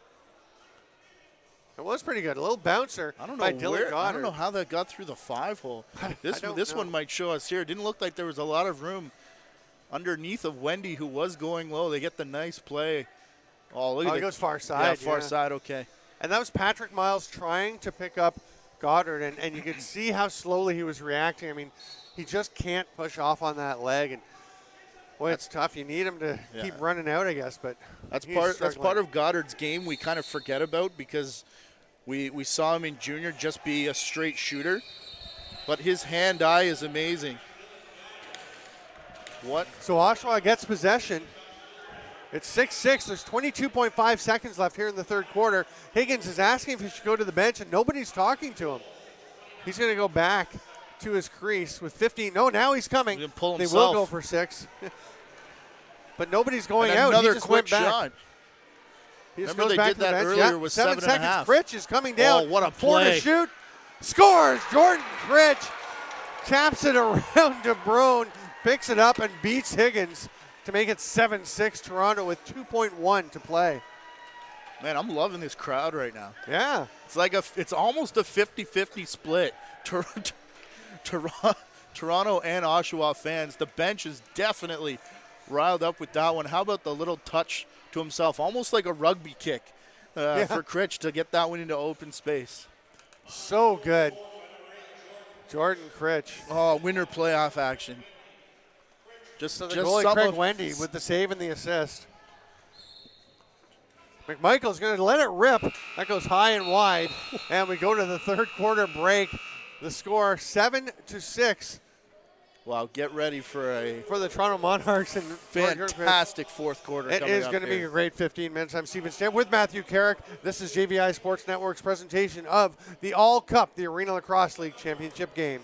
It was pretty good. A little bouncer by Dylan Goddard. I don't know how that got through the 5-hole. This one might show us here. It didn't look like there was a lot of room underneath of Wendy, who was going low. They get the nice play. Oh, look at it goes far side. Yeah, far side, okay. And that was Patrick Miles trying to pick up Goddard, and you could see how slowly he was reacting. I mean, he just can't push off on that leg, and boy, it's tough. You need him to keep running out, I guess, but that's part of Goddard's game we kind of forget about because we saw him in junior just be a straight shooter, but his hand-eye is amazing. So Oshawa gets possession. It's 6-6. There's 22.5 seconds left here in the third quarter. Higgins is asking if he should go to the bench, and nobody's talking to him. He's going to go back to his crease with 15. No, now he's coming. He pull they himself. will go for 6. But nobody's going and out. Another he just quick went back. shot. He just Remember goes they back did to the that bench. earlier with 7 seconds. 7.5. Critch is coming down. Oh, what a 4 play. to shoot. Scores. Jordan Critch taps it around DeBrone, picks it up and beats Higgins to make it 7-6 Toronto with 2.1 to play. Man, I'm loving this crowd right now. Yeah. It's almost a 50-50 split. Toronto and Oshawa fans. The bench is definitely riled up with that one. How about the little touch to himself, almost like a rugby kick for Critch to get that one into open space. So good. Jordan Critch. Oh, winner playoff action. So the just goalie some Craig of- Wendy with the save and the assist. McMichael's going to let it rip. That goes high and wide. And we go to the third quarter break. The score 7-6 Wow, get ready for a for the Toronto Monarchs. And fantastic fourth quarter it coming is up going to be here. a great 15 minutes. I'm Stephen Stamp with Matthew Carrick. This is JVI Sports Network's presentation of the All Cup, the Arena Lacrosse League Championship game.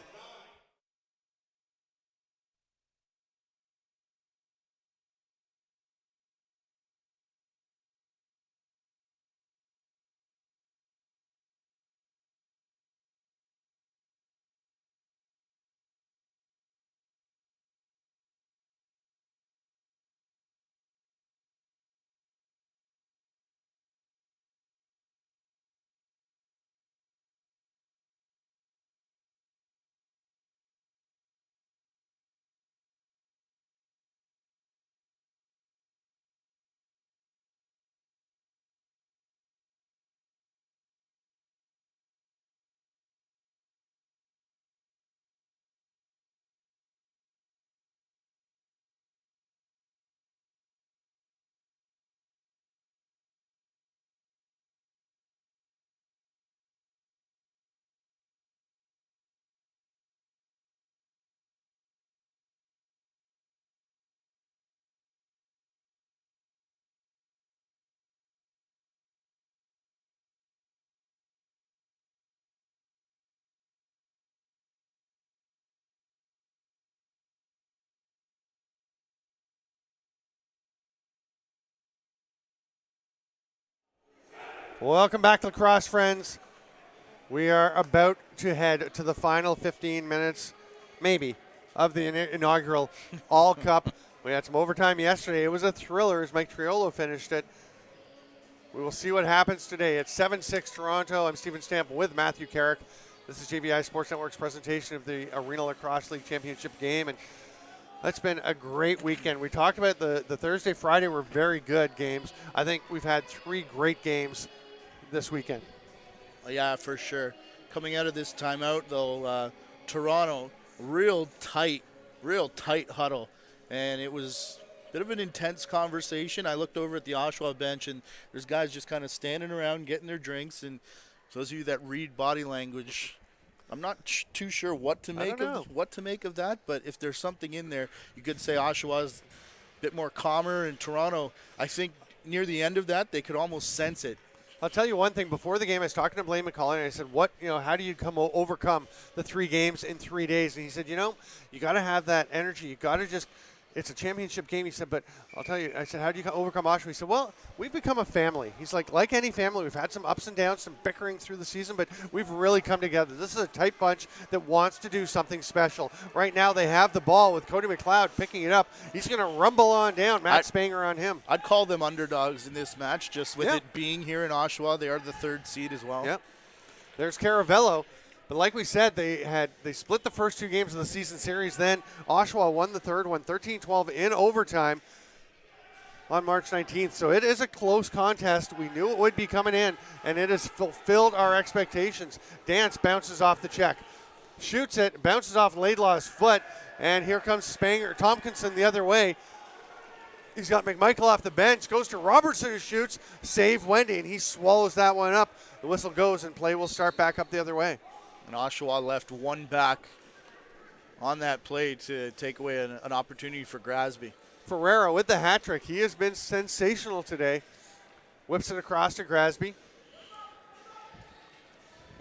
Welcome back, lacrosse friends. We are about to head to the final 15 minutes, maybe, of the inaugural All Cup. We had some overtime yesterday. It was a thriller as Mike Triolo finished it. We will see what happens today. It's 7-6 Toronto. I'm Stephen Stamp with Matthew Carrick. This is JVI Sports Network's presentation of the Arena Lacrosse League Championship game. And it's been a great weekend. We talked about the Thursday, Friday were very good games. I think we've had 3 great games this weekend. Yeah, for sure. Coming out of this timeout, though, Toronto, real tight huddle. And it was a bit of an intense conversation. I looked over at the Oshawa bench, and there's guys just kind of standing around getting their drinks. And for those of you that read body language, I'm not too sure what to make of that. But if there's something in there, you could say Oshawa's a bit more calmer. And Toronto, I think near the end of that, they could almost sense it. I'll tell you one thing. Before the game, I was talking to Blaine McCauley, and I said, how do you overcome the 3 games in 3 days? And he said, you got to have that energy. You got to just – it's a championship game. He said, but I'll tell you, I said, how do you overcome Oshawa? He said, well, we've become a family. He's like any family, we've had some ups and downs, some bickering through the season, but we've really come together. This is a tight bunch that wants to do something special. Right now they have the ball with Cody McLeod picking it up. He's going to rumble on down. Matt Spanger on him. I'd call them underdogs in this match, just with it being here in Oshawa. They are the 3rd seed as well. Yep. There's Caravello. But like we said, they split the first 2 games of the season series. Then Oshawa won the third one, 13-12 in overtime on March 19th. So it is a close contest. We knew it would be coming in, and it has fulfilled our expectations. Dance bounces off the check, shoots it, bounces off Laidlaw's foot, and here comes Spanger Tompkinson the other way. He's got McMichael off the bench, goes to Robertson who shoots, save Wendy, and he swallows that one up. The whistle goes, and play will start back up the other way. And Oshawa left one back on that play to take away an opportunity for Grasby. Ferrero with the hat trick. He has been sensational today. Whips it across to Grasby.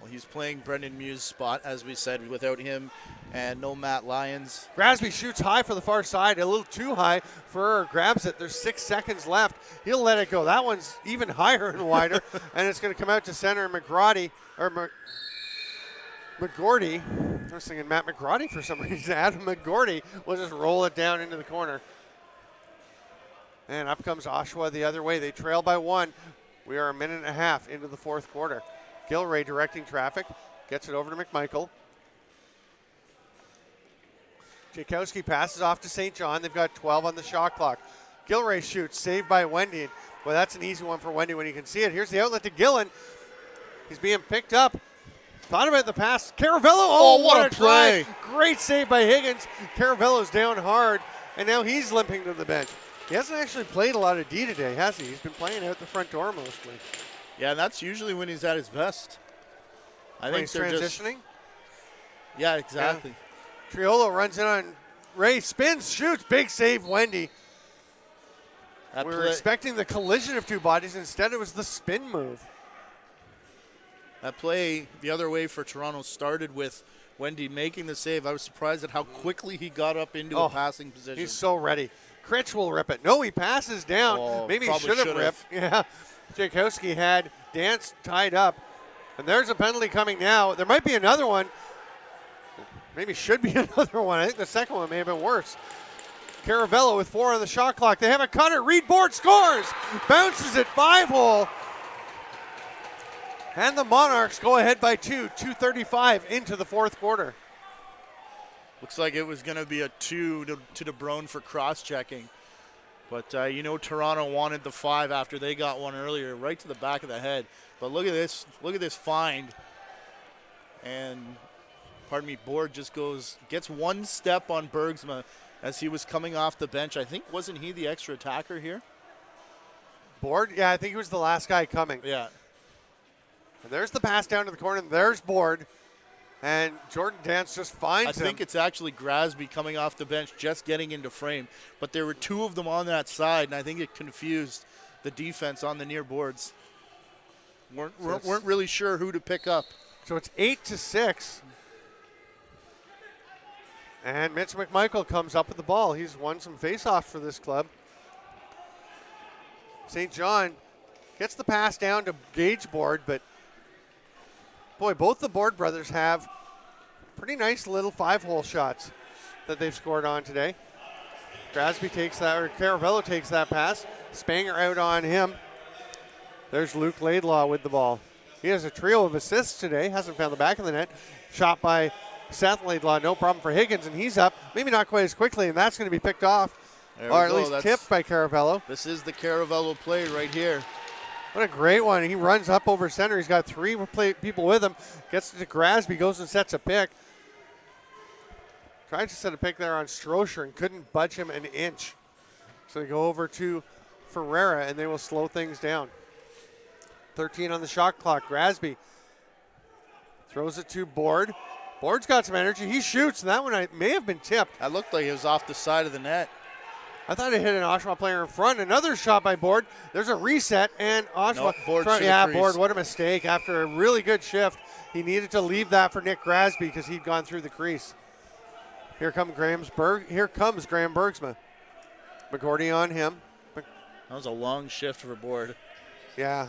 Well, he's playing Brendan Mew's spot, as we said, without him and no Matt Lyons. Grasby shoots high for the far side, a little too high. Ferrer grabs it. There's 6 seconds left. He'll let it go. That one's even higher and wider, and it's going to come out to center. McGordy. I was thinking Matt McGrady for some reason. Adam McGordy will just roll it down into the corner. And up comes Oshawa the other way. They trail by 1. We are a minute and a half into the fourth quarter. Gilray directing traffic. Gets it over to McMichael. Jakowski passes off to St. John. They've got 12 on the shot clock. Gilray shoots, saved by Wendy. Well, that's an easy one for Wendy when you can see it. Here's the outlet to Gillen. He's being picked up. Thought about the pass. Caravello. Oh, what a play. try. Great save by Higgins. Caravello's down hard, and now he's limping to the bench. He hasn't actually played a lot of D today, has he? He's been playing out the front door mostly. Yeah, and that's usually when he's at his best. I When think he's they're transitioning. Yeah, exactly. Yeah. Triolo runs in on Ray, spins, shoots, big save, Wendy. That We were play- expecting the collision of two bodies. Instead, it was the spin move. That play the other way for Toronto started with Wendy making the save. I was surprised at how quickly he got up into a passing position. He's so ready. Critch will rip it. No, he passes down. Oh, Maybe he probably should have should've. ripped. Yeah. Jakowski had Dance tied up. And there's a penalty coming now. There might be another one. Maybe should be another one. I think the second one may have been worse. Caravello with 4 on the shot clock. They have a cutter. Reed Board scores. Bounces it 5-hole. And the Monarchs go ahead by 2. 2:35 into the fourth quarter. Looks like it was going to be a 2 to DeBrone for cross-checking. But, Toronto wanted the 5 after they got one earlier, right to the back of the head. But look at this. Look at this find. And, Board just gets one step on Bergsma as he was coming off the bench. I think, wasn't he the extra attacker here? Board? Yeah, I think he was the last guy coming. Yeah. And there's the pass down to the corner. And there's Board. And Jordan Dance just finds him. I think it's actually Grasby coming off the bench, just getting into frame. But there were 2 of them on that side, and I think it confused the defense on the near boards. Weren't really sure who to pick up. So it's 8-6. And Mitch McMichael comes up with the ball. He's won some faceoffs for this club. St. John gets the pass down to Gage Board, but boy, both the Board brothers have pretty nice little 5-hole shots that they've scored on today. Grasby takes that, or Caravello takes that pass. Spanger out on him. There's Luke Laidlaw with the ball. He has a trio of assists today. Hasn't found the back of the net. Shot by Seth Laidlaw, no problem for Higgins, and he's up. Maybe not quite as quickly, and that's going to be picked off. Or at least tipped by Caravello. This is the Caravello play right here. What a great one. He runs up over center. He's got 3 people with him. Gets it to Grasby, goes and sets a pick. Tried to set a pick there on Strocher and couldn't budge him an inch. So they go over to Ferreira, and they will slow things down. 13 on the shot clock. Grasby throws it to Board. Board's got some energy. He shoots, and that one may have been tipped. That looked like it was off the side of the net. I thought it hit an Oshawa player in front. Another shot by Board. There's a reset, and Oshawa. Nope, Board should Yeah, have creased. Board, what a mistake. After a really good shift, he needed to leave that for Nick Grasby because he'd gone through the crease. Here comes Graham Bergsma. McGordy on him. That was a long shift for Board. Yeah.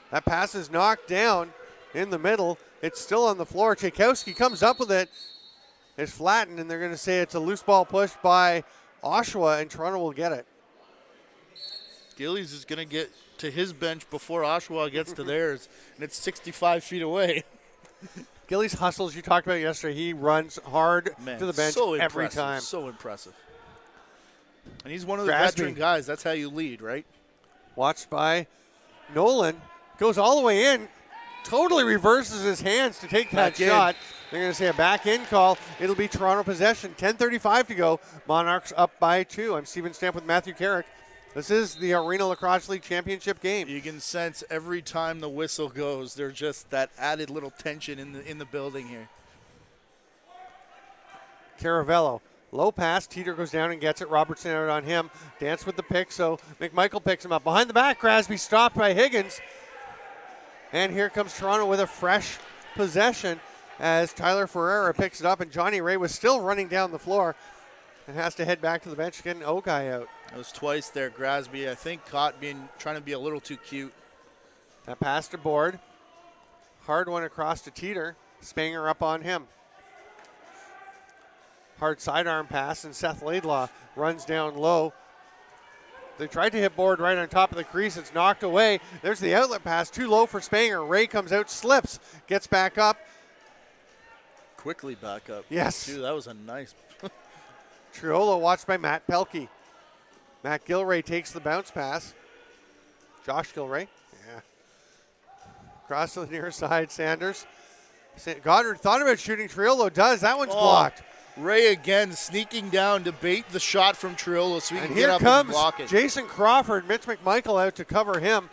That pass is knocked down in the middle. It's still on the floor. Tchaikovsky comes up with it. It's flattened, and they're going to say it's a loose ball push by Oshawa, and Toronto will get it. Gillies is going to get to his bench before Oshawa gets to theirs, and it's 65 feet away. Gillies hustles, you talked about yesterday. He runs hard Man, to the bench so every impressive, time. So impressive. And he's one of the Grasby. veteran guys. That's how you lead, right? Watched by Nolan. Goes all the way in. Totally reverses his hands to take that Back in. shot. They're going to say a back in call. It'll be Toronto possession. 10:35 to go. Monarchs up by 2. I'm Steven Stamp with Matthew Carrick. This is the Arena Lacrosse League Championship game. You can sense every time the whistle goes, there's just that added little tension in the building here. Caravello. Low pass. Teeter goes down and gets it. Robertson out on him. Dance with the pick, so McMichael picks him up. Behind the back, Grasby stopped by Higgins. And here comes Toronto with a fresh possession as Tyler Ferreira picks it up, and Johnny Ray was still running down the floor and has to head back to the bench to get an O-guy out. It was twice there. Grasby, I think, caught trying to be a little too cute. That pass to Board. Hard one across to Teeter. Spanger up on him. Hard sidearm pass, and Seth Laidlaw runs down low. They tried to hit Board right on top of the crease. It's knocked away. There's the outlet pass. Too low for Spanger. Ray comes out, slips, gets back up. quickly back up. Yes. Too. That was a nice. Triolo watched by Matt Pelkey. Matt Gilray takes the bounce pass. Josh Gilray. Yeah. Cross to the near side, Sanders. Goddard thought about shooting. Triolo does. That one's blocked. Ray again sneaking down to bait the shot from Triolo so he And can here get up comes and block it. Jason Crawford, Mitch McMichael out to cover him.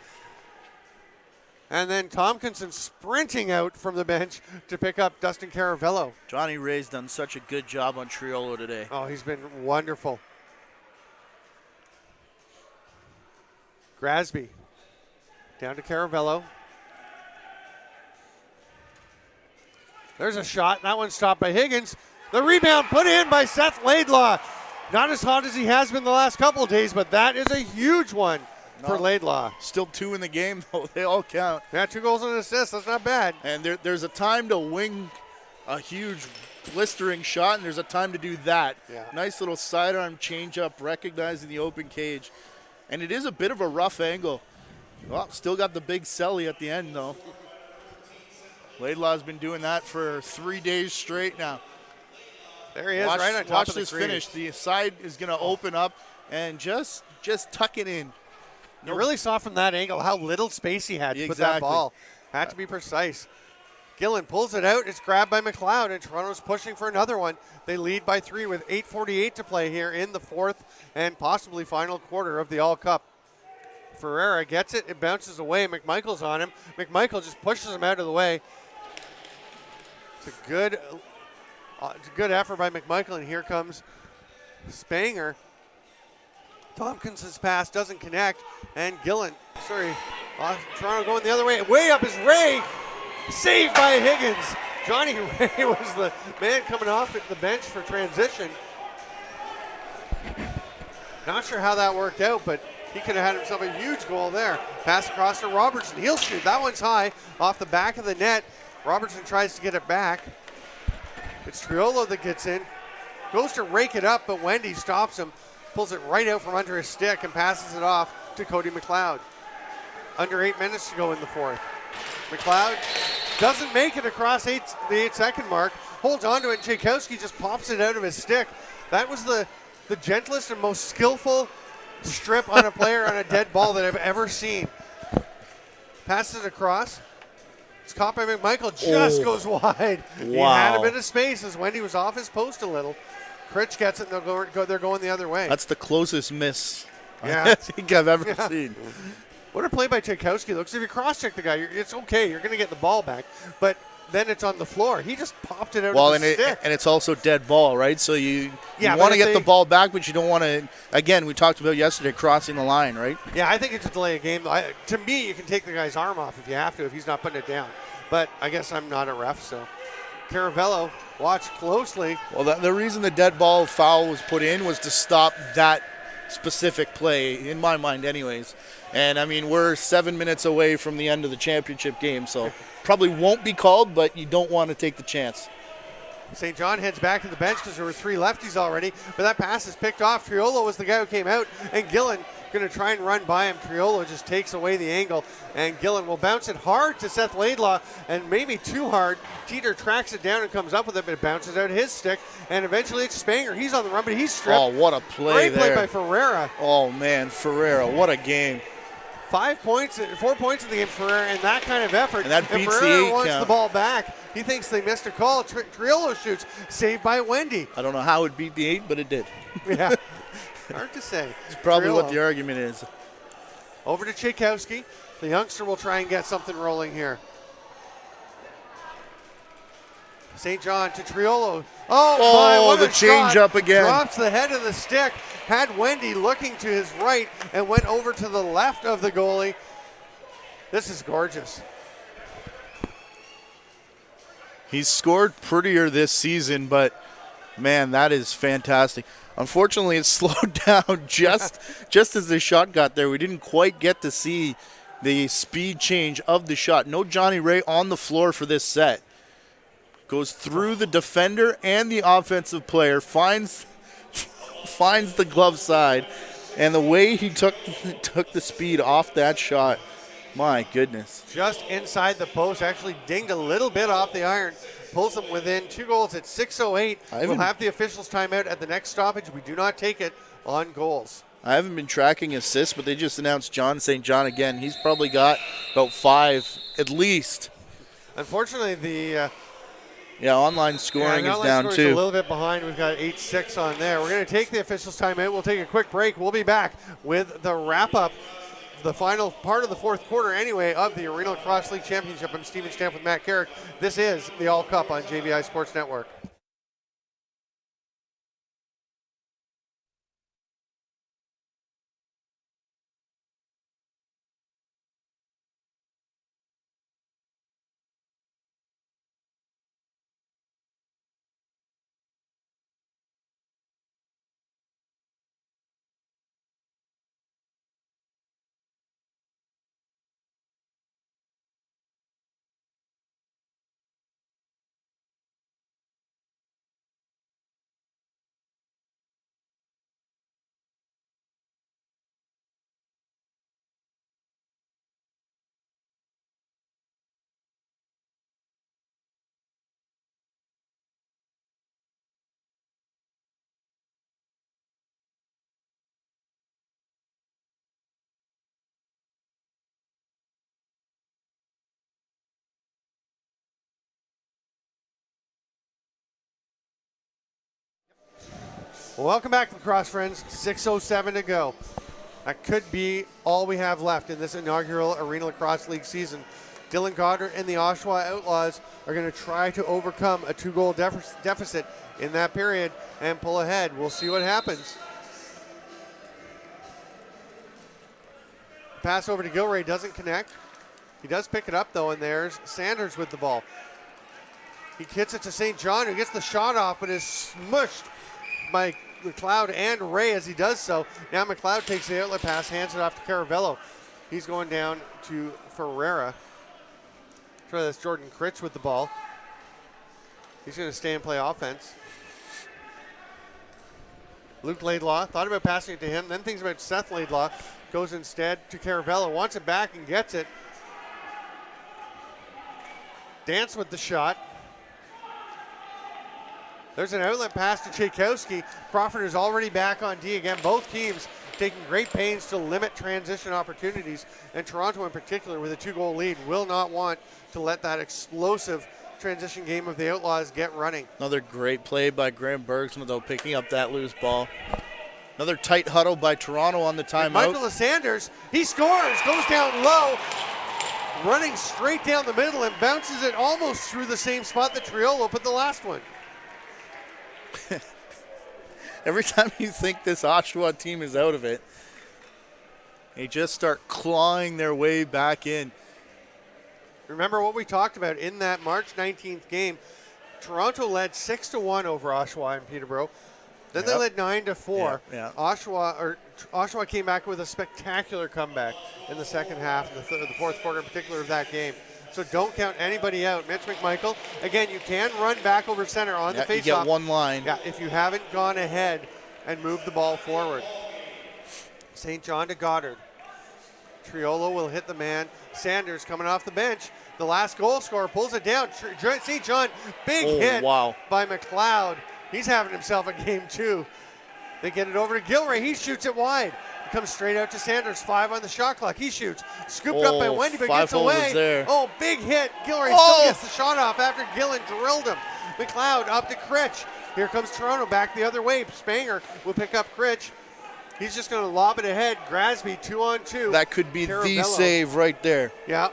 And then Tompkinson sprinting out from the bench to pick up Dustin Caravello. Johnny Ray's done such a good job on Triolo today. Oh, he's been wonderful. Grasby down to Caravello. There's a shot. That one's stopped by Higgins. The rebound put in by Seth Laidlaw. Not as hot as he has been the last couple of days, but that is a huge one for Laidlaw. Still 2 in the game, though. They all count. Yeah, 2 goals and an assist. That's not bad. And there's a time to wing a huge blistering shot, and there's a time to do that. Yeah. Nice little sidearm changeup, recognizing the open cage. And it is a bit of a rough angle. Well, still got the big celly at the end, though. Laidlaw's been doing that for 3 days straight now. There he is, right on top watch of the this crease. finish. The side is going to open up and just tuck it in. You really saw from that angle how little space he had to put that Exactly. ball. Had to be precise. Gillen pulls it out. It's grabbed by McLeod, and Toronto's pushing for another one. They lead by 3 with 8:48 to play here in the 4th and possibly final quarter of the All Cup. Ferreira gets it. It bounces away. McMichael's on him. McMichael just pushes him out of the way. It's a good effort by McMichael, and here comes Spanger. Tompkinson's pass doesn't connect, and Toronto going the other way. Way up is Ray, saved by Higgins. Johnny Ray was the man coming off at the bench for transition. Not sure how that worked out, but he could have had himself a huge goal there. Pass across to Robertson. He'll shoot. That one's high off the back of the net. Robertson tries to get it back. It's Triolo that gets in. Goes to rake it up, but Wendy stops him. Pulls it right out from under his stick and passes it off to Cody McLeod. Under 8 minutes to go in the 4th. McLeod doesn't make it across the 8-second mark. Holds onto it, and Tchaikovsky just pops it out of his stick. That was the gentlest and most skillful strip on a player on a dead ball that I've ever seen. Passes it across. It's caught by McMichael, just goes wide. He had a bit of space as Wendy was off his post a little. Critch gets it, and they're going the other way. That's the closest miss Yeah. I think I've ever seen. What a play by Tchaikovsky, though, because if you cross-check the guy, it's okay. You're going to get the ball back. But then it's on the floor. He just popped it out of the stick. And it's also dead ball, right? So you Yeah, want but to if get the ball back, but you don't want to, again, we talked about yesterday, crossing the line, right? Yeah, I think it's a delay of game. To me, you can take the guy's arm off if you have to, if he's not putting it down. But I guess I'm not a ref, so. Caravello, watch closely. Well, the reason the dead ball foul was put in was to stop that specific play, in my mind anyways. And, I mean, we're 7 minutes away from the end of the championship game, so probably won't be called, but you don't want to take the chance. St. John heads back to the bench because there were 3 lefties already, but that pass is picked off. Triolo was the guy who came out, and Gillen going to try and run by him. Triolo just takes away the angle, and Gillen will bounce it hard to Seth Laidlaw, and maybe too hard. Teeter tracks it down and comes up with it, but it bounces out his stick, and eventually it's Spanger. He's on the run, but he's stripped. Oh, what a play Great there. play by Ferreira. Oh, man, Ferreira, what a game. 4 points in the game for Ferreira, and that kind of effort. And that beats Ferreira the 8 wants count. the ball back. He thinks they missed a call. Triolo shoots, saved by Wendy. I don't know how it beat the 8, but it did. Yeah, hard to say. It's probably what Triolo. the argument is. Over to Tchaikovsky. The youngster will try and get something rolling here. St. John to Triolo. Oh, my, what the a shot. change up again. Drops the head of the stick. Had Wendy looking to his right and went over to the left of the goalie. This is gorgeous. He's scored prettier this season, but, man, that is fantastic. Unfortunately, it slowed down just as the shot got there. We didn't quite get to see the speed change of the shot. No Johnny Ray on the floor for this set. Goes through the defender and the offensive player, finds the glove side, and the way he took the speed off that shot, my goodness. Just inside the post, actually dinged a little bit off the iron pulls them within 2 goals at 6:08. We'll have the officials timeout at the next stoppage. We do not take it on goals. I haven't been tracking assists, but they just announced John St. John again. He's probably got about 5 at least. Unfortunately, the online scoring is down scoring's too. a little bit behind. We've got 8-6 on there. We're going to take the officials timeout. We'll take a quick break. We'll be back with the wrap-up, the final part of the fourth quarter anyway, of the Arena Lacrosse League Championship. I'm Steven Stamp with Matt Carrick. This is the All Cup on JVI Sports Network. Well, welcome back, lacrosse friends. 6:07 to go. That could be all we have left in this inaugural Arena Lacrosse League season. Dylan Goddard and the Oshawa Outlaws are going to try to overcome a 2-goal deficit in that period and pull ahead. We'll see what happens. Pass over to Gilray, doesn't connect. He does pick it up, though, and there's Sanders with the ball. He hits it to St. John, who gets the shot off, but is smushed by McLeod and Ray as he does so. Now McLeod takes the outlet pass, hands it off to Caravello. He's going down to Ferreira. Try this, Jordan Critch with the ball. He's going to stay and play offense. Luke Laidlaw thought about passing it to him, then thinks about Seth Laidlaw. Goes instead to Caravello, wants it back and gets it. Dance with the shot. There's an outlet pass to Tchaikovsky. Crawford is already back on D again. Both teams taking great pains to limit transition opportunities, and Toronto in particular with a 2-goal lead will not want to let that explosive transition game of the Outlaws get running. Another great play by Graham Bergsman, though, picking up that loose ball. Another tight huddle by Toronto on the timeout. Michael Sanders, he scores, goes down low, running straight down the middle and bounces it almost through the same spot that Triolo put the last one. Every time you think this Oshawa team is out of it, they just start clawing their way back in. Remember what we talked about in that March 19th game. Toronto led 6-1 over Oshawa in Peterborough. Then they led 9-4. Yeah. Oshawa came back with a spectacular comeback in the second half, the fourth quarter in particular of that game. So don't count anybody out. Mitch McMichael, again, you can run back over center on the faceoff. You get one line. Yeah, if you haven't gone ahead and moved the ball forward. St. John to Goddard. Triolo will hit the man. Sanders coming off the bench. The last goal scorer pulls it down. St. John, big hit by McLeod. He's having himself a game too. They get it over to Gilray. He shoots it wide. It comes straight out to Sanders. 5 on the shot clock. He shoots. Scooped up by Wendy, but gets away. There. Oh, big hit. Gilray still gets the shot off after Gillen drilled him. McLeod up to Critch. Here comes Toronto back the other way. Spanger will pick up Critch. He's just going to lob it ahead. Grasby 2-on-2. That could be the save right there. Yeah.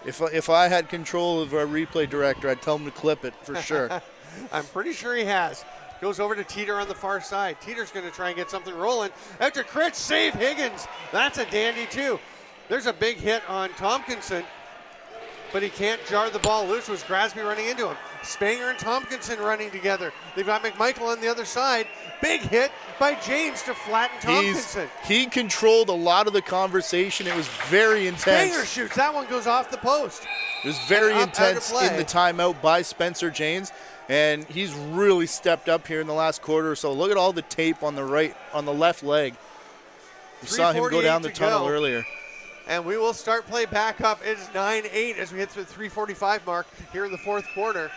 If I had control of our replay director, I'd tell him to clip it for sure. I'm pretty sure he has. Goes over to Teeter on the far side. Teeter's going to try and get something rolling. After Critch, save Higgins. That's a dandy too. There's a big hit on Tompkinson, but he can't jar the ball loose. It was Grasby running into him. Spanger and Tompkinson running together. They've got McMichael on the other side. Big hit by James to flatten Tompkinson. He controlled a lot of the conversation. It was very intense. Spanger shoots. That one goes off the post. It was very intense in the timeout by Spencer James. And he's really stepped up here in the last quarter or so. Look at all the tape on the left leg. We saw him go down the tunnel earlier. And we will start play back up. It is 9-8 as we hit through the 3:45 mark here in the fourth quarter.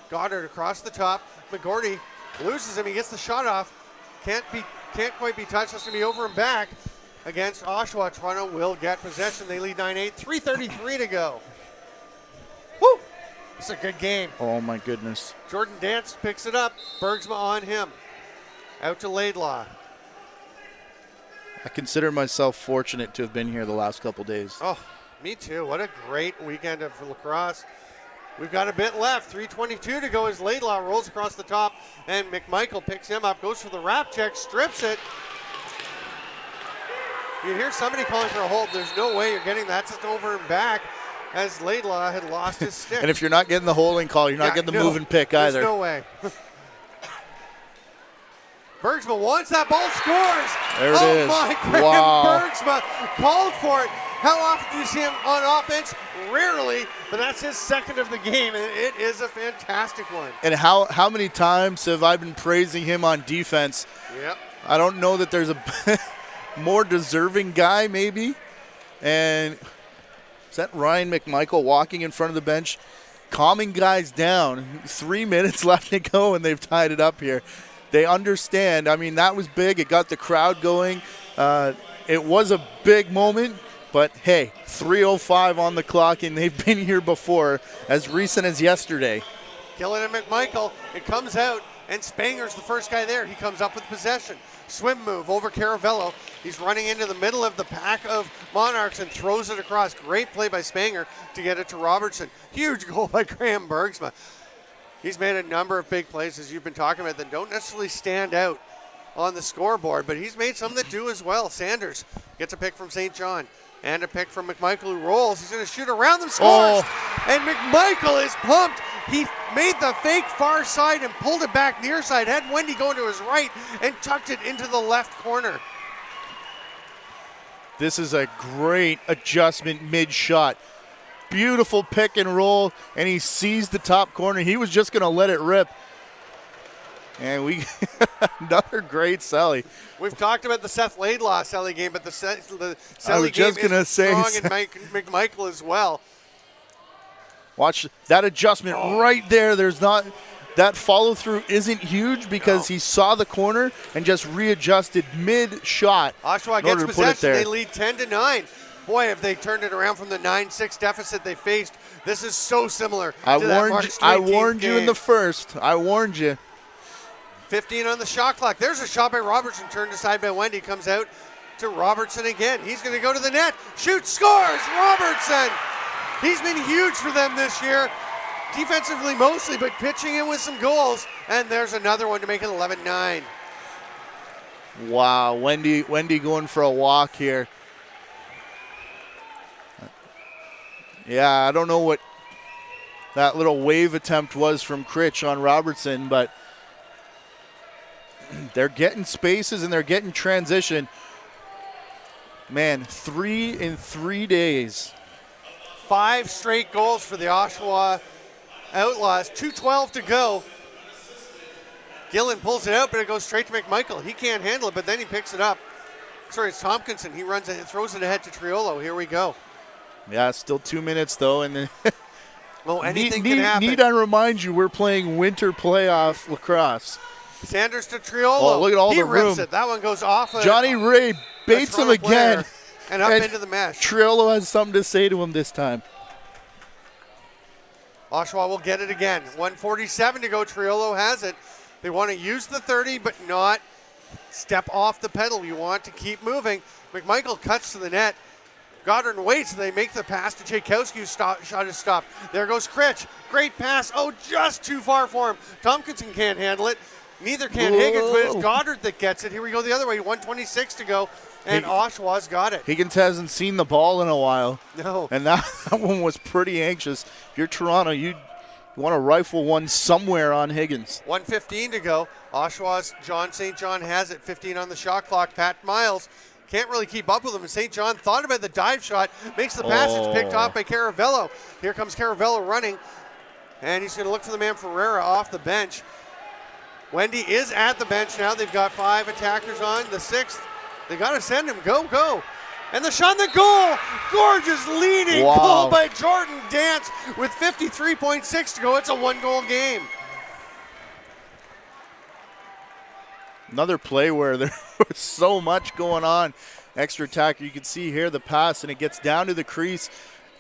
Goddard across the top. McGordy loses him. He gets the shot off. Can't quite be touched. That's going to be over and back against Oshawa. Toronto will get possession. They lead 9-8. 3:33 to go. Woo! It's a good game. Oh, my goodness. Jordan Dance picks it up. Bergsma on him. Out to Laidlaw. I consider myself fortunate to have been here the last couple days. Oh, me too. What a great weekend for lacrosse. We've got a bit left. 3:22 to go as Laidlaw rolls across the top, and McMichael picks him up, goes for the wrap check, strips it. You hear somebody calling for a hold. There's no way you're getting that. It's over and back as Laidlaw had lost his stick. And if you're not getting the holding call, you're not getting the move and pick either. There's no way. Bergsma wants that ball, scores. There it is. Oh my, Graham Wow. Bergsma called for it. How often do you see him on offense? Rarely, but that's his second of the game, and it is a fantastic one. And how many times have I been praising him on defense? Yep. I don't know that there's a more deserving guy, maybe. And is that Ryan McMichael walking in front of the bench, calming guys down? 3 minutes left to go, and they've tied it up here. They understand. I mean, that was big. It got the crowd going. It was a big moment. But, hey, 3:05 on the clock, and they've been here before, as recent as yesterday. Gillen and McMichael, it comes out, and Spanger's the first guy there. He comes up with possession. Swim move over Caravello. He's running into the middle of the pack of Monarchs and throws it across. Great play by Spanger to get it to Robertson. Huge goal by Graham Bergsma. He's made a number of big plays, as you've been talking about, that don't necessarily stand out on the scoreboard, but he's made some that do as well. Sanders gets a pick from St. John. And a pick from McMichael, who rolls. He's going to shoot around them, scores. Oh. And McMichael is pumped. He made the fake far side and pulled it back near side. Had Wendy going to his right and tucked it into the left corner. This is a great adjustment mid-shot. Beautiful pick and roll, and he sees the top corner. He was just going to let it rip. And we another great Selly. We've talked about the Seth Laidlaw Selly game, but the Selly I was just game gonna is say strong in McMichael as well. Watch that adjustment right there. There's not that follow through isn't huge because he saw the corner and just readjusted mid shot. Oshawa gets possession. They lead 10-9. Boy, have they turned it around from the 9-6 deficit they faced. This is so similar to that March 19th I warned you in game. the first. I warned you. 15 on the shot clock. There's a shot by Robertson, turned aside by Wendy. Comes out to Robertson again. He's going to go to the net. Shoots, scores! Robertson! He's been huge for them this year. Defensively mostly, but pitching in with some goals. And there's another one to make it 11-9. Wow, Wendy going for a walk here. Yeah, I don't know what that little wave attempt was from Critch on Robertson, but they're getting spaces and they're getting transition. Man, 3 in 3 days. 5 straight goals for the Oshawa Outlaws. 2:12 to go. Gillen pulls it out, but it goes straight to McMichael. He can't handle it, but then he picks it up. Sorry, it's Tompkinson. He runs it and throws it ahead to Triolo. Here we go. Yeah, still 2 minutes though, and then well, anything can happen. Need I remind you, we're playing winter playoff lacrosse. Sanders to Triolo. Oh, look at all he the room. Rips it. That one goes off. Johnny Ray baits him again. And up into the mesh. Triolo has something to say to him this time. Oshawa will get it again. 1:47 to go. Triolo has it. They want to use the 30, but not step off the pedal. You want to keep moving. McMichael cuts to the net. Goddard waits, and they make the pass to Tchaikovsky. Shot is stopped. There goes Critch. Great pass. Oh, just too far for him. Tompkinson can't handle it. Neither can Higgins, but it's Goddard that gets it. Here we go the other way. 1:26 to go, and Oshawa's got it. Higgins hasn't seen the ball in a while. No. And that one was pretty anxious. If you're Toronto, you want to rifle one somewhere on Higgins. 1:15 to go. Oshawa's John St. John has it. 15 on the shot clock. Pat Miles can't really keep up with him. And St. John thought about the dive shot. Makes the pass. It's picked off by Caravello. Here comes Caravello running. And he's going to look for the man Ferreira off the bench. Wendy is at the bench now. They've got 5 attackers on. The 6th, they got to send him. Go, go. And the shot, the goal. Gorgeous leading goal by Jordan Dance with 53.6 to go. It's a 1-goal game. Another play where there was so much going on. Extra attacker, you can see here the pass, and it gets down to the crease,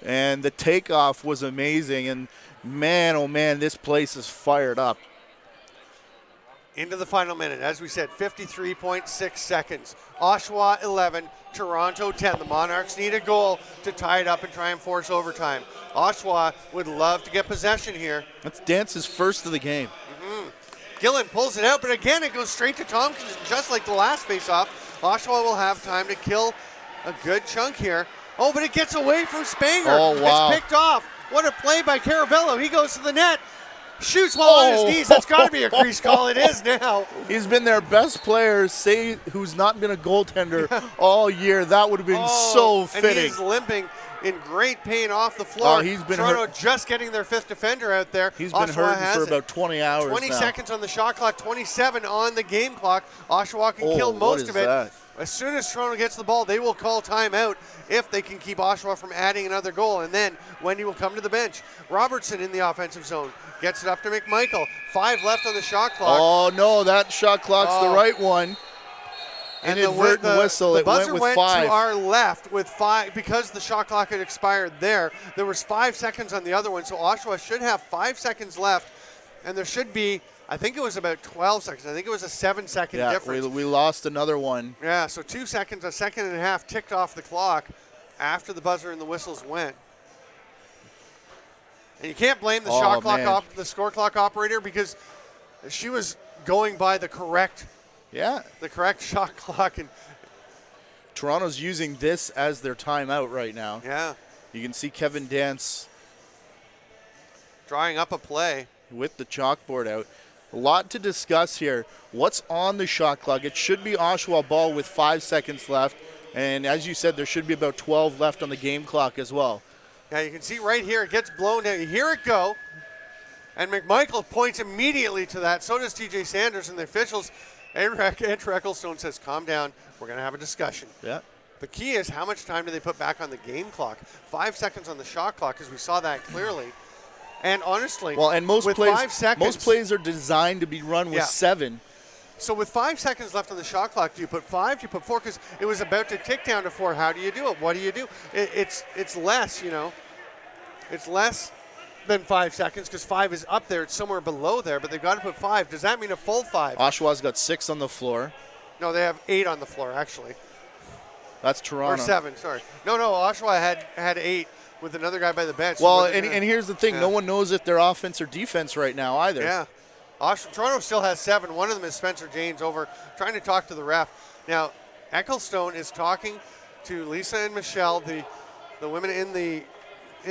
and the takeoff was amazing. And man, oh man, this place is fired up. Into the final minute. As we said, 53.6 seconds. Oshawa 11, Toronto 10. The Monarchs need a goal to tie it up and try and force overtime. Oshawa would love to get possession here. That's Dance's first of the game. Gillen pulls it out, but again it goes straight to Tompkins, just like the last face-off. Oshawa will have time to kill a good chunk here. Oh, but it gets away from Spanger. Oh, wow. It's picked off. What a play by Caravello. He goes to the net. Shoots while on his knees. That's got to be a crease call. It is now. He's been their best player, say, who's not been a goaltender all year. That would have been so fitting. And he's limping in great pain off the floor. He's been Toronto hurt. Just getting their fifth defender out there. He's been hurting for about 20 hours 20 now. seconds on the shot clock, 27 on the game clock. Oshawa can kill most of it. That? As soon as Toronto gets the ball, they will call timeout if they can keep Oshawa from adding another goal. And then Wendy will come to the bench. Robertson in the offensive zone. Gets it up to McMichael. 5 left on the shot clock. Oh, no, that shot clock's the right one. And Inadvertent whistle. It went with 5. To our left with 5 because the shot clock had expired there. There was 5 seconds on the other one, so Oshawa should have 5 seconds left. And there should be, I think it was about 12 seconds. I think it was a 7-second difference. We lost another one. Yeah, so 2 seconds, a second and a half ticked off the clock after the buzzer and the whistles went. And you can't blame the shot clock, the score clock operator, because she was going by the correct shot clock. And Toronto's using this as their timeout right now. yeah, You can see Kevin Dance drawing up a play with the chalkboard out. A lot to discuss here. What's on the shot clock? It should be Oshawa ball with 5 seconds left. And as you said, there should be about 12 left on the game clock as well. Yeah, you can see right here it gets blown down. You hear it go, and McMichael points immediately to that. So does TJ Sanders and the officials. Andrew Ecclestone says, calm down. We're going to have a discussion. Yeah. The key is how much time do they put back on the game clock? 5 seconds on the shot clock, because we saw that clearly. And honestly, most with plays, 5 seconds, most plays are designed to be run with 7. So with 5 seconds left on the shot clock, do you put 5? Do you put 4? Because it was about to tick down to 4. How do you do it? What do you do? It's less, It's less than 5 seconds because 5 is up there. It's somewhere below there, but they've got to put 5. Does that mean a full 5? Oshawa's got 6 on the floor. No, they have 8 on the floor, actually. That's Toronto. Or 7, sorry. No, Oshawa had 8 with another guy by the bench. Well, and here's the thing. No one knows if they're offense or defense right now either. Yeah. Toronto still has 7. One of them is Spencer Janes over trying to talk to the ref. Now, Ecclestone is talking to Lisa and Michelle, the women in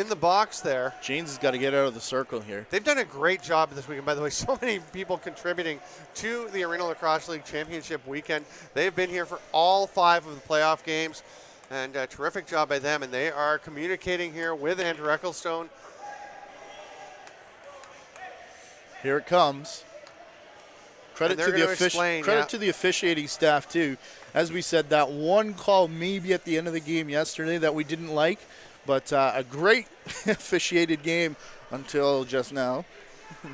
the box there. Janes has got to get out of the circle here. They've done a great job this weekend, by the way. So many people contributing to the Arena Lacrosse League Championship weekend. They've been here for all 5 of the playoff games, and a terrific job by them. And they are communicating here with Andrew Ecclestone. Here it comes. Credit to the officiating staff too. As we said, that one call maybe at the end of the game yesterday that we didn't like, but a great officiated game until just now.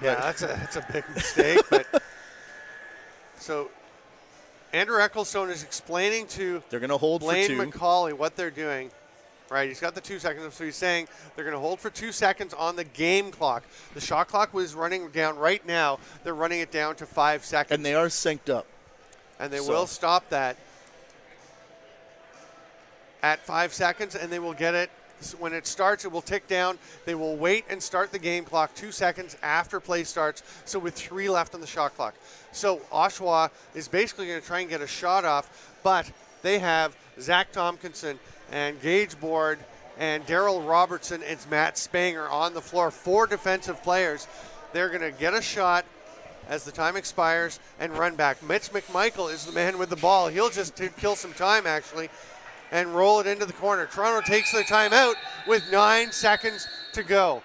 Yeah, that's a big mistake. But so Andrew Ecclestone is explaining to they're going to hold Blaine for 2. McCauley what they're doing. Right, he's got the 2 seconds, so he's saying they're going to hold for 2 seconds on the game clock. The shot clock was running down right now. They're running it down to 5 seconds. And they are synced up. And they will stop that at 5 seconds, and they will get it. When it starts, it will tick down. They will wait and start the game clock 2 seconds after play starts, so with 3 left on the shot clock. So Oshawa is basically going to try and get a shot off, but they have Zach Tompkinson and Gage Board and Daryl Robertson and Matt Spanger on the floor. 4 defensive players. They're going to get a shot as the time expires and run back. Mitch McMichael is the man with the ball. He'll just kill some time, actually, and roll it into the corner. Toronto takes their timeout with 9 seconds to go.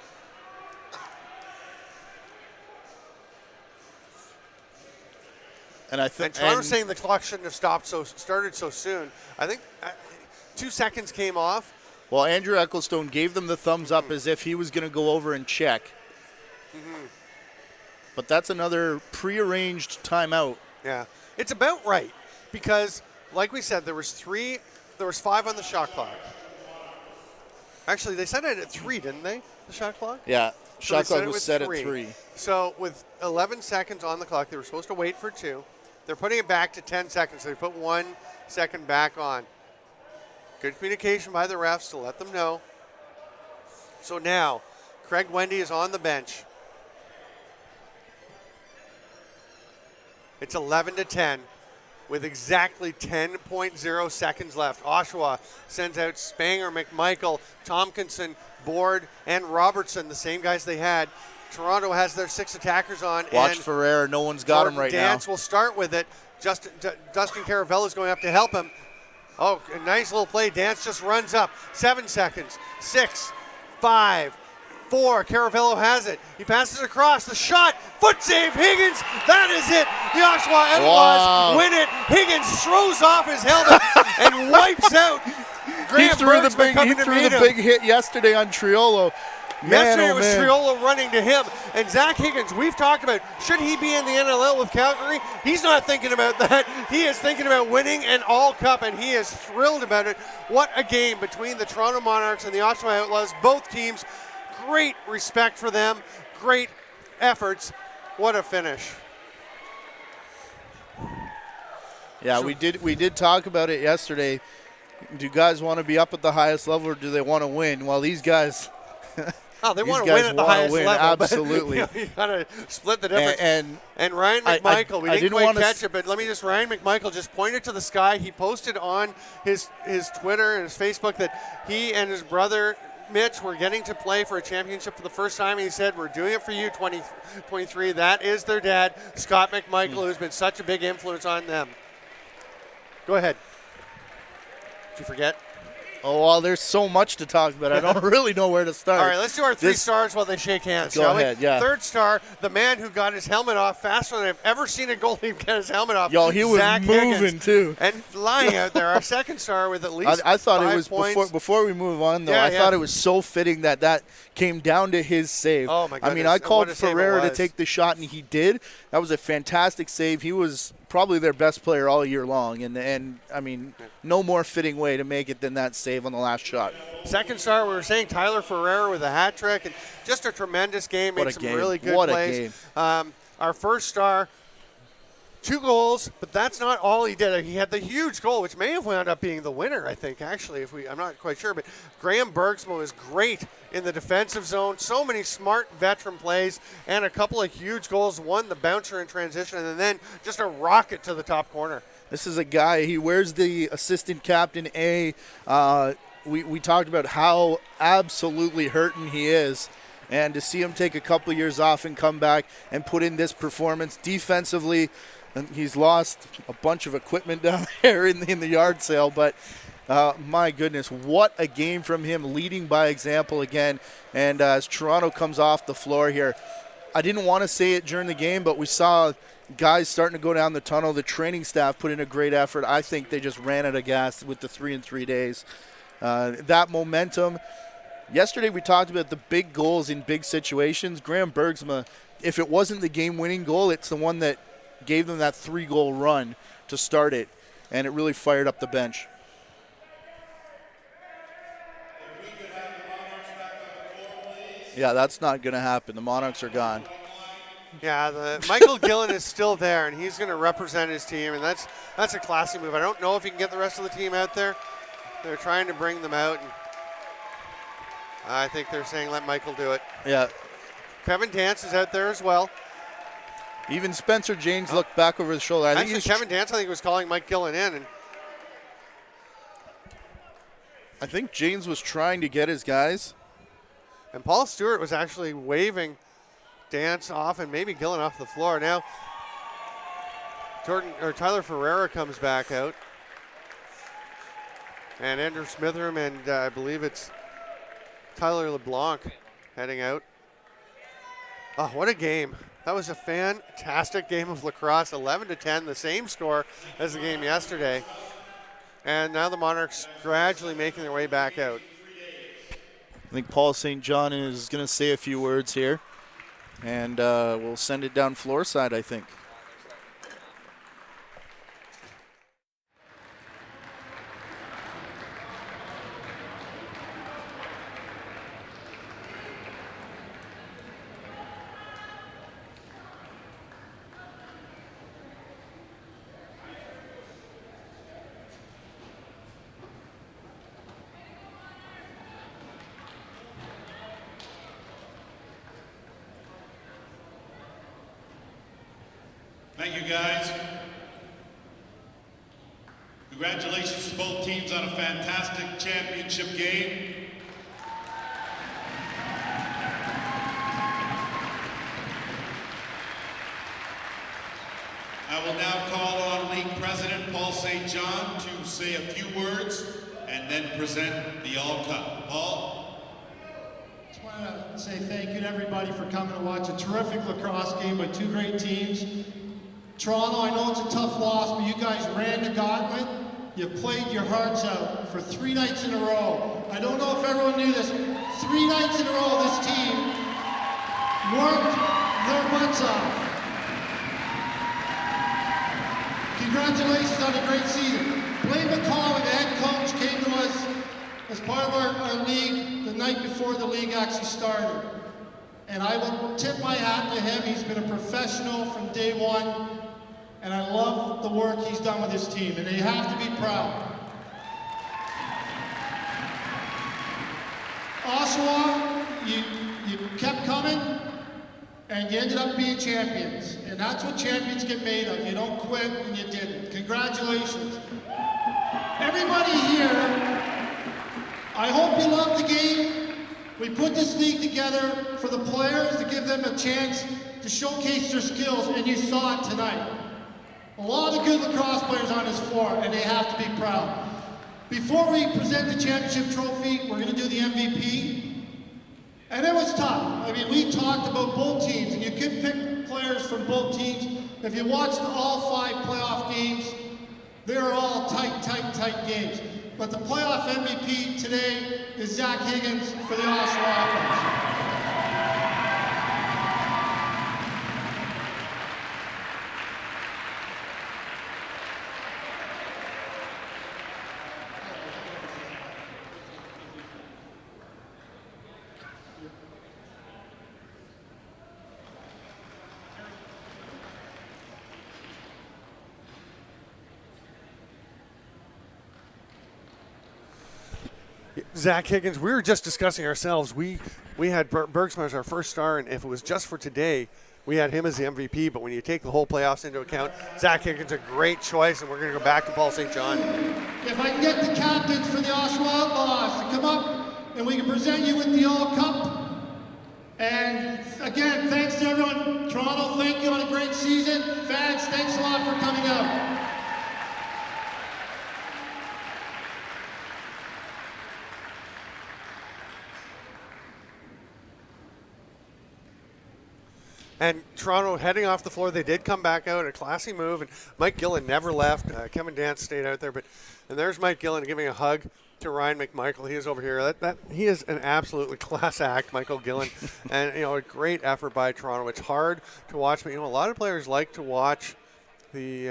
And I think Toronto's saying the clock shouldn't have started so soon. I think 2 seconds came off. Well, Andrew Ecclestone gave them the thumbs up as if he was going to go over and check. Mm-hmm. But that's another prearranged timeout. Yeah. It's about right because, like we said, there was 5 on the shot clock. Actually, they set it at 3, didn't they? The shot clock. Yeah, So shot they clock was set at 3. So with 11 seconds on the clock, they were supposed to wait for 2. They're putting it back to 10 seconds. So they put 1 second back on. Good communication by the refs to let them know. So now, Craig Wendy is on the bench. It's 11-10 with exactly 10.0 seconds left. Oshawa sends out Spanger, McMichael, Tompkinson, Board, and Robertson, the same guys they had. Toronto has their 6 attackers on. Watch and Ferrer. No one's got him right Dance now. will start with it. Dustin Caravello is going up to help him. Oh, a nice little play. Dance just runs up. 7 seconds. 6, 5, 4. Caravello has it. He passes across. The shot. Foot save. Higgins. That is it. The Oshawa Outlaws win it. Higgins throws off his helmet and wipes out He Graham threw Bergsman the big hit yesterday on Triolo. Yesterday it was man. Triolo running to him. And Zach Higgins, we've talked about, should he be in the NLL with Calgary? He's not thinking about that. He is thinking about winning an all cup, and he is thrilled about it. What a game between the Toronto Monarchs and the Oshawa Outlaws. Both teams, great respect for them, great efforts. What a finish. Yeah, we did talk about it yesterday. Do guys want to be up at the highest level, or do they want to win? Well, these guys... Oh, they These want to guys win at the wanna highest win, level. absolutely. But, you got to split the difference. And Ryan I McMichael, we didn't didn't quite wanna catch it, but Ryan McMichael just pointed to the sky. He posted on his Twitter and his Facebook that he and his brother Mitch were getting to play for a championship for the first time. He said, we're doing it for you, 2023. That is their dad, Scott McMichael, who's been such a big influence on them. Go ahead. Did you forget? Oh, well, there's so much to talk about. I don't really know where to start. All right, let's do our 3 stars while they shake hands, shall we? Go ahead, yeah. 3rd star, the man who got his helmet off faster than I've ever seen a goalie get his helmet off. Yo, he was Zach moving, Higgins. too. And flying out there. Our 2nd star with at least I thought 5 it was points. before we move on, though. Yeah, I thought it was so fitting that came down to his save. Oh, my I mean, goodness. I called What a save it Ferrer to was. take the shot, and he did. That was a fantastic save. He was probably their best player all year long, and I mean, no more fitting way to make it than that save on the last shot. 2nd star, we were saying Tyler Ferreira with a hat trick, and just a tremendous game. What Made a some game. really good What a plays. game. Our 1st star, 2 goals, but that's not all he did. He had the huge goal, which may have wound up being the winner, I think, actually. I'm not quite sure, but Graham Bergsman was great in the defensive zone. So many smart veteran plays and a couple of huge goals. One, the bouncer in transition, and then just a rocket to the top corner. This is a guy, he wears the assistant captain A. We talked about how absolutely hurting he is. And to see him take a couple years off and come back and put in this performance defensively, and he's lost a bunch of equipment down there in the yard sale. But my goodness, what a game from him, leading by example again. And as Toronto comes off the floor here, I didn't want to say it during the game, but we saw guys starting to go down the tunnel. The training staff put in a great effort. I think they just ran out of gas with the 3 in 3 days. That momentum. Yesterday we talked about the big goals in big situations. Graham Bergsma, if it wasn't the game-winning goal, it's the one that gave them that 3-goal run to start it, and it really fired up the bench. Yeah, that's not going to happen. The Monarchs are gone. Yeah, Michael Gillen is still there, and he's going to represent his team, and that's a classy move. I don't know if he can get the rest of the team out there. They're trying to bring them out, and I think they're saying let Michael do it. Yeah. Kevin Dance is out there as well. Even Spencer James looked back over his shoulder. I think Kevin Dance, I think, was calling Mike Gillen in, and I think James was trying to get his guys. And Paul Stewart was actually waving Dance off and maybe Gillen off the floor. Now Tyler Ferreira comes back out. And Andrew Smitheram and I believe it's Tyler LeBlanc heading out. Oh, what a game. That was a fantastic game of lacrosse, 11-10, the same score as the game yesterday. And now the Monarchs gradually making their way back out. I think Paul St. John is going to say a few words here, and we'll send it down floor side, I think. Thank you, guys. Congratulations to both teams on a fantastic championship game. I will now call on League President Paul St. John to say a few words and then present the All Cup. Paul? Just want to say thank you to everybody for coming to watch a terrific lacrosse game by two great teams. Toronto, I know it's a tough loss, but you guys ran the gauntlet. You've played your hearts out for 3 nights in a row. I don't know if everyone knew this. 3 nights in a row, this team worked their butts off. Congratulations on a great season. Blaine McCall, the head coach, came to us as part of our league the night before the league actually started. And I will tip my hat to him. He's been a professional from day one. And I love the work he's done with his team. And they have to be proud. Oshawa, you kept coming. And you ended up being champions. And that's what champions get made of. You don't quit, and you didn't. Congratulations. Everybody here, I hope you love the game. We put this league together for the players to give them a chance to showcase their skills, and you saw it tonight. A lot of good lacrosse players on this floor, and they have to be proud. Before we present the championship trophy, we're going to do the MVP. And it was tough. I mean, we talked about both teams, and you could pick players from both teams. If you watched all 5 playoff games, they were all tight games. But the playoff MVP today is Zach Higgins for the Oshawa Outlaws. Zach Higgins, we were just discussing ourselves. We had Bergsma as our first star, and if it was just for today, we had him as the MVP. But when you take the whole playoffs into account, Zach Higgins a great choice, and we're going to go back to Paul St. John. If I can get the captains for the Oshawa Outlaws to come up, and we can present you with the All Cup. And again, thanks to everyone. Toronto, thank you on a great season. Fans, thanks a lot for coming out. And Toronto heading off the floor, they did come back out, a classy move, and Mike Gillen never left. Kevin Dance stayed out there, and there's Mike Gillen giving a hug to Ryan McMichael. He is over here. He is an absolutely class act, Michael Gillen, and a great effort by Toronto. It's hard to watch, but a lot of players like to watch the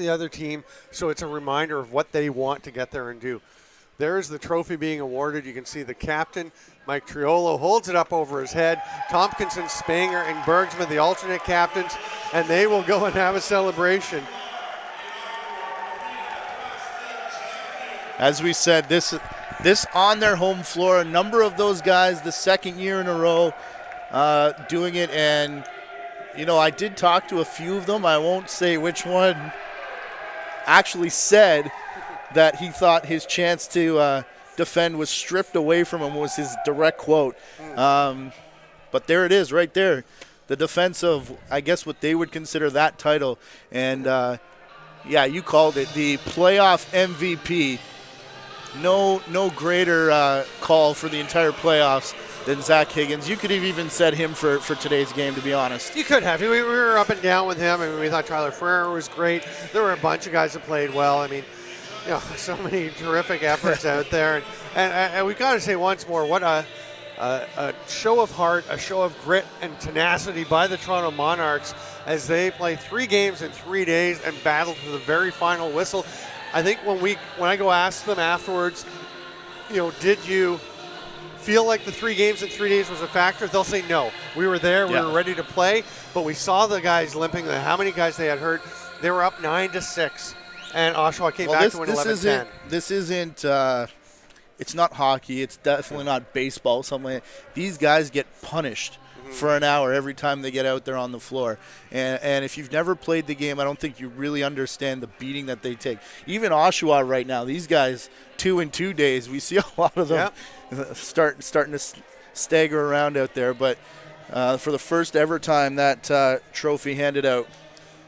other team, so it's a reminder of what they want to get there and do. There's the trophy being awarded. You can see the captain, Mike Triolo, holds it up over his head. Tompkinson, Spanger, and Bergsman, the alternate captains, and they will go and have a celebration. As we said, this on their home floor, a number of those guys, the second year in a row, doing it. And, I did talk to a few of them. I won't say which one actually said that he thought his chance to defend was stripped away from him, was his direct quote. But there it is right there, the defense of, I guess, what they would consider that title. And, you called it, the playoff MVP. No greater call for the entire playoffs than Zach Higgins. You could have even said him for today's game, to be honest. You could have. We were up and down with him. We thought Tyler Ferrer was great. There were a bunch of guys that played well. So many terrific efforts out there. And we've got to say once more, what a show of heart, a show of grit and tenacity by the Toronto Monarchs as they play 3 games in 3 days and battle to the very final whistle. I think when I go ask them afterwards, did you feel like the 3 games in 3 days was a factor? They'll say no. We were there, we were ready to play, but we saw the guys limping. How many guys they had hurt? They were up 9-6. And Oshawa came back to win 11-10. This isn't, it's not hockey. It's definitely not baseball. Something like that. These guys get punished for an hour every time they get out there on the floor. And if you've never played the game, I don't think you really understand the beating that they take. Even Oshawa right now, these guys, 2 in 2 days, we see a lot of them starting to stagger around out there. But for the first ever time, that trophy handed out.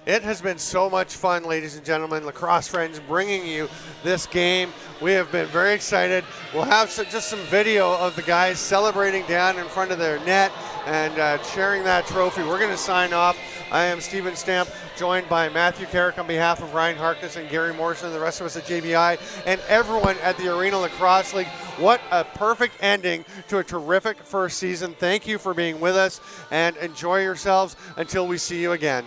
It has been so much fun, ladies and gentlemen. Lacrosse Friends bringing you this game. We have been very excited. We'll have just some video of the guys celebrating down in front of their net and sharing that trophy. We're going to sign off. I am Stephen Stamp, joined by Matthew Carrick on behalf of Ryan Harkness and Gary Morrison and the rest of us at JVI and everyone at the Arena Lacrosse League. What a perfect ending to a terrific first season. Thank you for being with us and enjoy yourselves until we see you again.